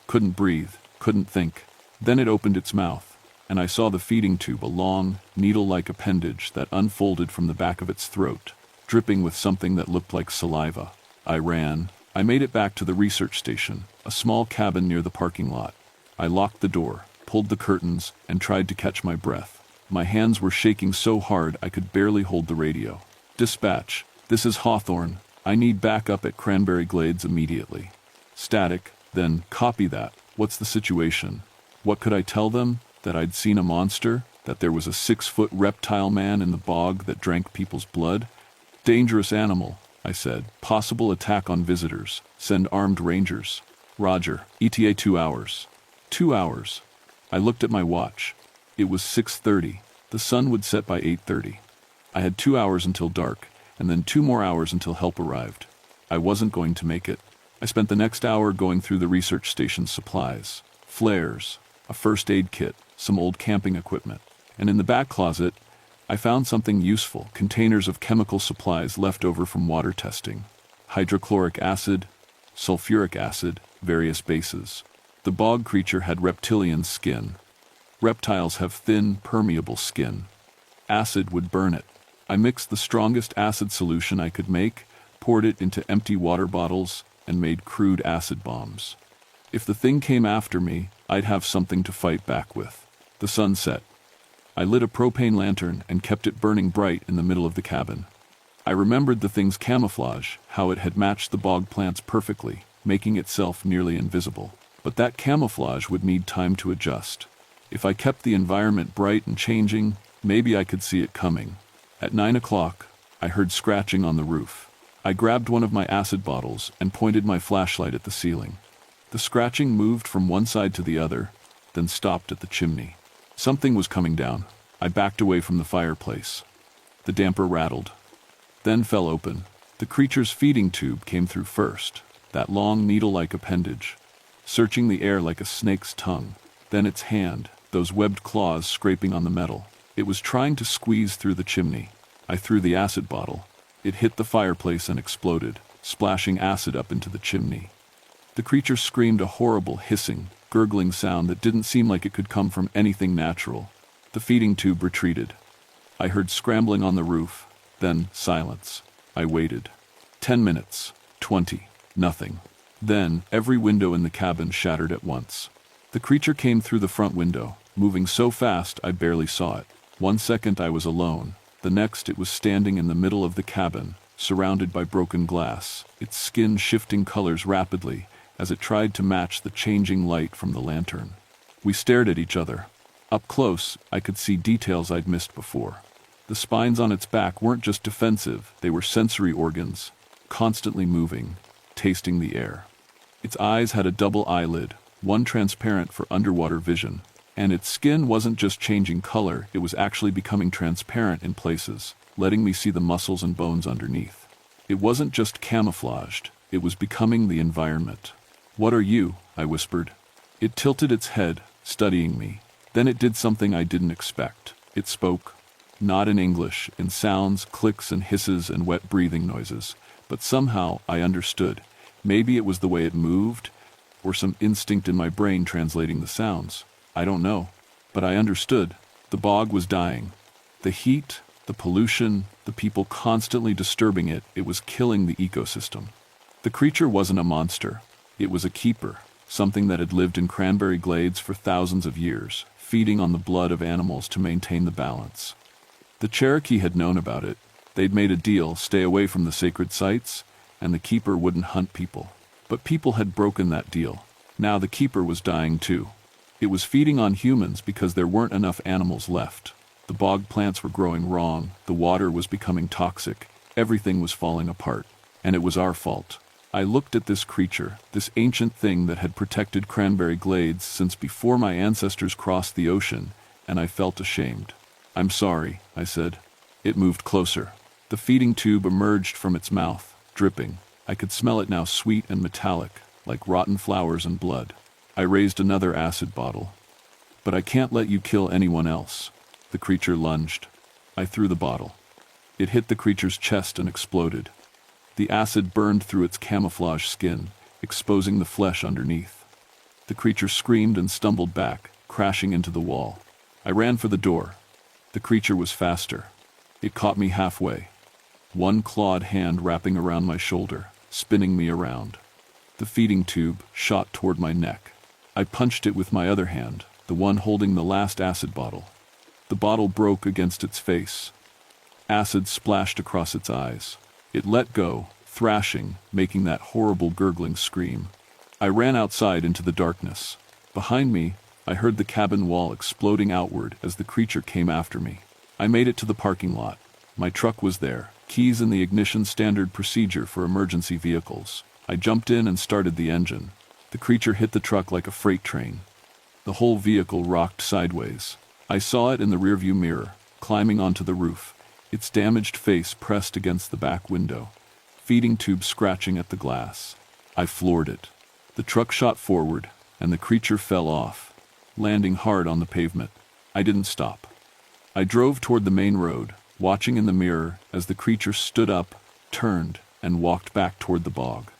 couldn't breathe, couldn't think. Then it opened its mouth, and I saw the feeding tube, a long, needle-like appendage that unfolded from the back of its throat, dripping with something that looked like saliva. I ran. I made it back to the research station, a small cabin near the parking lot. I locked the door, pulled the curtains, and tried to catch my breath. My hands were shaking so hard I could barely hold the radio. "Dispatch, this is Hawthorne. I need backup at Cranberry Glades immediately." Static, then copy that. What's the situation? What could I tell them? That I'd seen a monster? That there was a 6-foot reptile man in the bog that drank people's blood? "Dangerous animal," I said. "Possible attack on visitors. Send armed rangers." "Roger. ETA 2 hours." 2 hours. I looked at my watch. It was 6:30. The sun would set by 8:30. I had 2 hours until dark, and then 2 more hours until help arrived. I wasn't going to make it. I spent the next hour going through the research station's supplies. Flares, a first aid kit, some old camping equipment. And in the back closet, I found something useful, containers of chemical supplies left over from water testing. Hydrochloric acid, sulfuric acid, various bases. The bog creature had reptilian skin. Reptiles have thin, permeable skin. Acid would burn it. I mixed the strongest acid solution I could make, poured it into empty water bottles, and made crude acid bombs. If the thing came after me, I'd have something to fight back with. The sun set. I lit a propane lantern and kept it burning bright in the middle of the cabin. I remembered the thing's camouflage, how it had matched the bog plants perfectly, making itself nearly invisible. But that camouflage would need time to adjust. If I kept the environment bright and changing, maybe I could see it coming. At 9 o'clock, I heard scratching on the roof. I grabbed one of my acid bottles and pointed my flashlight at the ceiling. The scratching moved from one side to the other, then stopped at the chimney. Something was coming down. I backed away from the fireplace. The damper rattled, then fell open. The creature's feeding tube came through first, that long needle-like appendage, searching the air like a snake's tongue. Then its hand, those webbed claws scraping on the metal. It was trying to squeeze through the chimney. I threw the acid bottle. It hit the fireplace and exploded, splashing acid up into the chimney. The creature screamed a horrible hissing, gurgling sound that didn't seem like it could come from anything natural. The feeding tube retreated. I heard scrambling on the roof, then silence. I waited. 10 minutes, 20, nothing. Then, every window in the cabin shattered at once. The creature came through the front window, moving so fast I barely saw it. 1 second I was alone. The next it was standing in the middle of the cabin, surrounded by broken glass, its skin shifting colors rapidly as it tried to match the changing light from the lantern. We stared at each other. Up close, I could see details I'd missed before. The spines on its back weren't just defensive, they were sensory organs, constantly moving, tasting the air. Its eyes had a double eyelid, one transparent for underwater vision, and its skin wasn't just changing color, it was actually becoming transparent in places, letting me see the muscles and bones underneath. It wasn't just camouflaged, it was becoming the environment. "What are you?" I whispered. It tilted its head, studying me. Then it did something I didn't expect. It spoke. Not in English, in sounds, clicks and hisses and wet breathing noises. But somehow I understood. Maybe it was the way it moved, or some instinct in my brain translating the sounds. I don't know. But I understood. The bog was dying. The heat, the pollution, the people constantly disturbing it, it was killing the ecosystem. The creature wasn't a monster. It was a keeper, something that had lived in cranberry glades for thousands of years, feeding on the blood of animals to maintain the balance. The Cherokee had known about it. They'd made a deal, stay away from the sacred sites, and the keeper wouldn't hunt people. But people had broken that deal. Now the keeper was dying too. It was feeding on humans because there weren't enough animals left. The bog plants were growing wrong, the water was becoming toxic, everything was falling apart. And it was our fault. I looked at this creature, this ancient thing that had protected cranberry glades since before my ancestors crossed the ocean, and I felt ashamed. "I'm sorry," I said. It moved closer. The feeding tube emerged from its mouth, dripping. I could smell it now, sweet and metallic, like rotten flowers and blood. I raised another acid bottle. "But I can't let you kill anyone else." The creature lunged. I threw the bottle. It hit the creature's chest and exploded. The acid burned through its camouflage skin, exposing the flesh underneath. The creature screamed and stumbled back, crashing into the wall. I ran for the door. The creature was faster. It caught me halfway. One clawed hand wrapping around my shoulder, spinning me around. The feeding tube shot toward my neck. I punched it with my other hand, the one holding the last acid bottle. The bottle broke against its face. Acid splashed across its eyes. It let go, thrashing, making that horrible gurgling scream. I ran outside into the darkness. Behind me, I heard the cabin wall exploding outward as the creature came after me. I made it to the parking lot. My truck was there, keys in the ignition, standard procedure for emergency vehicles. I jumped in and started the engine. The creature hit the truck like a freight train. The whole vehicle rocked sideways. I saw it in the rearview mirror, climbing onto the roof, its damaged face pressed against the back window, feeding tube scratching at the glass. I floored it. The truck shot forward, and the creature fell off, landing hard on the pavement. I didn't stop. I drove toward the main road, watching in the mirror as the creature stood up, turned, and walked back toward the bog.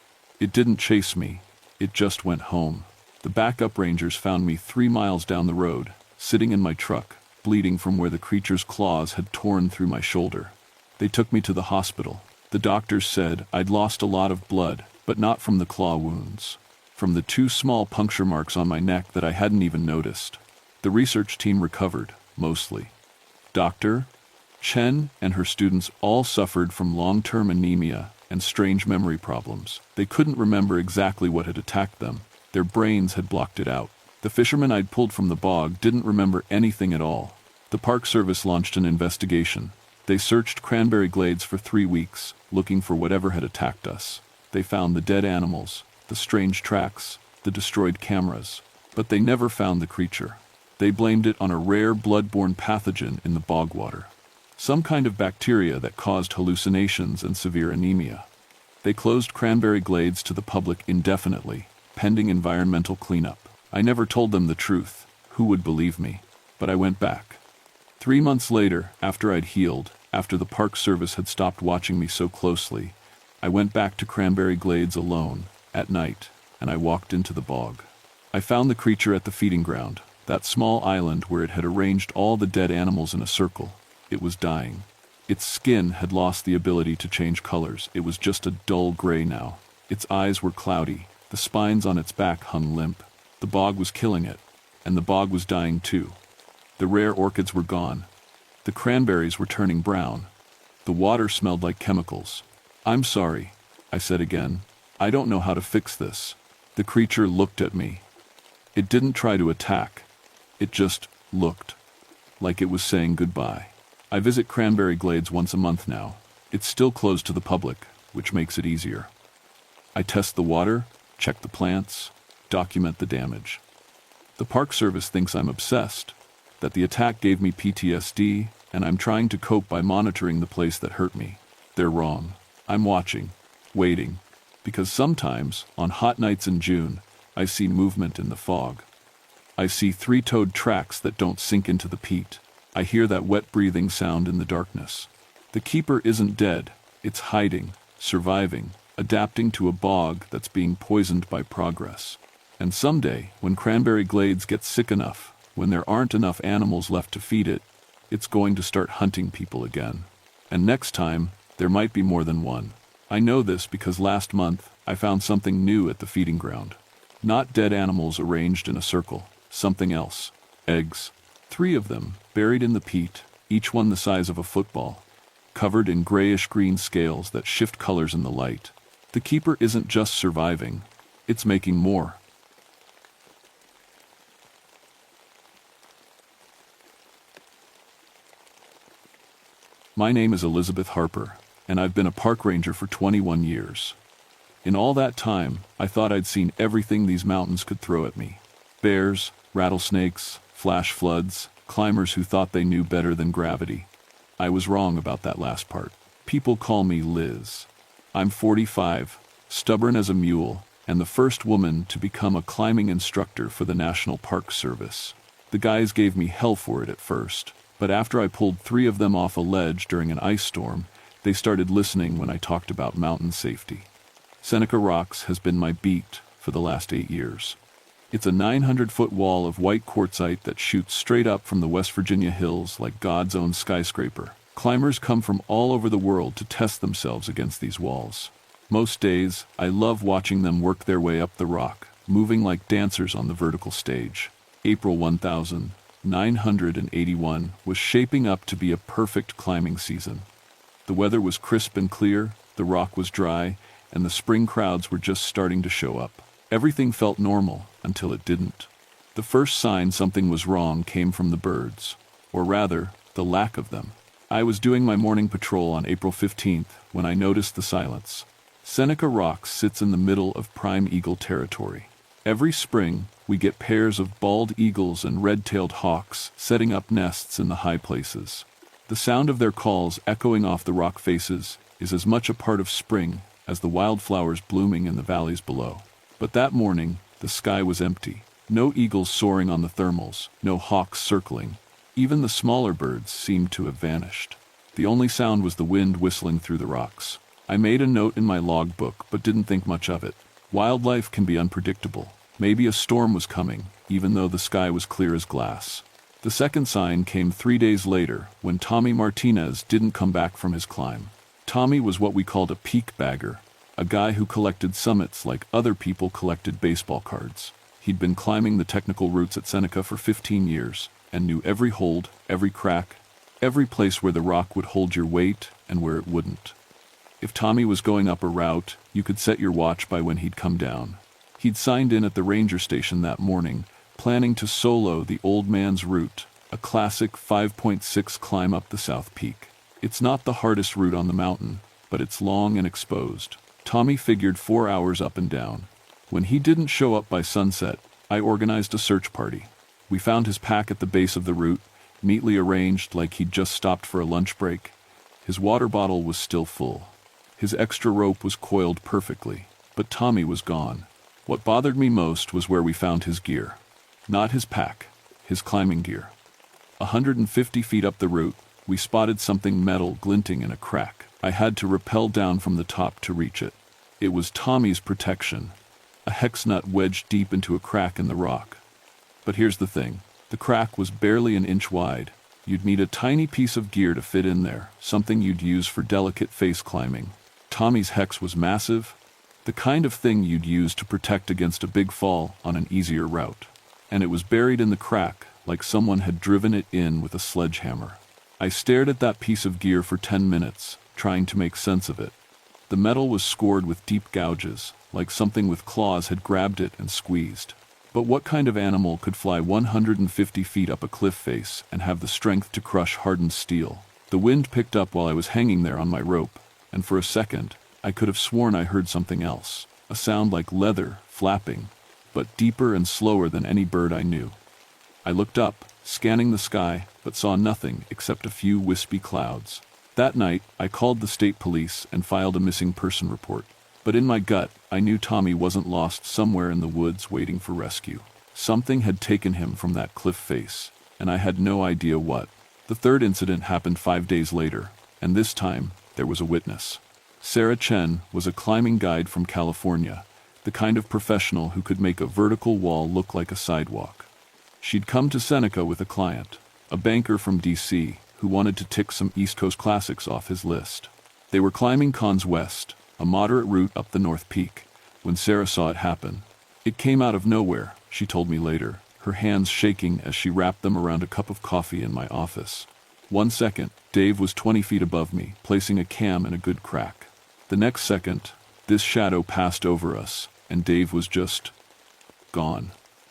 It didn't chase me. It just went home. The backup rangers found me 3 miles down the road, sitting in my truck, bleeding from where the creature's claws had torn through my shoulder. They took me to the hospital. The doctors said I'd lost a lot of blood, but not from the claw wounds. From the 2 small puncture marks on my neck that I hadn't even noticed. The research team recovered, mostly. Dr. Chen and her students all suffered from long-term anemia and strange memory problems. They couldn't remember exactly what had attacked them. Their brains had blocked it out. The fishermen I'd pulled from the bog didn't remember anything at all. The Park Service launched an investigation. They searched cranberry glades for 3 weeks, looking for whatever had attacked us. They found the dead animals, the strange tracks, the destroyed cameras. But they never found the creature. They blamed it on a rare blood-borne pathogen in the bog water. Some kind of bacteria that caused hallucinations and severe anemia. They closed Cranberry Glades to the public indefinitely, pending environmental cleanup. I never told them the truth. Who would believe me? But I went back. 3 months later, after I'd healed, after the Park Service had stopped watching me so closely, I went back to Cranberry Glades alone, at night, and I walked into the bog. I found the creature at the feeding ground, that small island where it had arranged all the dead animals in a circle. It was dying. Its skin had lost the ability to change colors. It was just a dull gray now. Its eyes were cloudy. The spines on its back hung limp. The bog was killing it, and the bog was dying too. The rare orchids were gone. The cranberries were turning brown. The water smelled like chemicals. "I'm sorry," I said again. "I don't know how to fix this." The creature looked at me. It didn't try to attack. It just looked, like it was saying goodbye. I visit Cranberry Glades once a month now. It's still closed to the public, which makes it easier. I test the water, check the plants, document the damage. The Park Service thinks I'm obsessed, that the attack gave me PTSD, and I'm trying to cope by monitoring the place that hurt me. They're wrong. I'm watching, waiting, because sometimes, on hot nights in June, I see movement in the fog. I see three-toed tracks that don't sink into the peat. I hear that wet breathing sound in the darkness. The keeper isn't dead. It's hiding, surviving, adapting to a bog that's being poisoned by progress. And someday, when Cranberry Glades gets sick enough, when there aren't enough animals left to feed it, it's going to start hunting people again. And next time, there might be more than one. I know this because last month, I found something new at the feeding ground. Not dead animals arranged in a circle, something else. Eggs. 3 of them, buried in the peat, each one the size of a football, covered in grayish-green scales that shift colors in the light. The keeper isn't just surviving, it's making more. My name is Elizabeth Harper, and I've been a park ranger for 21 years. In all that time, I thought I'd seen everything these mountains could throw at me. Bears, rattlesnakes, flash floods, climbers who thought they knew better than gravity. I was wrong about that last part. People call me Liz. I'm 45, stubborn as a mule, and the first woman to become a climbing instructor for the National Park Service. The guys gave me hell for it at first, but after I pulled 3 of them off a ledge during an ice storm, they started listening when I talked about mountain safety. Seneca Rocks has been my beat for the last 8 years. It's a 900-foot wall of white quartzite that shoots straight up from the West Virginia hills like God's own skyscraper. Climbers come from all over the world to test themselves against these walls. Most days, I love watching them work their way up the rock, moving like dancers on the vertical stage. April 1981 was shaping up to be a perfect climbing season. The weather was crisp and clear, the rock was dry, and the spring crowds were just starting to show up. Everything felt normal until it didn't. The first sign something was wrong came from the birds, or rather, the lack of them. I was doing my morning patrol on April 15th when I noticed the silence. Seneca Rocks sits in the middle of prime eagle territory. Every spring, we get pairs of bald eagles and red-tailed hawks setting up nests in the high places. The sound of their calls echoing off the rock faces is as much a part of spring as the wildflowers blooming in the valleys below. But that morning, the sky was empty. No eagles soaring on the thermals, no hawks circling. Even the smaller birds seemed to have vanished. The only sound was the wind whistling through the rocks. I made a note in my logbook, but didn't think much of it. Wildlife can be unpredictable. Maybe a storm was coming, even though the sky was clear as glass. The second sign came 3 days later, when Tommy Martinez didn't come back from his climb. Tommy was what we called a peak bagger, a guy who collected summits like other people collected baseball cards. He'd been climbing the technical routes at Seneca for 15 years, and knew every hold, every crack, every place where the rock would hold your weight and where it wouldn't. If Tommy was going up a route, you could set your watch by when he'd come down. He'd signed in at the ranger station that morning, planning to solo the Old Man's Route, a classic 5.6 climb up the South Peak. It's not the hardest route on the mountain, but it's long and exposed. Tommy figured 4 hours up and down. When he didn't show up by sunset, I organized a search party. We found his pack at the base of the route, neatly arranged like he'd just stopped for a lunch break. His water bottle was still full. His extra rope was coiled perfectly, but Tommy was gone. What bothered me most was where we found his gear. Not his pack, his climbing gear. 150 feet up the route, we spotted something metal glinting in a crack. I had to rappel down from the top to reach it. It was Tommy's protection, a hex nut wedged deep into a crack in the rock. But here's the thing. The crack was barely an inch wide. You'd need a tiny piece of gear to fit in there, something you'd use for delicate face climbing. Tommy's hex was massive, the kind of thing you'd use to protect against a big fall on an easier route. And it was buried in the crack, like someone had driven it in with a sledgehammer. I stared at that piece of gear for 10 minutes, trying to make sense of it. The metal was scored with deep gouges, like something with claws had grabbed it and squeezed. But what kind of animal could fly 150 feet up a cliff face and have the strength to crush hardened steel? The wind picked up while I was hanging there on my rope, and for a second, I could have sworn I heard something else, a sound like leather flapping, but deeper and slower than any bird I knew. I looked up, scanning the sky, but saw nothing except a few wispy clouds. That night, I called the state police and filed a missing person report. But in my gut, I knew Tommy wasn't lost somewhere in the woods waiting for rescue. Something had taken him from that cliff face, and I had no idea what. The third incident happened 5 days later, and this time, there was a witness. Sarah Chen was a climbing guide from California, the kind of professional who could make a vertical wall look like a sidewalk. She'd come to Seneca with a client, a banker from D.C., who wanted to tick some East Coast classics off his list. They were climbing Cons West, a moderate route up the North Peak, when Sarah saw it happen. It came out of nowhere, she told me later, her hands shaking as she wrapped them around a cup of coffee in my office. 1 second, Dave was 20 feet above me, placing a cam in a good crack. The next second, this shadow passed over us, and Dave was just gone.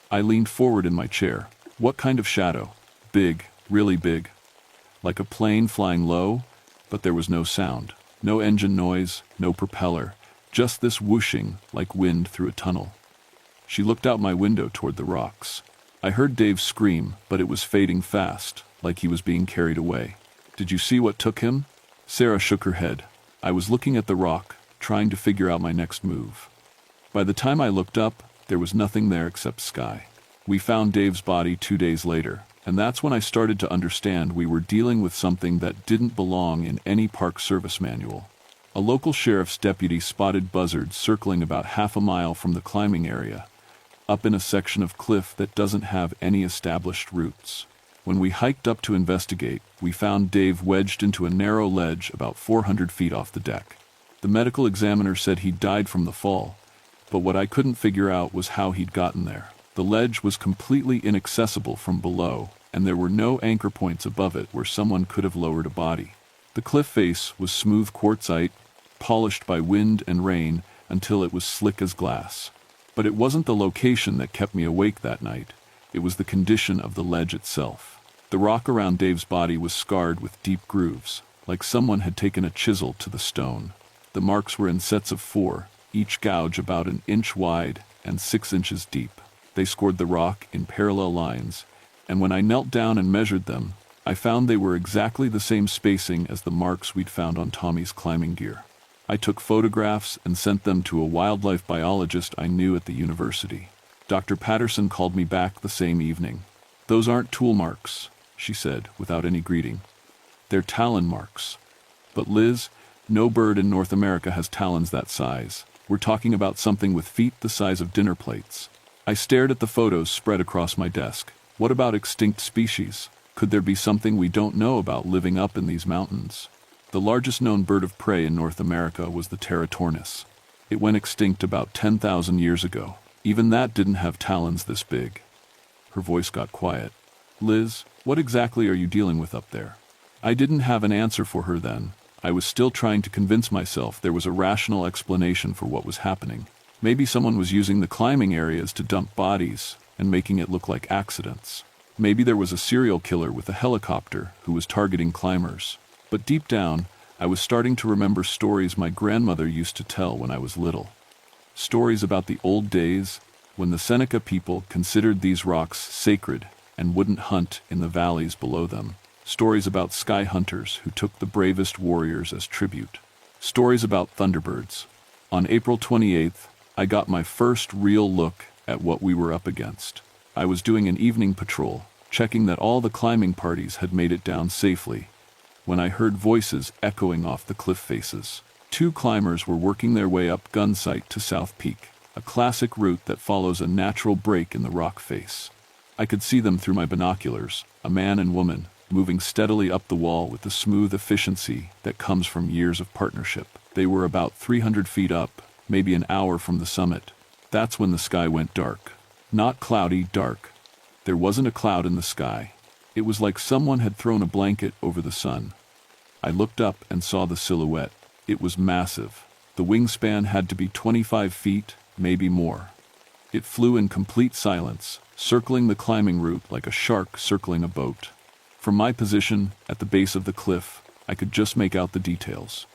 I leaned forward in my chair. What kind of shadow? Big, really big. Like a plane flying low, but there was no sound. No engine noise, no propeller, just this whooshing like wind through a tunnel. She looked out my window toward the rocks. I heard Dave scream, but it was fading fast, like he was being carried away. Did you see what took him? Sarah shook her head. I was looking at the rock, trying to figure out my next move. By the time I looked up, there was nothing there except sky. We found Dave's body 2 days later, and that's when I started to understand we were dealing with something that didn't belong in any Park Service manual. A local sheriff's deputy spotted buzzards circling about half a mile from the climbing area, up in a section of cliff that doesn't have any established routes. When we hiked up to investigate, we found Dave wedged into a narrow ledge about 400 feet off the deck. The medical examiner said he'd died from the fall, but what I couldn't figure out was how he'd gotten there. The ledge was completely inaccessible from below, and there were no anchor points above it where someone could have lowered a body. The cliff face was smooth quartzite, polished by wind and rain until it was slick as glass. But it wasn't the location that kept me awake that night. It was the condition of the ledge itself. The rock around Dave's body was scarred with deep grooves, like someone had taken a chisel to the stone. The marks were in sets of 4, each gouge about an inch wide and 6 inches deep. They scored the rock in parallel lines, and when I knelt down and measured them, I found they were exactly the same spacing as the marks we'd found on Tommy's climbing gear. I took photographs and sent them to a wildlife biologist I knew at the university. Dr. Patterson called me back the same evening. "Those aren't tool marks," she said, without any greeting. "They're talon marks. But Liz, no bird in North America has talons that size. We're talking about something with feet the size of dinner plates." I stared at the photos spread across my desk. What about extinct species? Could there be something we don't know about living up in these mountains? The largest known bird of prey in North America was the Teratornis. It went extinct about 10,000 years ago. Even that didn't have talons this big. Her voice got quiet. "Liz, what exactly are you dealing with up there?" I didn't have an answer for her then. I was still trying to convince myself there was a rational explanation for what was happening. Maybe someone was using the climbing areas to dump bodies and making it look like accidents. Maybe there was a serial killer with a helicopter who was targeting climbers. But deep down, I was starting to remember stories my grandmother used to tell when I was little. Stories about the old days when the Seneca people considered these rocks sacred and wouldn't hunt in the valleys below them. Stories about sky hunters who took the bravest warriors as tribute. Stories about thunderbirds. On April 28th, I got my first real look at what we were up against. I was doing an evening patrol, checking that all the climbing parties had made it down safely, when I heard voices echoing off the cliff faces. 2 climbers were working their way up Gunsight to South Peak, a classic route that follows a natural break in the rock face. I could see them through my binoculars, a man and woman, moving steadily up the wall with the smooth efficiency that comes from years of partnership. They were about 300 feet up, maybe an hour from the summit. That's when the sky went dark. Not cloudy, dark. There wasn't a cloud in the sky. It was like someone had thrown a blanket over the sun. I looked up and saw the silhouette. It was massive. The wingspan had to be 25 feet, maybe more. It flew in complete silence, circling the climbing route like a shark circling a boat. From my position at the base of the cliff, I could just make out the details.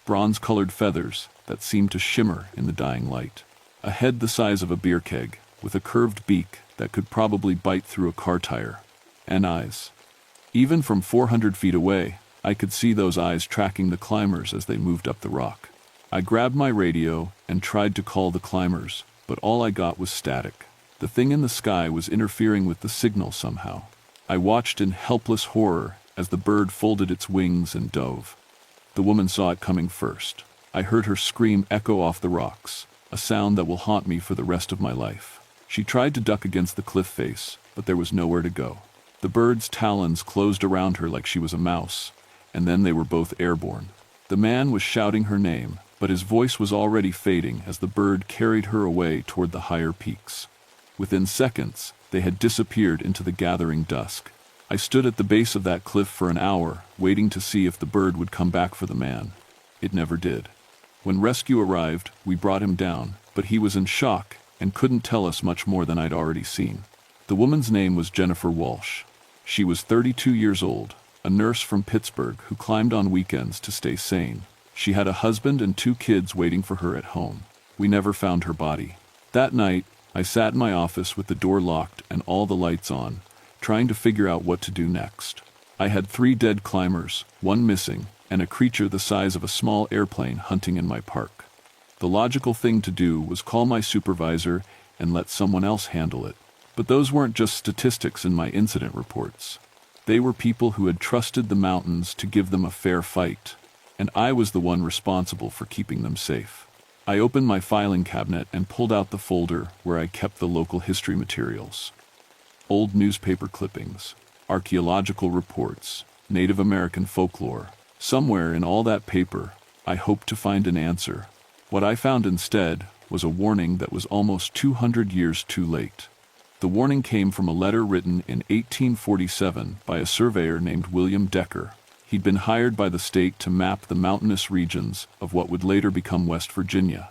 Bronze-colored feathers that seemed to shimmer in the dying light. A head the size of a beer keg, with a curved beak that could probably bite through a car tire. And eyes. Even from 400 feet away, I could see those eyes tracking the climbers as they moved up the rock. I grabbed my radio and tried to call the climbers, but all I got was static. The thing in the sky was interfering with the signal somehow. I watched in helpless horror as the bird folded its wings and dove. The woman saw it coming first. I heard her scream echo off the rocks, a sound that will haunt me for the rest of my life. She tried to duck against the cliff face, but there was nowhere to go. The bird's talons closed around her like she was a mouse, and then they were both airborne. The man was shouting her name, but his voice was already fading as the bird carried her away toward the higher peaks. Within seconds, they had disappeared into the gathering dusk. I stood at the base of that cliff for an hour, waiting to see if the bird would come back for the man. It never did. When rescue arrived, we brought him down, but he was in shock and couldn't tell us much more than I'd already seen. The woman's name was Jennifer Walsh. She was 32 years old, a nurse from Pittsburgh who climbed on weekends to stay sane. She had a husband and 2 kids waiting for her at home. We never found her body. That night, I sat in my office with the door locked and all the lights on, trying to figure out what to do next. I had 3 dead climbers, 1 missing, and a creature the size of a small airplane hunting in my park. The logical thing to do was call my supervisor and let someone else handle it. But those weren't just statistics in my incident reports. They were people who had trusted the mountains to give them a fair fight, and I was the one responsible for keeping them safe. I opened my filing cabinet and pulled out the folder where I kept the local history materials. Old newspaper clippings, archaeological reports, Native American folklore. Somewhere in all that paper, I hoped to find an answer. What I found instead was a warning that was almost 200 years too late. The warning came from a letter written in 1847 by a surveyor named William Decker. He'd been hired by the state to map the mountainous regions of what would later become West Virginia,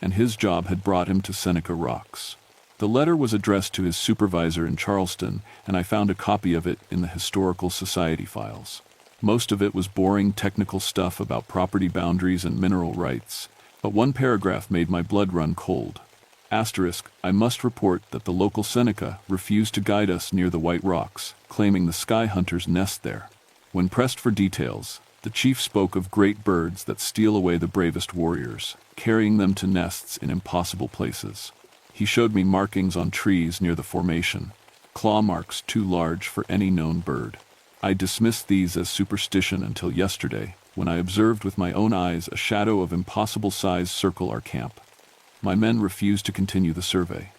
and his job had brought him to Seneca Rocks. The letter was addressed to his supervisor in Charleston, and I found a copy of it in the Historical Society files. Most of it was boring technical stuff about property boundaries and mineral rights, but one paragraph made my blood run cold. Asterisk, I must report that the local Seneca refused to guide us near the White Rocks, claiming the sky hunters nest there. When pressed for details, the chief spoke of great birds that steal away the bravest warriors, carrying them to nests in impossible places. He showed me markings on trees near the formation, claw marks too large for any known bird. I dismissed these as superstition until yesterday, when I observed with my own eyes a shadow of impossible size circle our camp. My men refused to continue the survey.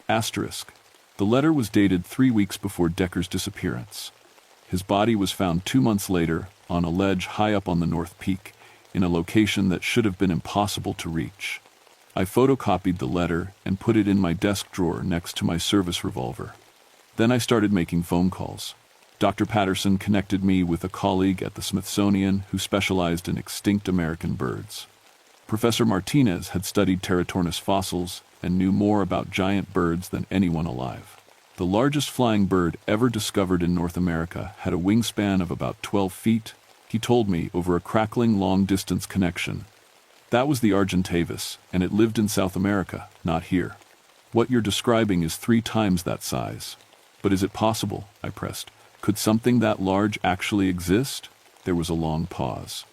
Asterisk. The letter was dated 3 weeks before Decker's disappearance. His body was found 2 months later on a ledge high up on the North Peak, in a location that should have been impossible to reach. I photocopied the letter and put it in my desk drawer next to my service revolver. Then I started making phone calls. Dr. Patterson connected me with a colleague at the Smithsonian who specialized in extinct American birds. Professor Martinez had studied Teratornis fossils and knew more about giant birds than anyone alive. The largest flying bird ever discovered in North America had a wingspan of about 12 feet, he told me over a crackling long-distance connection. That was the Argentavis, and it lived in South America, not here. What you're describing is 3 times that size. But is it possible? I pressed. Could something that large actually exist? There was a long pause.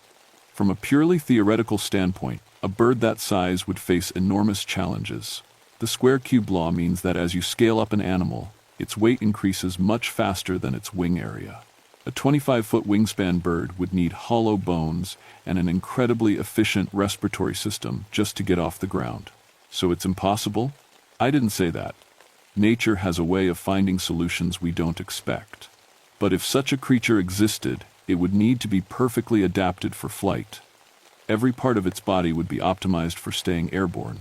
From a purely theoretical standpoint, a bird that size would face enormous challenges. The square cube law means that as you scale up an animal, its weight increases much faster than its wing area. A 25-foot wingspan bird would need hollow bones and an incredibly efficient respiratory system just to get off the ground. So it's impossible? I didn't say that. Nature has a way of finding solutions we don't expect. But if such a creature existed, it would need to be perfectly adapted for flight. Every part of its body would be optimized for staying airborne.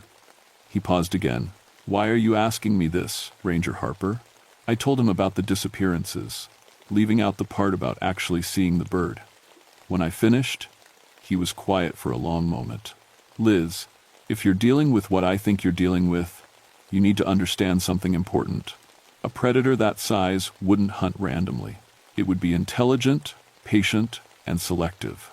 He paused again. Why are you asking me this, Ranger Harper? I told him about the disappearances, leaving out the part about actually seeing the bird. When I finished, he was quiet for a long moment. Liz, if you're dealing with what I think you're dealing with, you need to understand something important. A predator that size wouldn't hunt randomly. It would be intelligent, patient, and selective.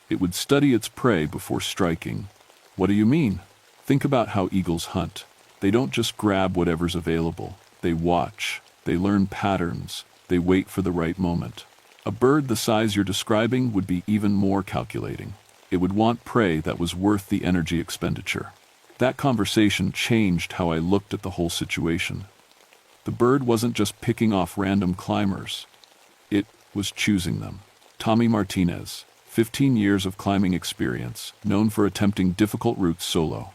It would study its prey before striking. What do you mean? Think about how eagles hunt. They don't just grab whatever's available. They watch. They learn patterns. They wait for the right moment. A bird the size you're describing would be even more calculating. It would want prey that was worth the energy expenditure. That conversation changed how I looked at the whole situation. The bird wasn't just picking off random climbers. It was choosing them. Tommy Martinez, 15 years of climbing experience, known for attempting difficult routes solo.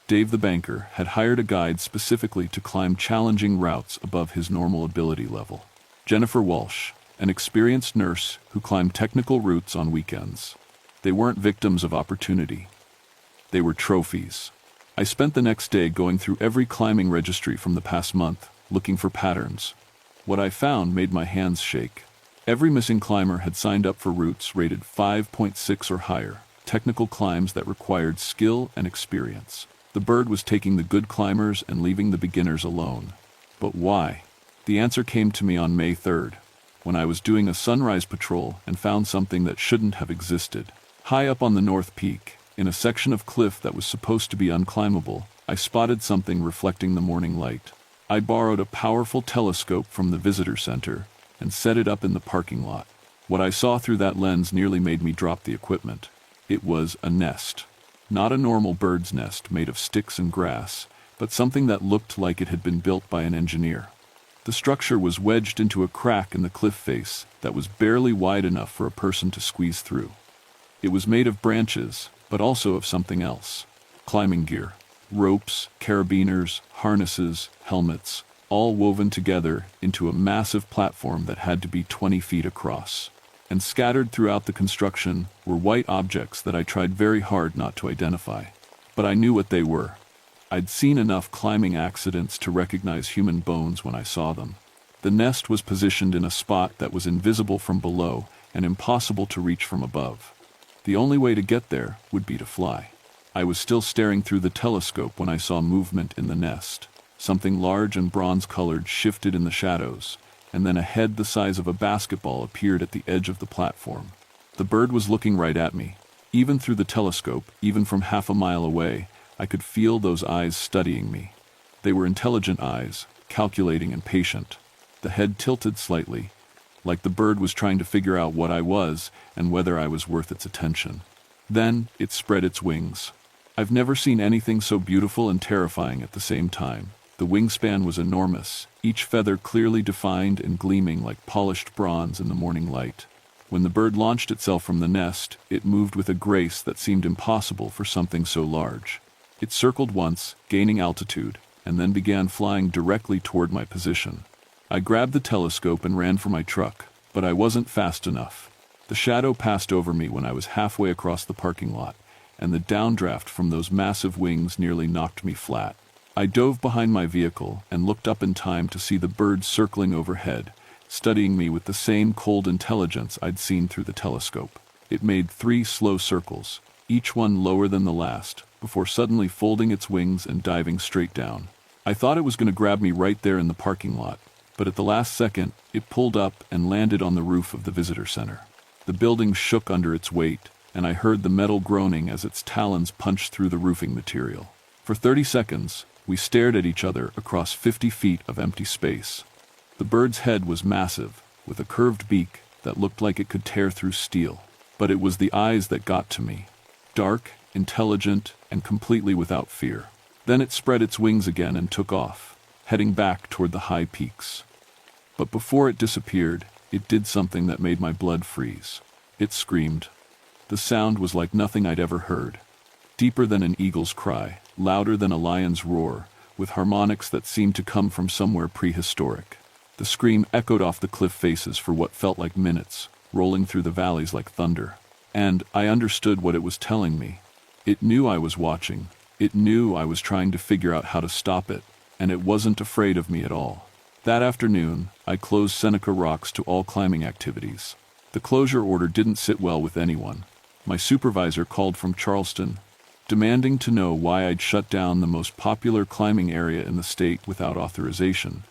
Dave the banker had hired a guide specifically to climb challenging routes above his normal ability level. Jennifer Walsh, an experienced nurse who climbed technical routes on weekends. They weren't victims of opportunity. They were trophies. I spent the next day going through every climbing registry from the past month, looking for patterns. What I found made my hands shake. Every missing climber had signed up for routes rated 5.6 or higher, technical climbs that required skill and experience. The bird was taking the good climbers and leaving the beginners alone. But why? The answer came to me on May 3rd, when I was doing a sunrise patrol and found something that shouldn't have existed. High up on the North Peak, in a section of cliff that was supposed to be unclimbable, I spotted something reflecting the morning light. I borrowed a powerful telescope from the visitor center and set it up in the parking lot. What I saw through that lens nearly made me drop the equipment. It was a nest. Not a normal bird's nest made of sticks and grass, but something that looked like it had been built by an engineer. The structure was wedged into a crack in the cliff face that was barely wide enough for a person to squeeze through. It was made of branches, but also of something else. Climbing gear. Ropes, carabiners, harnesses, helmets, all woven together into a massive platform that had to be 20 feet across. And scattered throughout the construction were white objects that I tried very hard not to identify. But I knew what they were. I'd seen enough climbing accidents to recognize human bones when I saw them. The nest was positioned in a spot that was invisible from below and impossible to reach from above. The only way to get there would be to fly. I was still staring through the telescope when I saw movement in the nest. Something large and bronze-colored shifted in the shadows, and then a head the size of a basketball appeared at the edge of the platform. The bird was looking right at me. Even through the telescope, even from half a mile away, I could feel those eyes studying me. They were intelligent eyes, calculating and patient. The head tilted slightly, like the bird was trying to figure out what I was and whether I was worth its attention. Then it spread its wings. I've never seen anything so beautiful and terrifying at the same time. The wingspan was enormous, each feather clearly defined and gleaming like polished bronze in the morning light. When the bird launched itself from the nest, it moved with a grace that seemed impossible for something so large. It circled once, gaining altitude, and then began flying directly toward my position. I grabbed the telescope and ran for my truck, but I wasn't fast enough. The shadow passed over me when I was halfway across the parking lot, and the downdraft from those massive wings nearly knocked me flat. I dove behind my vehicle and looked up in time to see the bird circling overhead, studying me with the same cold intelligence I'd seen through the telescope. It made 3 slow circles, each one lower than the last, before suddenly folding its wings and diving straight down. I thought it was going to grab me right there in the parking lot, but at the last second, it pulled up and landed on the roof of the visitor center. The building shook under its weight, and I heard the metal groaning as its talons punched through the roofing material. For 30 seconds, we stared at each other across 50 feet of empty space. The bird's head was massive, with a curved beak that looked like it could tear through steel. But it was the eyes that got to me. Dark, intelligent, and completely without fear. Then it spread its wings again and took off, heading back toward the high peaks. But before it disappeared, it did something that made my blood freeze. It screamed. The sound was like nothing I'd ever heard. Deeper than an eagle's cry, louder than a lion's roar, with harmonics that seemed to come from somewhere prehistoric. The scream echoed off the cliff faces for what felt like minutes, rolling through the valleys like thunder. And I understood what it was telling me. It knew I was watching. It knew I was trying to figure out how to stop it, and it wasn't afraid of me at all. That afternoon, I closed Seneca Rocks to all climbing activities. The closure order didn't sit well with anyone. My supervisor called from Charleston, demanding to know why I'd shut down the most popular climbing area in the state without authorization.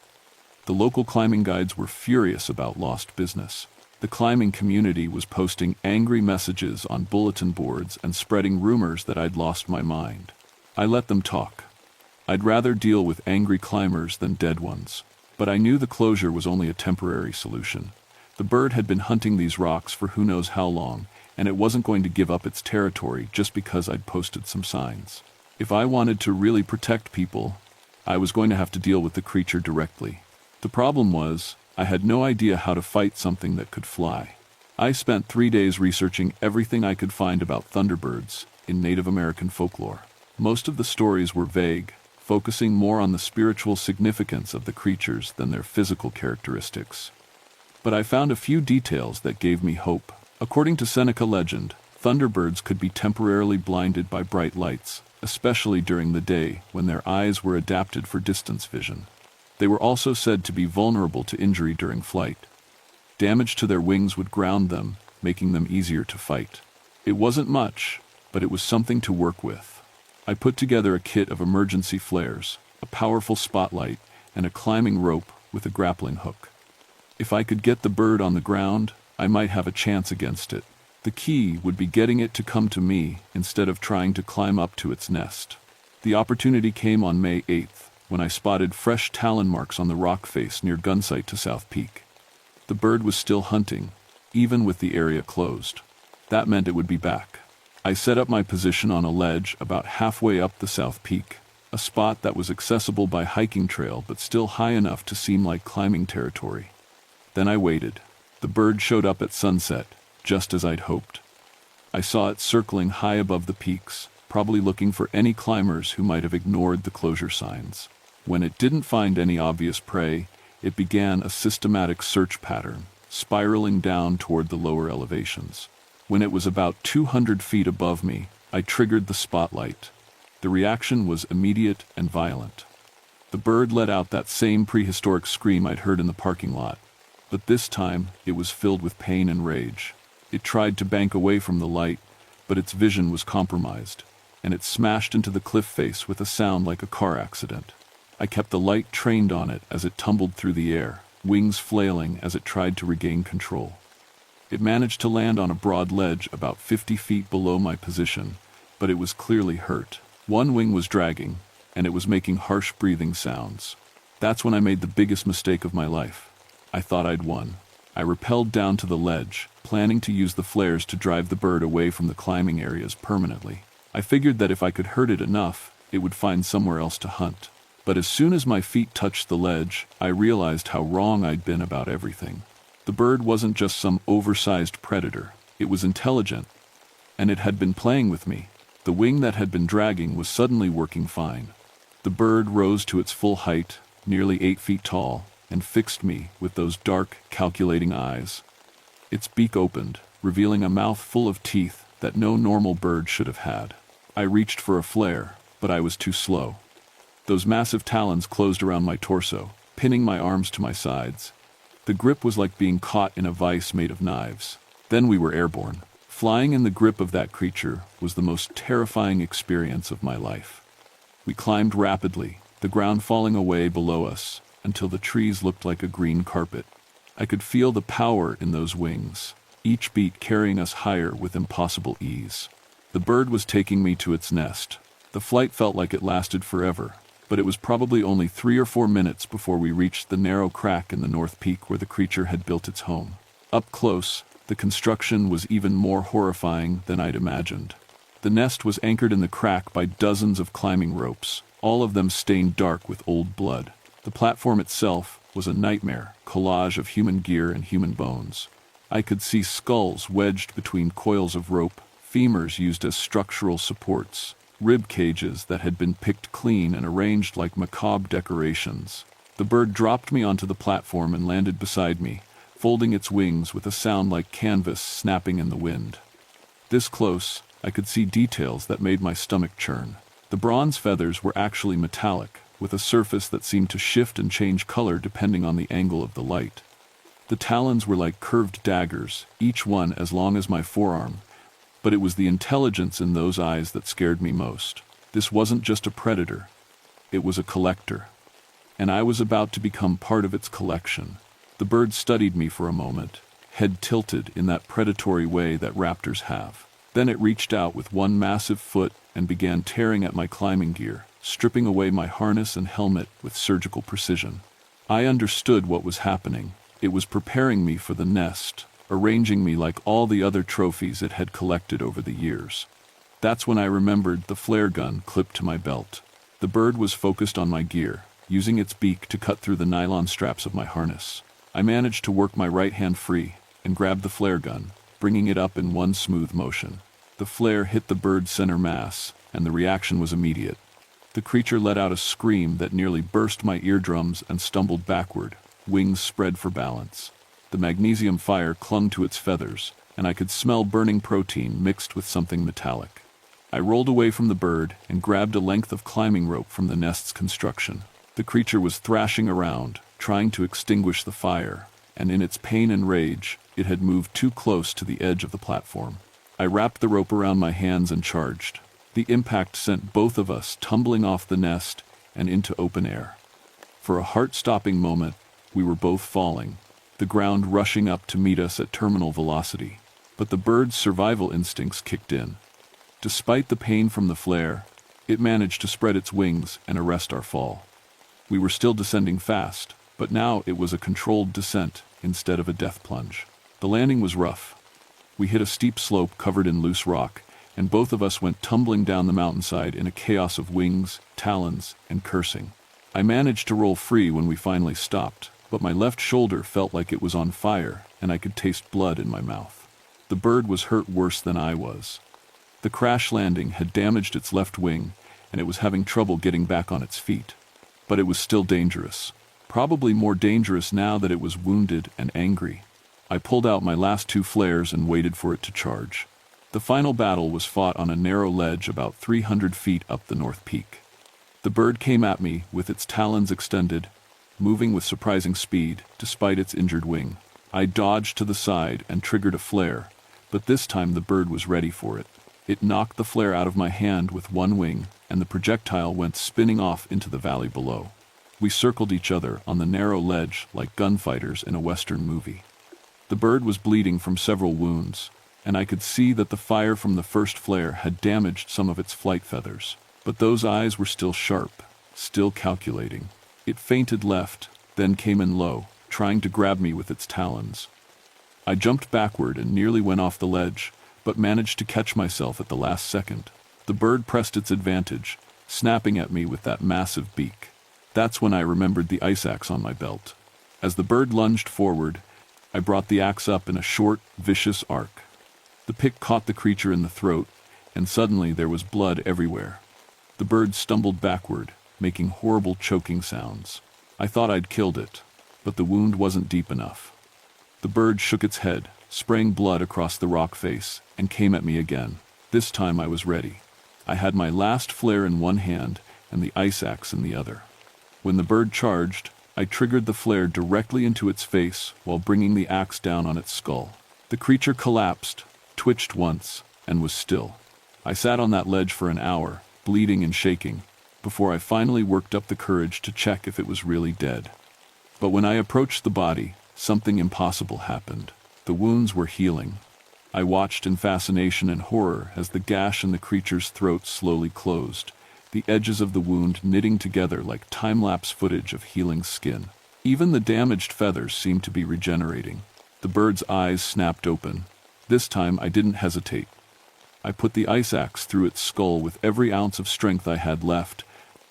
The local climbing guides were furious about lost business. The climbing community was posting angry messages on bulletin boards and spreading rumors that I'd lost my mind. I let them talk. I'd rather deal with angry climbers than dead ones. But I knew the closure was only a temporary solution. The bird had been hunting these rocks for who knows how long, and it wasn't going to give up its territory just because I'd posted some signs. If I wanted to really protect people, I was going to have to deal with the creature directly. The problem was, I had no idea how to fight something that could fly. I spent 3 days researching everything I could find about thunderbirds in Native American folklore. Most of the stories were vague, focusing more on the spiritual significance of the creatures than their physical characteristics. But I found a few details that gave me hope. According to Seneca legend, thunderbirds could be temporarily blinded by bright lights, especially during the day when their eyes were adapted for distance vision. They were also said to be vulnerable to injury during flight. Damage to their wings would ground them, making them easier to fight. It wasn't much, but it was something to work with. I put together a kit of emergency flares, a powerful spotlight, and a climbing rope with a grappling hook. If I could get the bird on the ground, I might have a chance against it. The key would be getting it to come to me instead of trying to climb up to its nest. The opportunity came on May 8th, when I spotted fresh talon marks on the rock face near Gunsight to South Peak. The bird was still hunting, even with the area closed. That meant it would be back. I set up my position on a ledge about halfway up the South Peak, a spot that was accessible by hiking trail but still high enough to seem like climbing territory. Then I waited. The bird showed up at sunset, just as I'd hoped. I saw it circling high above the peaks, probably looking for any climbers who might have ignored the closure signs. When it didn't find any obvious prey, it began a systematic search pattern, spiraling down toward the lower elevations. When it was about 200 feet above me, I triggered the spotlight. The reaction was immediate and violent. The bird let out that same prehistoric scream I'd heard in the parking lot, but this time it was filled with pain and rage. It tried to bank away from the light, but its vision was compromised, and it smashed into the cliff face with a sound like a car accident. I kept the light trained on it as it tumbled through the air, wings flailing as it tried to regain control. It managed to land on a broad ledge about 50 feet below my position, but it was clearly hurt. One wing was dragging, and it was making harsh breathing sounds. That's when I made the biggest mistake of my life. I thought I'd won. I rappelled down to the ledge, planning to use the flares to drive the bird away from the climbing areas permanently. I figured that if I could hurt it enough, it would find somewhere else to hunt. But as soon as my feet touched the ledge, I realized how wrong I'd been about everything. The bird wasn't just some oversized predator. It was intelligent, and it had been playing with me. The wing that had been dragging was suddenly working fine. The bird rose to its full height, nearly 8 feet tall, and fixed me with those dark, calculating eyes. Its beak opened, revealing a mouth full of teeth that no normal bird should have had. I reached for a flare, but I was too slow. Those massive talons closed around my torso, pinning my arms to my sides. The grip was like being caught in a vise made of knives. Then we were airborne. Flying in the grip of that creature was the most terrifying experience of my life. We climbed rapidly, the ground falling away below us, until the trees looked like a green carpet. I could feel the power in those wings, each beat carrying us higher with impossible ease. The bird was taking me to its nest, The flight felt like it lasted forever, but it was probably only 3 or 4 minutes before we reached the narrow crack in the North Peak where the creature had built its home. Up close, the construction was even more horrifying than I'd imagined. The nest was anchored in the crack by dozens of climbing ropes, all of them stained dark with old blood. The platform itself was a nightmare collage of human gear and human bones. I could see skulls wedged between coils of rope, femurs used as structural supports, rib cages that had been picked clean and arranged like macabre decorations. The bird dropped me onto the platform and landed beside me, folding its wings with a sound like canvas snapping in the wind. This close, I could see details that made my stomach churn. The bronze feathers were actually metallic, with a surface that seemed to shift and change color depending on the angle of the light. The talons were like curved daggers, each one as long as my forearm, but it was the intelligence in those eyes that scared me most. This wasn't just a predator, it was a collector, and I was about to become part of its collection. The bird studied me for a moment, head tilted in that predatory way that raptors have. Then it reached out with one massive foot and began tearing at my climbing gear, stripping away my harness and helmet with surgical precision. I understood what was happening. It was preparing me for the nest, arranging me like all the other trophies it had collected over the years. That's when I remembered the flare gun clipped to my belt. The bird was focused on my gear, using its beak to cut through the nylon straps of my harness. I managed to work my right hand free and grabbed the flare gun, bringing it up in one smooth motion. The flare hit the bird's center mass, and the reaction was immediate. The creature let out a scream that nearly burst my eardrums and stumbled backward, wings spread for balance. The magnesium fire clung to its feathers, and I could smell burning protein mixed with something metallic. I rolled away from the bird and grabbed a length of climbing rope from the nest's construction. The creature was thrashing around, trying to extinguish the fire, and in its pain and rage, it had moved too close to the edge of the platform. I wrapped the rope around my hands and charged. The impact sent both of us tumbling off the nest and into open air. For a heart-stopping moment, we were both falling, the ground rushing up to meet us at terminal velocity. But the bird's survival instincts kicked in. Despite the pain from the flare, it managed to spread its wings and arrest our fall. We were still descending fast, but now it was a controlled descent instead of a death plunge. The landing was rough. We hit a steep slope covered in loose rock, and both of us went tumbling down the mountainside in a chaos of wings, talons, and cursing. I managed to roll free when we finally stopped, but my left shoulder felt like it was on fire, and I could taste blood in my mouth. The bird was hurt worse than I was. The crash landing had damaged its left wing, and it was having trouble getting back on its feet. But it was still dangerous. Probably more dangerous now that it was wounded and angry. I pulled out my last 2 flares and waited for it to charge. The final battle was fought on a narrow ledge about 300 feet up the North Peak. The bird came at me with its talons extended, moving with surprising speed despite its injured wing. I dodged to the side and triggered a flare, but this time the bird was ready for it. It knocked the flare out of my hand with one wing, and the projectile went spinning off into the valley below. We circled each other on the narrow ledge like gunfighters in a Western movie. The bird was bleeding from several wounds, and I could see that the fire from the first flare had damaged some of its flight feathers. But those eyes were still sharp, still calculating. It feinted left, then came in low, trying to grab me with its talons. I jumped backward and nearly went off the ledge, but managed to catch myself at the last second. The bird pressed its advantage, snapping at me with that massive beak. That's when I remembered the ice axe on my belt. As the bird lunged forward, I brought the axe up in a short, vicious arc. The pick caught the creature in the throat, and suddenly there was blood everywhere. The bird stumbled backward, making horrible choking sounds. I thought I'd killed it, but the wound wasn't deep enough. The bird shook its head, spraying blood across the rock face, and came at me again. This time I was ready. I had my last flare in one hand and the ice axe in the other. When the bird charged, I triggered the flare directly into its face while bringing the axe down on its skull. The creature collapsed, twitched once, and was still. I sat on that ledge for an hour, bleeding and shaking, before I finally worked up the courage to check if it was really dead. But when I approached the body, something impossible happened. The wounds were healing. I watched in fascination and horror as the gash in the creature's throat slowly closed, the edges of the wound knitting together like time-lapse footage of healing skin. Even the damaged feathers seemed to be regenerating. The bird's eyes snapped open. This time I didn't hesitate. I put the ice axe through its skull with every ounce of strength I had left,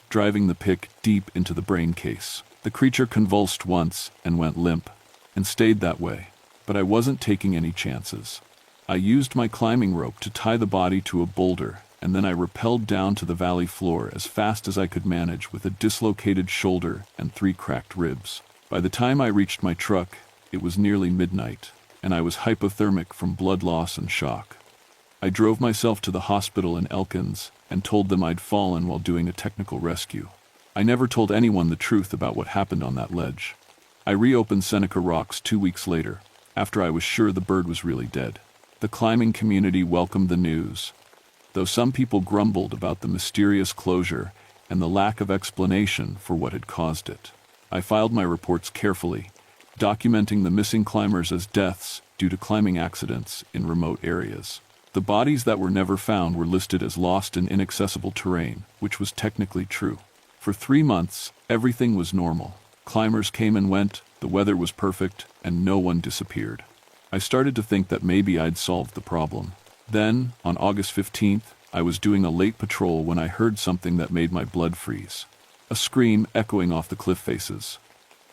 driving the pick deep into the brain case. The creature convulsed once and went limp, and stayed that way. But I wasn't taking any chances. I used my climbing rope to tie the body to a boulder, and then I rappelled down to the valley floor as fast as I could manage with a dislocated shoulder and 3 cracked ribs. By the time I reached my truck, it was nearly midnight, and I was hypothermic from blood loss and shock. I drove myself to the hospital in Elkins and told them I'd fallen while doing a technical rescue. I never told anyone the truth about what happened on that ledge. I reopened Seneca Rocks 2 weeks later, after I was sure the bird was really dead. The climbing community welcomed the news, though some people grumbled about the mysterious closure and the lack of explanation for what had caused it. I filed my reports carefully, documenting the missing climbers as deaths due to climbing accidents in remote areas. The bodies that were never found were listed as lost in inaccessible terrain, which was technically true. For 3 months, everything was normal. Climbers came and went, the weather was perfect, and no one disappeared. I started to think that maybe I'd solved the problem. Then, on August 15th, I was doing a late patrol when I heard something that made my blood freeze. A scream echoing off the cliff faces.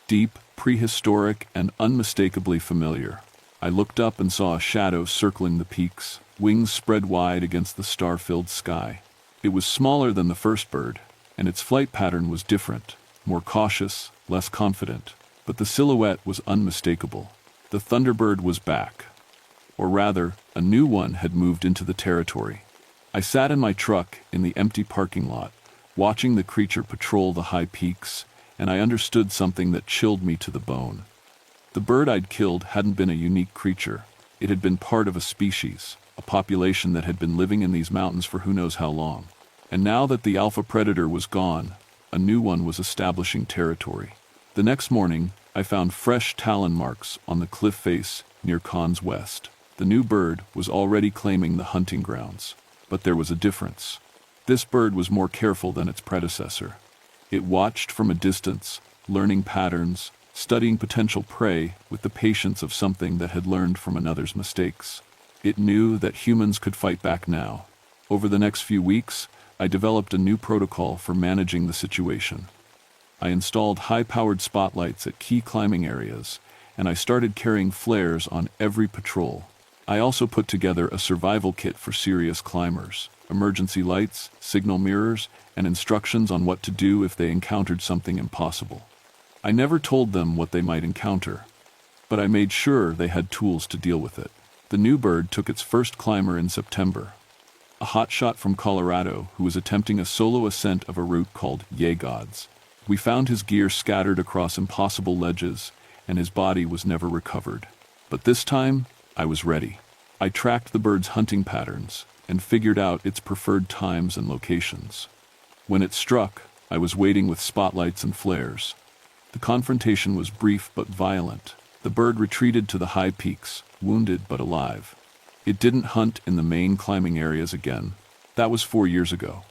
Deep, prehistoric, and unmistakably familiar. I looked up and saw a shadow circling the peaks, wings spread wide against the star-filled sky. It was smaller than the first bird, and its flight pattern was different, more cautious, less confident. But the silhouette was unmistakable. The Thunderbird was back. Or rather, a new one had moved into the territory. I sat in my truck in the empty parking lot, watching the creature patrol the high peaks, and I understood something that chilled me to the bone. The bird I'd killed hadn't been a unique creature. It had been part of a species, a population that had been living in these mountains for who knows how long. And now that the alpha predator was gone, a new one was establishing territory. The next morning, I found fresh talon marks on the cliff face near Cahn's West. The new bird was already claiming the hunting grounds. But there was a difference. This bird was more careful than its predecessor. It watched from a distance, learning patterns, studying potential prey with the patience of something that had learned from another's mistakes. It knew that humans could fight back now. Over the next few weeks, I developed a new protocol for managing the situation. I installed high-powered spotlights at key climbing areas, and I started carrying flares on every patrol. I also put together a survival kit for serious climbers, emergency lights, signal mirrors, and instructions on what to do if they encountered something impossible. I never told them what they might encounter, but I made sure they had tools to deal with it. The new bird took its first climber in September, a hotshot from Colorado who was attempting a solo ascent of a route called Yay Gods. We found his gear scattered across impossible ledges, and his body was never recovered. But this time, I was ready. I tracked the bird's hunting patterns and figured out its preferred times and locations. When it struck, I was waiting with spotlights and flares. The confrontation was brief but violent. The bird retreated to the high peaks, wounded but alive. It didn't hunt in the main climbing areas again. That was 4 years ago.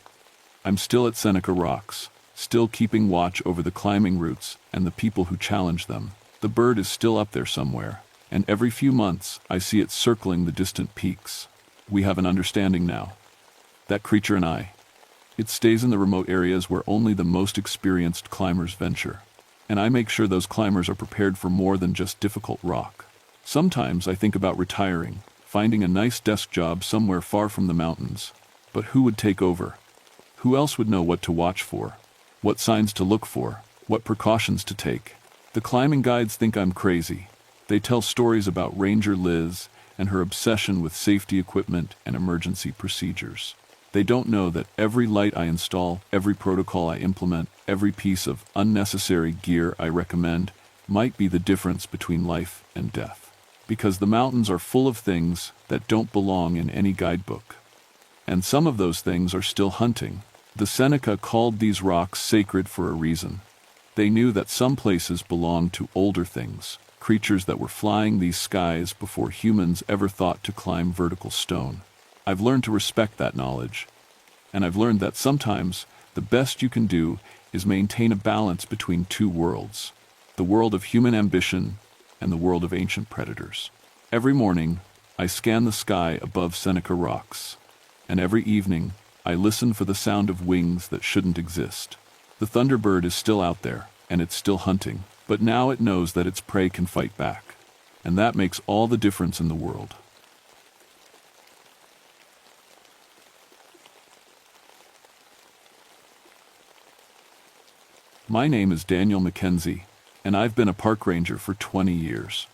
I'm still at Seneca Rocks, still keeping watch over the climbing routes and the people who challenge them. The bird is still up there somewhere, and every few months I see it circling the distant peaks. We have an understanding now. That creature and I. It stays in the remote areas where only the most experienced climbers venture. And I make sure those climbers are prepared for more than just difficult rock. Sometimes I think about retiring, finding a nice desk job somewhere far from the mountains. But who would take over? Who else would know what to watch for? What signs to look for? What precautions to take? The climbing guides think I'm crazy. They tell stories about Ranger Liz and her obsession with safety equipment and emergency procedures. They don't know that every light I install, every protocol I implement, every piece of unnecessary gear I recommend might be the difference between life and death. Because the mountains are full of things that don't belong in any guidebook. And some of those things are still hunting. The Seneca called these rocks sacred for a reason. They knew that some places belonged to older things, creatures that were flying these skies before humans ever thought to climb vertical stone. I've learned to respect that knowledge. And I've learned that sometimes The best you can do is maintain a balance between two worlds, the world of human ambition and the world of ancient predators. Every morning, I scan the sky above Seneca Rocks, and every evening, I listen for the sound of wings that shouldn't exist. The thunderbird is still out there, and it's still hunting, but now it knows that its prey can fight back, and that makes all the difference in the world. My name is Daniel Mackenzie, and I've been a park ranger for 20 years.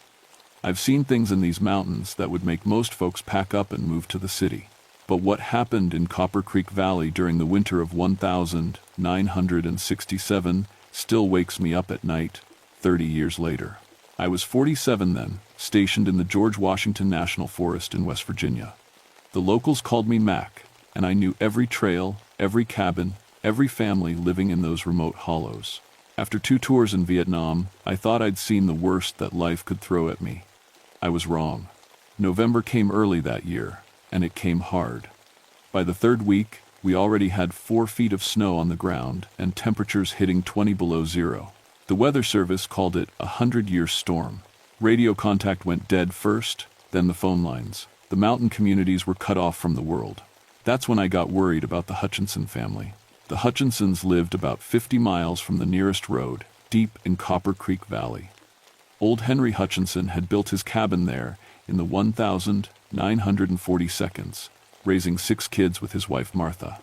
I've seen things in these mountains that would make most folks pack up and move to the city. But what happened in Copper Creek Valley during the winter of 1967 still wakes me up at night, 30 years later. I was 47 then, stationed in the George Washington National Forest in West Virginia. The locals called me Mac, and I knew every trail, every cabin, every family living in those remote hollows. After 2 tours in Vietnam, I thought I'd seen the worst that life could throw at me. I was wrong. November came early that year, and it came hard. By the 3rd week, we already had 4 feet of snow on the ground and temperatures hitting 20 below zero. The Weather Service called it a 100-year storm. Radio contact went dead first, then the phone lines. The mountain communities were cut off from the world. That's when I got worried about the Hutchinson family. The Hutchinsons lived about 50 miles from the nearest road, deep in Copper Creek Valley. Old Henry Hutchinson had built his cabin there in the 1942nd, raising 6 kids with his wife Martha.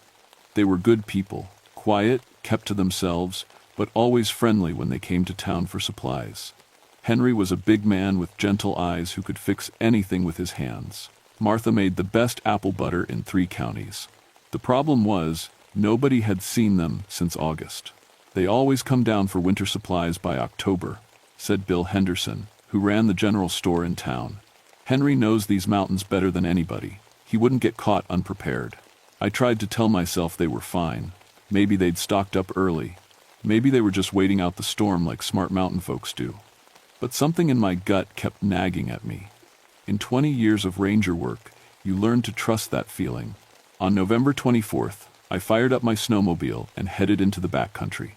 They were good people, quiet, kept to themselves, but always friendly when they came to town for supplies. Henry was a big man with gentle eyes who could fix anything with his hands. Martha made the best apple butter in 3 counties. The problem was, nobody had seen them since August. They always come down for winter supplies by October, said Bill Henderson, who ran the general store in town. Henry knows these mountains better than anybody. He wouldn't get caught unprepared. I tried to tell myself they were fine. Maybe they'd stocked up early. Maybe they were just waiting out the storm like smart mountain folks do. But something in my gut kept nagging at me. In 20 years of ranger work, you learn to trust that feeling. On November 24th, I fired up my snowmobile and headed into the backcountry.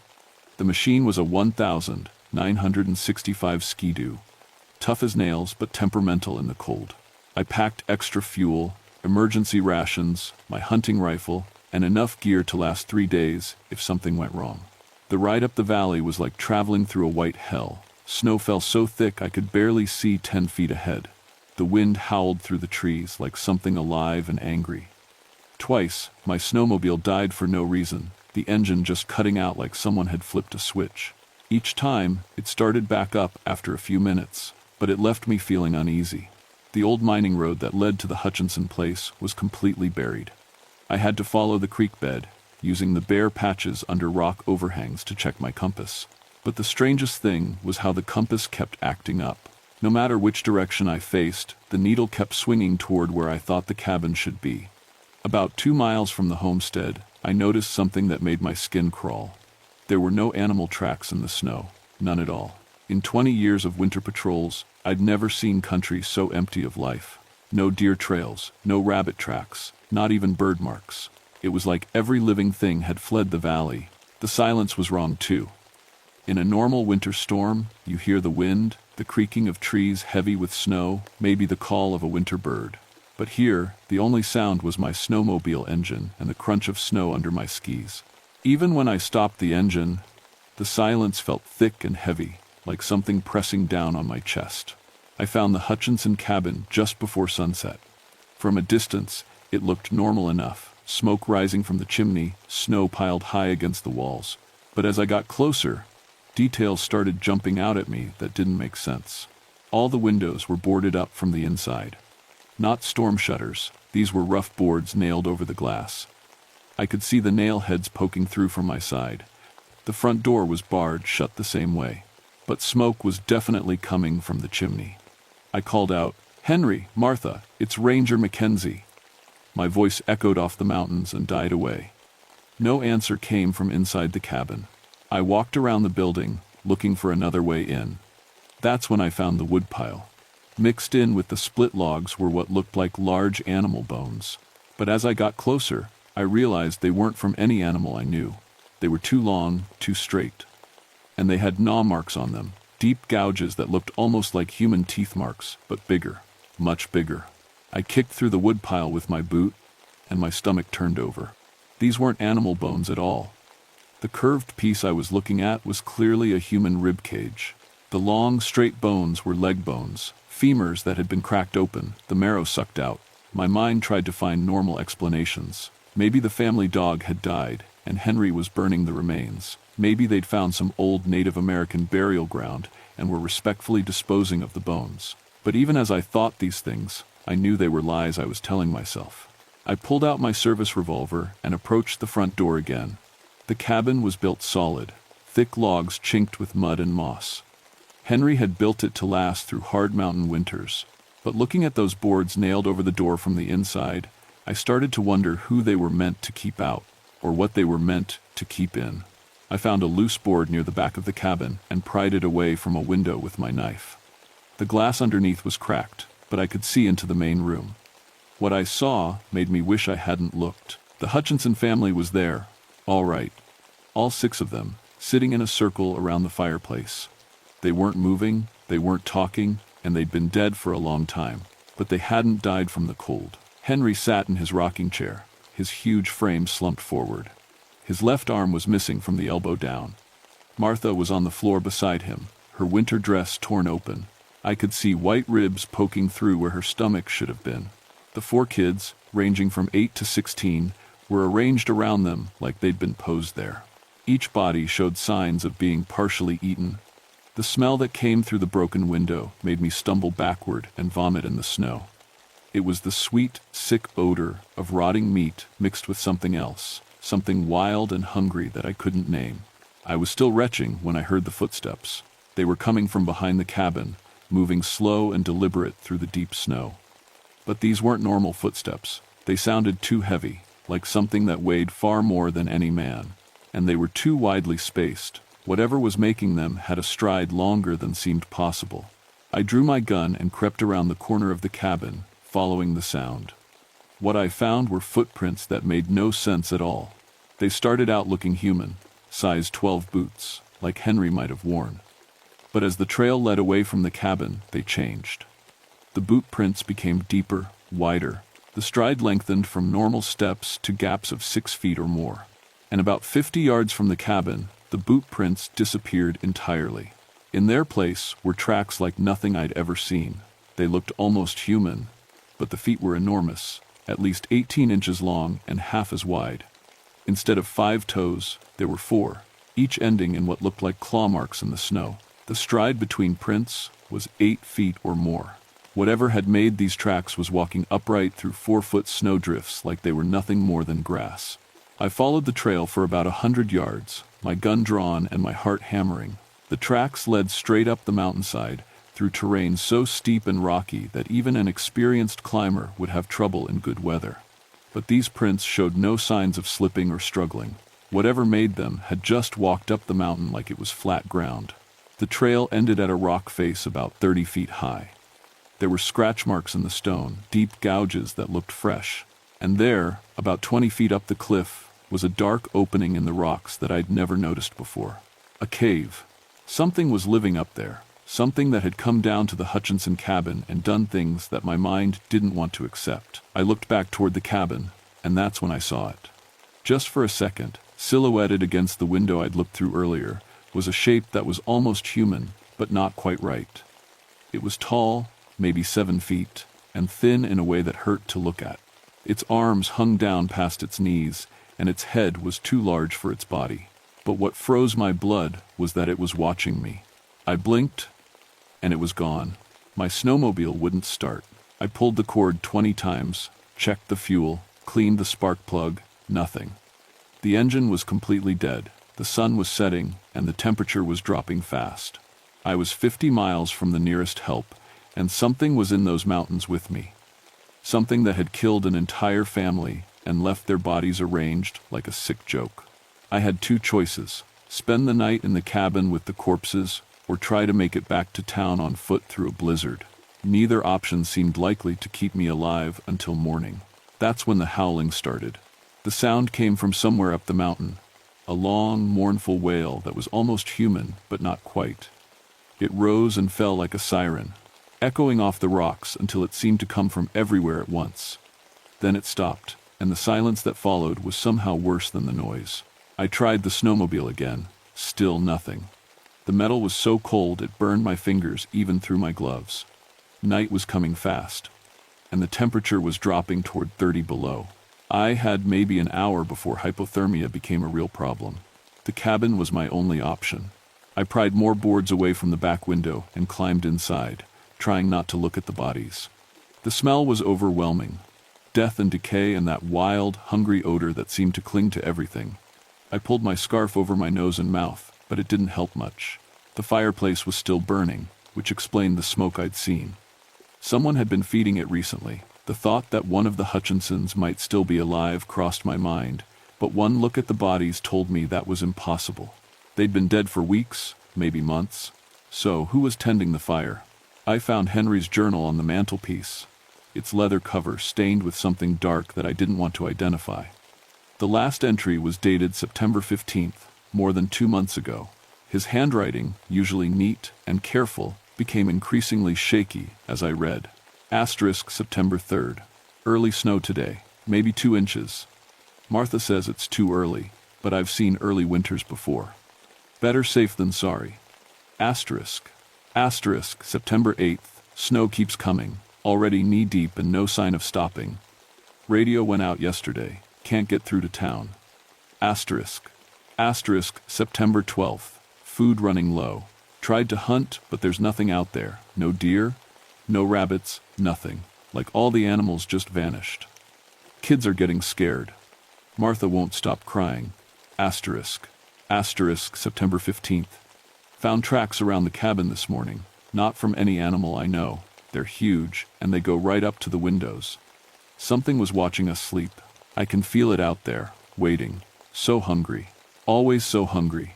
The machine was a 1965 Ski-Doo, tough as nails but temperamental in the cold. I packed extra fuel, emergency rations, my hunting rifle, and enough gear to last 3 days if something went wrong. The ride up the valley was like traveling through a white hell. Snow fell so thick I could barely see 10 feet ahead. The wind howled through the trees like something alive and angry. Twice, my snowmobile died for no reason, the engine just cutting out like someone had flipped a switch. Each time, it started back up after a few minutes, but it left me feeling uneasy. The old mining road that led to the Hutchinson place was completely buried. I had to follow the creek bed, using the bare patches under rock overhangs to check my compass. But the strangest thing was how the compass kept acting up. No matter which direction I faced, the needle kept swinging toward where I thought the cabin should be. About 2 miles from the homestead, I noticed something that made my skin crawl. There were no animal tracks in the snow, none at all. In 20 years of winter patrols, I'd never seen country so empty of life. No deer trails, no rabbit tracks, not even bird marks. It was like every living thing had fled the valley. The silence was wrong too. In a normal winter storm, you hear the wind, the creaking of trees heavy with snow, maybe the call of a winter bird. But here, the only sound was my snowmobile engine and the crunch of snow under my skis. Even when I stopped the engine, the silence felt thick and heavy, like something pressing down on my chest. I found the Hutchinson cabin just before sunset. From a distance, it looked normal enough, smoke rising from the chimney, snow piled high against the walls. But as I got closer, details started jumping out at me that didn't make sense. All the windows were boarded up from the inside. Not storm shutters, these were rough boards nailed over the glass. I could see the nail heads poking through from my side. The front door was barred shut the same way. But smoke was definitely coming from the chimney. I called out, "Henry, Martha, it's Ranger Mackenzie." My voice echoed off the mountains and died away. No answer came from inside the cabin. I walked around the building, looking for another way in. That's when I found the woodpile. Mixed in with the split logs were what looked like large animal bones. But as I got closer, I realized they weren't from any animal I knew. They were too long, too straight. And they had gnaw marks on them, deep gouges that looked almost like human teeth marks, but bigger, much bigger. I kicked through the woodpile with my boot, and my stomach turned over. These weren't animal bones at all. The curved piece I was looking at was clearly a human rib cage. The long, straight bones were leg bones, femurs that had been cracked open, the marrow sucked out. My mind tried to find normal explanations. Maybe the family dog had died, and Henry was burning the remains. Maybe they'd found some old Native American burial ground and were respectfully disposing of the bones. But even as I thought these things, I knew they were lies I was telling myself. I pulled out my service revolver and approached the front door again. The cabin was built solid, thick logs chinked with mud and moss. Henry had built it to last through hard mountain winters. But looking at those boards nailed over the door from the inside, I started to wonder who they were meant to keep out, or what they were meant to keep in. I found a loose board near the back of the cabin and pried it away from a window with my knife. The glass underneath was cracked, but I could see into the main room. What I saw made me wish I hadn't looked. The Hutchinson family was there, all right. All 6 of them, sitting in a circle around the fireplace. They weren't moving, they weren't talking, and they'd been dead for a long time, but they hadn't died from the cold. Henry sat in his rocking chair, his huge frame slumped forward. His left arm was missing from the elbow down. Martha was on the floor beside him, her winter dress torn open. I could see white ribs poking through where her stomach should have been. The 4 kids, ranging from 8 to 16, were arranged around them like they'd been posed there. Each body showed signs of being partially eaten. The smell that came through the broken window made me stumble backward and vomit in the snow. It was the sweet, sick odor of rotting meat mixed with something else, something wild and hungry that I couldn't name. I was still retching when I heard the footsteps. They were coming from behind the cabin, moving slow and deliberate through the deep snow. But these weren't normal footsteps. They sounded too heavy, like something that weighed far more than any man. And they were too widely spaced. Whatever was making them had a stride longer than seemed possible. I drew my gun and crept around the corner of the cabin, following the sound. What I found were footprints that made no sense at all. They started out looking human, size 12 boots, like Henry might have worn. But as the trail led away from the cabin, they changed. The boot prints became deeper, wider. The stride lengthened from normal steps to gaps of 6 feet or more. And about 50 yards from the cabin, the boot prints disappeared entirely. In their place were tracks like nothing I'd ever seen. They looked almost human, but the feet were enormous, at least 18 inches long and half as wide. Instead of 5 toes, there were 4, each ending in what looked like claw marks in the snow. The stride between prints was 8 feet or more. Whatever had made these tracks was walking upright through 4-foot snowdrifts like they were nothing more than grass. I followed the trail for about 100 yards, my gun drawn and my heart hammering. The tracks led straight up the mountainside, through terrain so steep and rocky that even an experienced climber would have trouble in good weather. But these prints showed no signs of slipping or struggling. Whatever made them had just walked up the mountain like it was flat ground. The trail ended at a rock face about 30 feet high. There were scratch marks in the stone, deep gouges that looked fresh. And there, about 20 feet up the cliff, was a dark opening in the rocks that I'd never noticed before. A cave. Something was living up there. Something that had come down to the Hutchinson cabin and done things that my mind didn't want to accept. I looked back toward the cabin, and that's when I saw it. Just for a second, silhouetted against the window I'd looked through earlier, was a shape that was almost human, but not quite right. It was tall, maybe 7 feet, and thin in a way that hurt to look at. Its arms hung down past its knees, and its head was too large for its body. But what froze my blood was that it was watching me. I blinked, and it was gone. My snowmobile wouldn't start. I pulled the cord 20 times, checked the fuel, cleaned the spark plug, nothing. The engine was completely dead. The sun was setting, and the temperature was dropping fast. I was 50 miles from the nearest help, and something was in those mountains with me. Something that had killed an entire family and left their bodies arranged like a sick joke. I had 2 choices: spend the night in the cabin with the corpses, or try to make it back to town on foot through a blizzard. Neither option seemed likely to keep me alive until morning. That's when the howling started. The sound came from somewhere up the mountain, a long, mournful wail that was almost human, but not quite. It rose and fell like a siren, echoing off the rocks until it seemed to come from everywhere at once. Then it stopped, and the silence that followed was somehow worse than the noise. I tried the snowmobile again, still nothing. The metal was so cold it burned my fingers even through my gloves. Night was coming fast, and the temperature was dropping toward 30 below. I had maybe an hour before hypothermia became a real problem. The cabin was my only option. I pried more boards away from the back window and climbed inside, trying not to look at the bodies. The smell was overwhelming. Death and decay and that wild, hungry odor that seemed to cling to everything. I pulled my scarf over my nose and mouth, but it didn't help much. The fireplace was still burning, which explained the smoke I'd seen. Someone had been feeding it recently. The thought that one of the Hutchinsons might still be alive crossed my mind, but one look at the bodies told me that was impossible. They'd been dead for weeks, maybe months. So, who was tending the fire? I found Henry's journal on the mantelpiece, its leather cover stained with something dark that I didn't want to identify. The last entry was dated September 15th, more than 2 months ago. His handwriting, usually neat and careful, became increasingly shaky as I read. Asterisk September 3rd. Early snow today, maybe 2 inches. Martha says it's too early, but I've seen early winters before. Better safe than sorry. Asterisk. Asterisk September 8th. Snow keeps coming, already knee-deep and no sign of stopping. Radio went out yesterday, can't get through to town. Asterisk. Asterisk September 12th. Food running low. Tried to hunt, but there's nothing out there. No deer, no rabbits, nothing. Like all the animals just vanished. Kids are getting scared. Martha won't stop crying. Asterisk. Asterisk September 15th. Found tracks around the cabin this morning. Not from any animal I know. They're huge, and they go right up to the windows. Something was watching us sleep. I can feel it out there, waiting. So hungry. Always so hungry.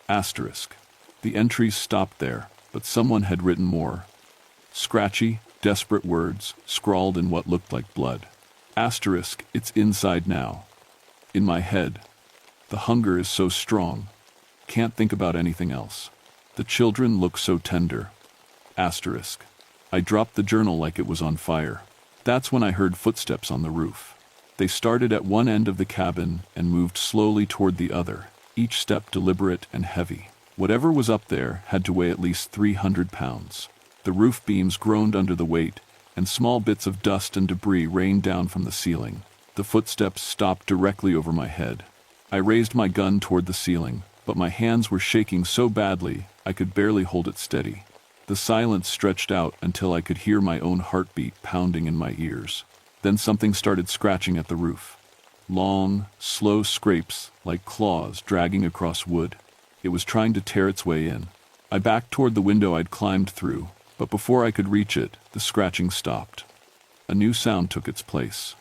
Asterisk. The entries stopped there, but someone had written more. Scratchy, desperate words, scrawled in what looked like blood. Asterisk, it's inside now. In my head. The hunger is so strong. Can't think about anything else. The children look so tender. Asterisk. I dropped the journal like it was on fire. That's when I heard footsteps on the roof. They started at one end of the cabin and moved slowly toward the other, each step deliberate and heavy. Whatever was up there had to weigh at least 300 pounds. The roof beams groaned under the weight, and small bits of dust and debris rained down from the ceiling. The footsteps stopped directly over my head. I raised my gun toward the ceiling, but my hands were shaking so badly I could barely hold it steady. The silence stretched out until I could hear my own heartbeat pounding in my ears. Then something started scratching at the roof. Long, slow scrapes like claws dragging across wood. It was trying to tear its way in. I backed toward the window I'd climbed through, but before I could reach it, the scratching stopped. A new sound took its place.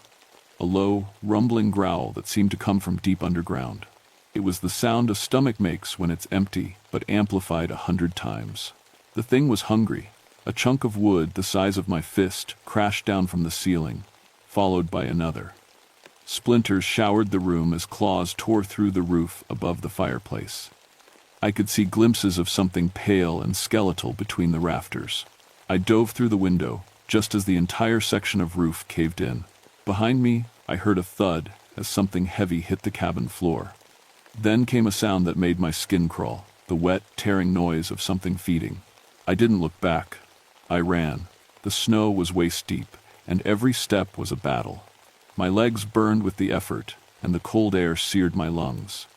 A low, rumbling growl that seemed to come from deep underground. It was the sound a stomach makes when it's empty, but amplified 100 times. The thing was hungry. A chunk of wood the size of my fist crashed down from the ceiling, followed by another. Splinters showered the room as claws tore through the roof above the fireplace. I could see glimpses of something pale and skeletal between the rafters. I dove through the window, just as the entire section of roof caved in. Behind me, I heard a thud as something heavy hit the cabin floor. Then came a sound that made my skin crawl, the wet, tearing noise of something feeding. I didn't look back. I ran. The snow was waist-deep, and every step was a battle. My legs burned with the effort, and the cold air seared my lungs.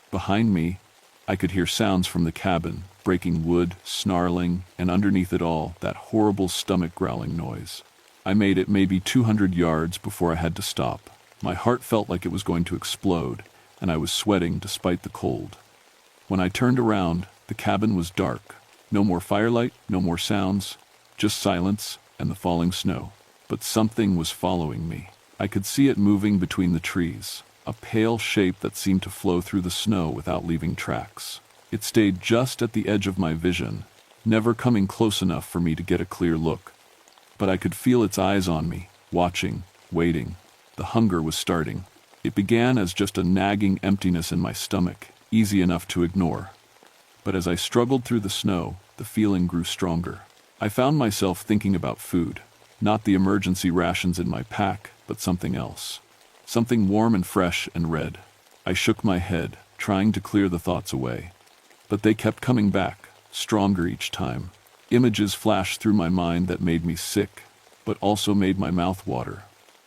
Behind me, I could hear sounds from the cabin, breaking wood, snarling, and underneath it all, that horrible stomach-growling noise. I made it maybe 200 yards before I had to stop. My heart felt like it was going to explode, and I was sweating despite the cold. When I turned around, the cabin was dark. No more firelight, no more sounds, just silence and the falling snow. But something was following me. I could see it moving between the trees. A pale shape that seemed to flow through the snow without leaving tracks. It stayed just at the edge of my vision, never coming close enough for me to get a clear look. But I could feel its eyes on me, watching, waiting. The hunger was starting. It began as just a nagging emptiness in my stomach, easy enough to ignore. But as I struggled through the snow, the feeling grew stronger. I found myself thinking about food, not the emergency rations in my pack, but something else. Something warm and fresh and red. I shook my head, trying to clear the thoughts away. But they kept coming back, stronger each time. Images flashed through my mind that made me sick, but also made my mouth water.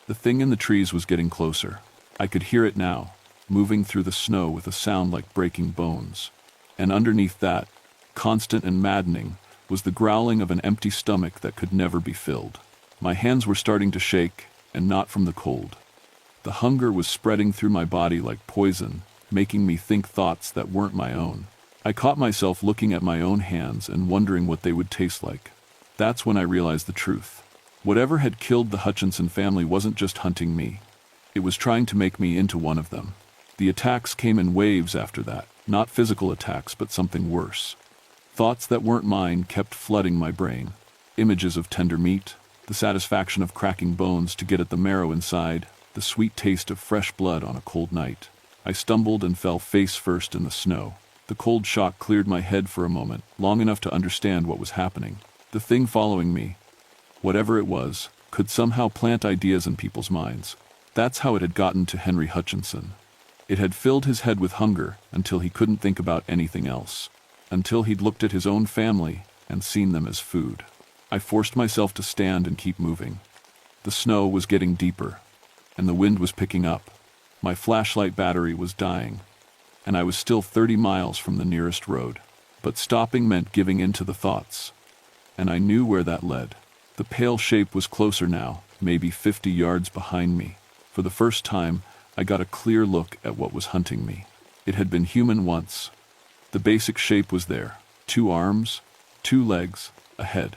The thing in the trees was getting closer. I could hear it now, moving through the snow with a sound like breaking bones. And underneath that, constant and maddening, was the growling of an empty stomach that could never be filled. My hands were starting to shake, and not from the cold. The hunger was spreading through my body like poison, making me think thoughts that weren't my own. I caught myself looking at my own hands and wondering what they would taste like. That's when I realized the truth. Whatever had killed the Hutchinson family wasn't just hunting me. It was trying to make me into one of them. The attacks came in waves after that, not physical attacks, but something worse. Thoughts that weren't mine kept flooding my brain. Images of tender meat, the satisfaction of cracking bones to get at the marrow inside, the sweet taste of fresh blood on a cold night. I stumbled and fell face first in the snow. The cold shock cleared my head for a moment, long enough to understand what was happening. The thing following me, whatever it was, could somehow plant ideas in people's minds. That's how it had gotten to Henry Hutchinson. It had filled his head with hunger until he couldn't think about anything else. Until he'd looked at his own family and seen them as food. I forced myself to stand and keep moving. The snow was getting deeper, and the wind was picking up. My flashlight battery was dying, and I was still 30 miles from the nearest road. But stopping meant giving in to the thoughts, and I knew where that led. The pale shape was closer now, maybe 50 yards behind me. For the first time, I got a clear look at what was hunting me. It had been human once. The basic shape was there. 2 arms, 2 legs, a head.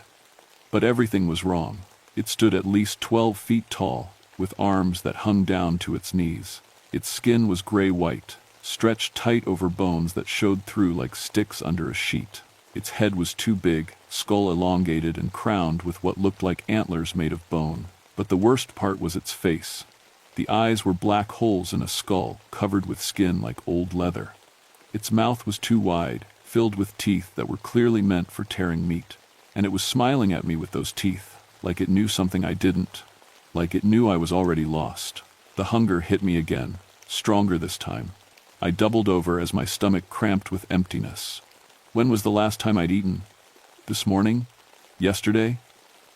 But everything was wrong. It stood at least 12 feet tall, with arms that hung down to its knees. Its skin was gray-white, stretched tight over bones that showed through like sticks under a sheet. Its head was too big, skull elongated and crowned with what looked like antlers made of bone. But the worst part was its face. The eyes were black holes in a skull, covered with skin like old leather. Its mouth was too wide, filled with teeth that were clearly meant for tearing meat. And it was smiling at me with those teeth, like it knew something I didn't. Like it knew I was already lost. The hunger hit me again, stronger this time. I doubled over as my stomach cramped with emptiness. When was the last time I'd eaten? This morning? Yesterday?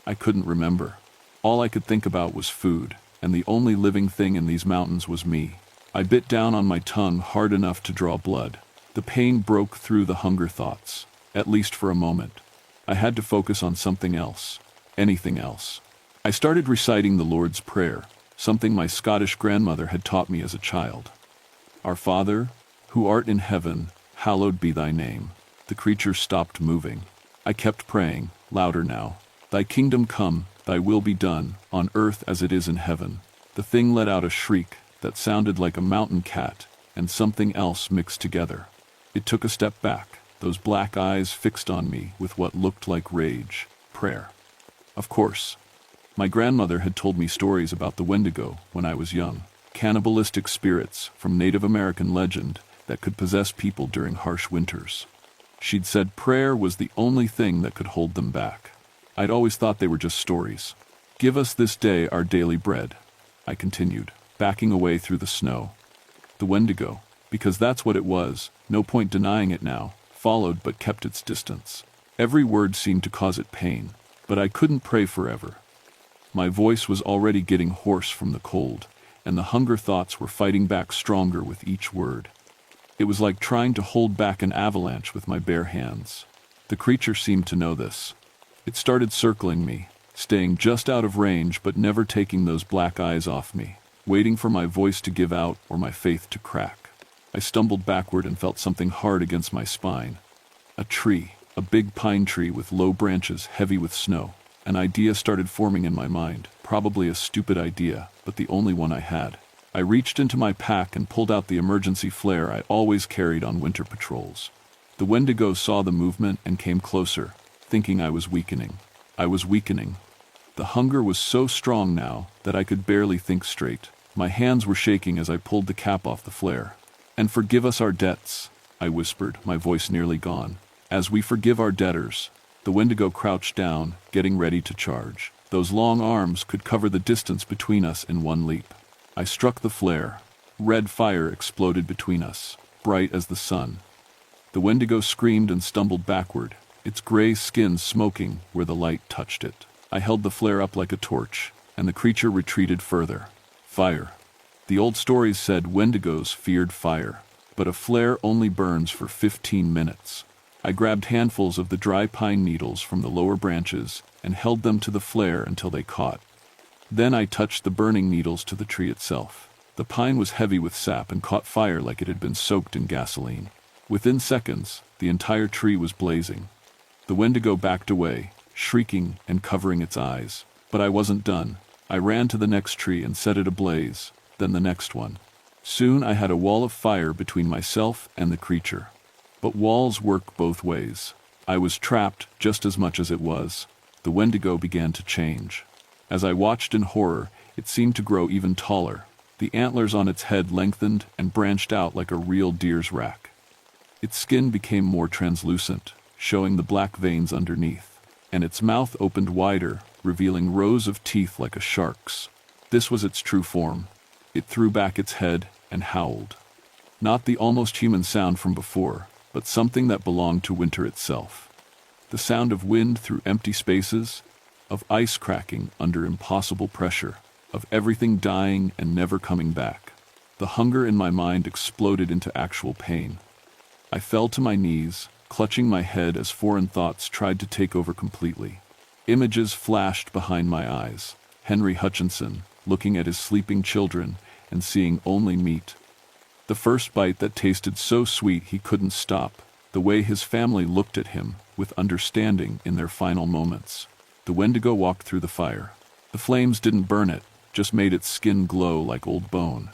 I couldn't remember. All I could think about was food, and the only living thing in these mountains was me. I bit down on my tongue hard enough to draw blood. The pain broke through the hunger thoughts, at least for a moment. I had to focus on something else, anything else. I started reciting the Lord's Prayer, something my Scottish grandmother had taught me as a child. Our Father, who art in heaven, hallowed be thy name. The creature stopped moving. I kept praying, louder now. Thy kingdom come, thy will be done, on earth as it is in heaven. The thing let out a shriek that sounded like a mountain cat and something else mixed together. It took a step back, those black eyes fixed on me with what looked like rage. Prayer. Of course. My grandmother had told me stories about the Wendigo when I was young. Cannibalistic spirits from Native American legend that could possess people during harsh winters. She'd said prayer was the only thing that could hold them back. I'd always thought they were just stories. Give us this day our daily bread, I continued, backing away through the snow. The Wendigo, because that's what it was, no point denying it now, followed but kept its distance. Every word seemed to cause it pain, but I couldn't pray forever. My voice was already getting hoarse from the cold, and the hunger thoughts were fighting back stronger with each word. It was like trying to hold back an avalanche with my bare hands. The creature seemed to know this. It started circling me, staying just out of range but never taking those black eyes off me, waiting for my voice to give out or my faith to crack. I stumbled backward and felt something hard against my spine. A tree, a big pine tree with low branches heavy with snow. An idea started forming in my mind, probably a stupid idea, but the only one I had. I reached into my pack and pulled out the emergency flare I always carried on winter patrols. The Wendigo saw the movement and came closer, thinking I was weakening. I was weakening. The hunger was so strong now that I could barely think straight. My hands were shaking as I pulled the cap off the flare. "And forgive us our debts," I whispered, my voice nearly gone. "As we forgive our debtors." The Wendigo crouched down, getting ready to charge. Those long arms could cover the distance between us in one leap. I struck the flare. Red fire exploded between us, bright as the sun. The Wendigo screamed and stumbled backward, its gray skin smoking where the light touched it. I held the flare up like a torch, and the creature retreated further. Fire. The old stories said Wendigos feared fire, but a flare only burns for 15 minutes. I grabbed handfuls of the dry pine needles from the lower branches and held them to the flare until they caught. Then I touched the burning needles to the tree itself. The pine was heavy with sap and caught fire like it had been soaked in gasoline. Within seconds, the entire tree was blazing. The Wendigo backed away, shrieking and covering its eyes. But I wasn't done. I ran to the next tree and set it ablaze, then the next one. Soon I had a wall of fire between myself and the creature. But walls work both ways. I was trapped just as much as it was. The Wendigo began to change. As I watched in horror, it seemed to grow even taller. The antlers on its head lengthened and branched out like a real deer's rack. Its skin became more translucent, showing the black veins underneath, and its mouth opened wider, revealing rows of teeth like a shark's. This was its true form. It threw back its head and howled. Not the almost human sound from before, but something that belonged to winter itself. The sound of wind through empty spaces, of ice cracking under impossible pressure, of everything dying and never coming back. The hunger in my mind exploded into actual pain. I fell to my knees, clutching my head as foreign thoughts tried to take over completely. Images flashed behind my eyes. Henry Hutchinson, looking at his sleeping children and seeing only meat. The first bite that tasted so sweet he couldn't stop, the way his family looked at him, with understanding in their final moments. The Wendigo walked through the fire. The flames didn't burn it, just made its skin glow like old bone.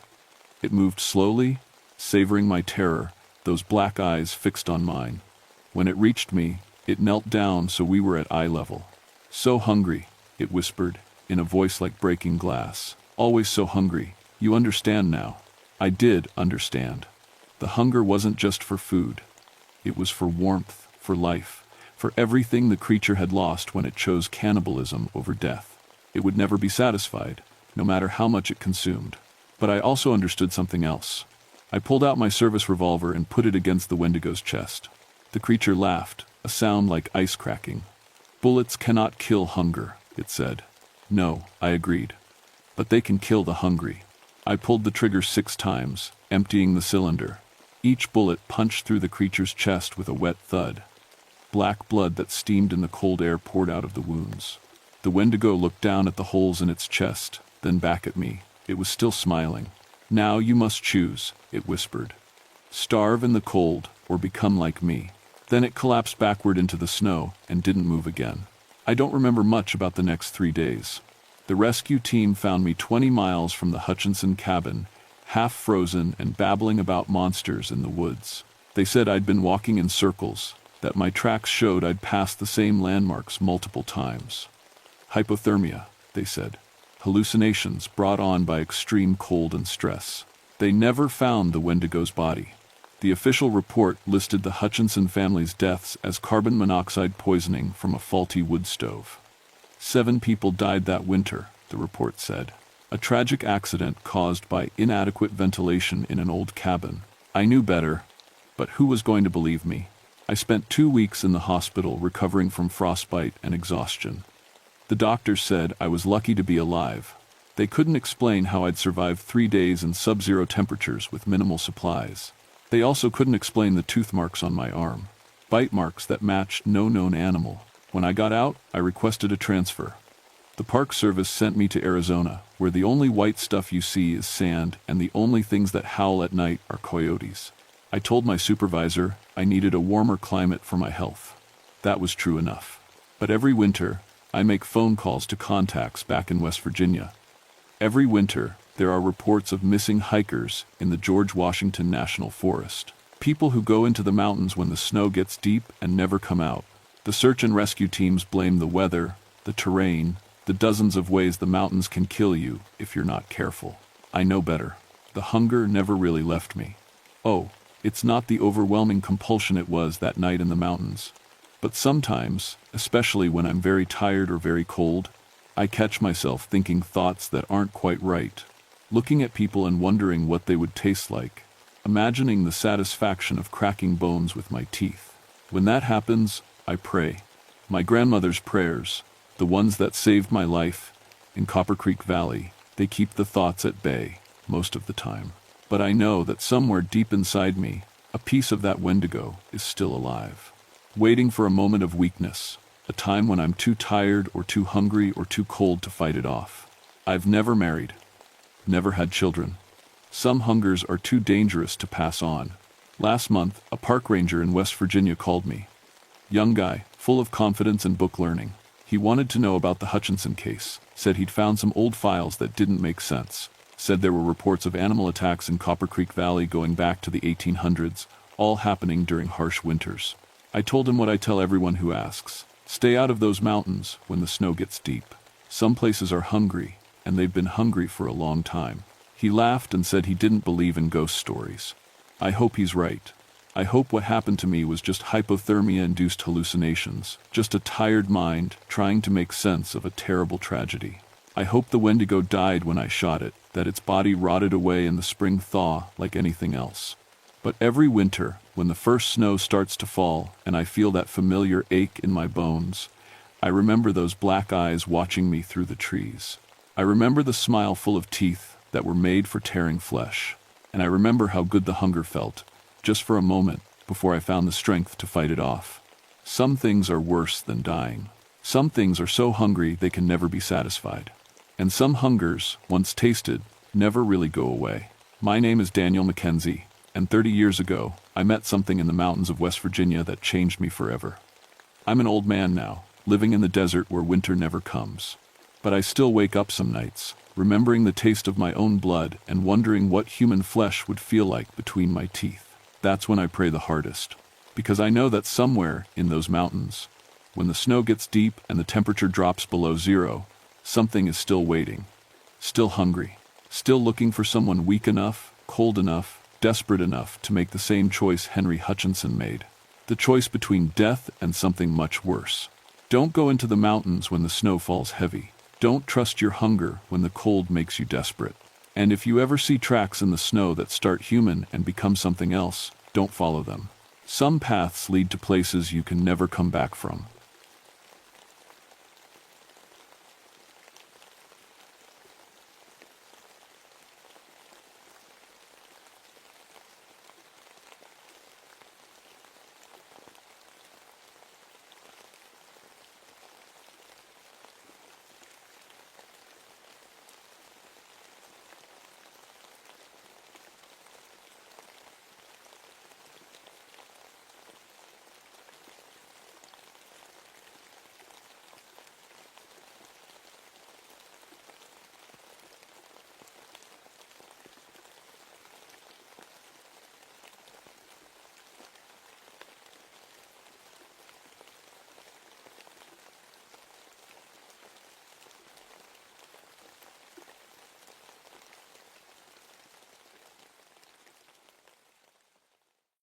It moved slowly, savoring my terror, those black eyes fixed on mine. When it reached me, it knelt down so we were at eye level. "So hungry," it whispered, in a voice like breaking glass. "Always so hungry. You understand now." I did understand. The hunger wasn't just for food. It was for warmth, for life, for everything the creature had lost when it chose cannibalism over death. It would never be satisfied, no matter how much it consumed. But I also understood something else. I pulled out my service revolver and put it against the Wendigo's chest. The creature laughed, a sound like ice cracking. "Bullets cannot kill hunger," it said. "No," I agreed. "But they can kill the hungry." I pulled the trigger 6 times, emptying the cylinder. Each bullet punched through the creature's chest with a wet thud. Black blood that steamed in the cold air poured out of the wounds. The Wendigo looked down at the holes in its chest, then back at me. It was still smiling. "Now you must choose," it whispered. "Starve in the cold, or become like me." Then it collapsed backward into the snow and didn't move again. I don't remember much about the next 3 days. The rescue team found me 20 miles from the Hutchinson cabin, half frozen and babbling about monsters in the woods. They said I'd been walking in circles, that my tracks showed I'd passed the same landmarks multiple times. Hypothermia, they said. Hallucinations brought on by extreme cold and stress. They never found the Wendigo's body. The official report listed the Hutchinson family's deaths as carbon monoxide poisoning from a faulty wood stove. 7 people died that winter, the report said. A tragic accident caused by inadequate ventilation in an old cabin. I knew better, but who was going to believe me? I spent 2 weeks in the hospital recovering from frostbite and exhaustion. The doctors said I was lucky to be alive. They couldn't explain how I'd survived 3 days in sub-zero temperatures with minimal supplies. They also couldn't explain the tooth marks on my arm, bite marks that matched no known animal. When I got out, I requested a transfer. The Park Service sent me to Arizona, where the only white stuff you see is sand and the only things that howl at night are coyotes. I told my supervisor I needed a warmer climate for my health. That was true enough. But every winter, I make phone calls to contacts back in West Virginia. Every winter, there are reports of missing hikers in the George Washington National Forest. People who go into the mountains when the snow gets deep and never come out. The search and rescue teams blame the weather, the terrain, the dozens of ways the mountains can kill you if you're not careful. I know better. The hunger never really left me. Oh, it's not the overwhelming compulsion it was that night in the mountains. But sometimes, especially when I'm very tired or very cold, I catch myself thinking thoughts that aren't quite right, looking at people and wondering what they would taste like, imagining the satisfaction of cracking bones with my teeth. When that happens, I pray. My grandmother's prayers, the ones that saved my life, in Copper Creek Valley, they keep the thoughts at bay, most of the time. But I know that somewhere deep inside me, a piece of that Wendigo is still alive, waiting for a moment of weakness, a time when I'm too tired or too hungry or too cold to fight it off. I've never married, never had children. Some hungers are too dangerous to pass on. Last month, a park ranger in West Virginia called me. Young guy, full of confidence and book learning. He wanted to know about the Hutchinson case, said he'd found some old files that didn't make sense, said there were reports of animal attacks in Copper Creek Valley going back to the 1800s, all happening during harsh winters. I told him what I tell everyone who asks. Stay out of those mountains when the snow gets deep. Some places are hungry, and they've been hungry for a long time. He laughed and said he didn't believe in ghost stories. I hope he's right. I hope what happened to me was just hypothermia-induced hallucinations, just a tired mind trying to make sense of a terrible tragedy. I hope the Wendigo died when I shot it, that its body rotted away in the spring thaw like anything else. But every winter, when the first snow starts to fall and I feel that familiar ache in my bones, I remember those black eyes watching me through the trees. I remember the smile full of teeth that were made for tearing flesh. And I remember how good the hunger felt, just for a moment, before I found the strength to fight it off. Some things are worse than dying. Some things are so hungry they can never be satisfied. And some hungers, once tasted, never really go away. My name is Daniel Mackenzie, and 30 years ago, I met something in the mountains of West Virginia that changed me forever. I'm an old man now, living in the desert where winter never comes. But I still wake up some nights, remembering the taste of my own blood and wondering what human flesh would feel like between my teeth. That's when I pray the hardest, because I know that somewhere in those mountains, when the snow gets deep and the temperature drops below zero, something is still waiting, still hungry, still looking for someone weak enough, cold enough, desperate enough to make the same choice Henry Hutchinson made. The choice between death and something much worse. Don't go into the mountains when the snow falls heavy. Don't trust your hunger when the cold makes you desperate. And if you ever see tracks in the snow that start human and become something else, don't follow them. Some paths lead to places you can never come back from.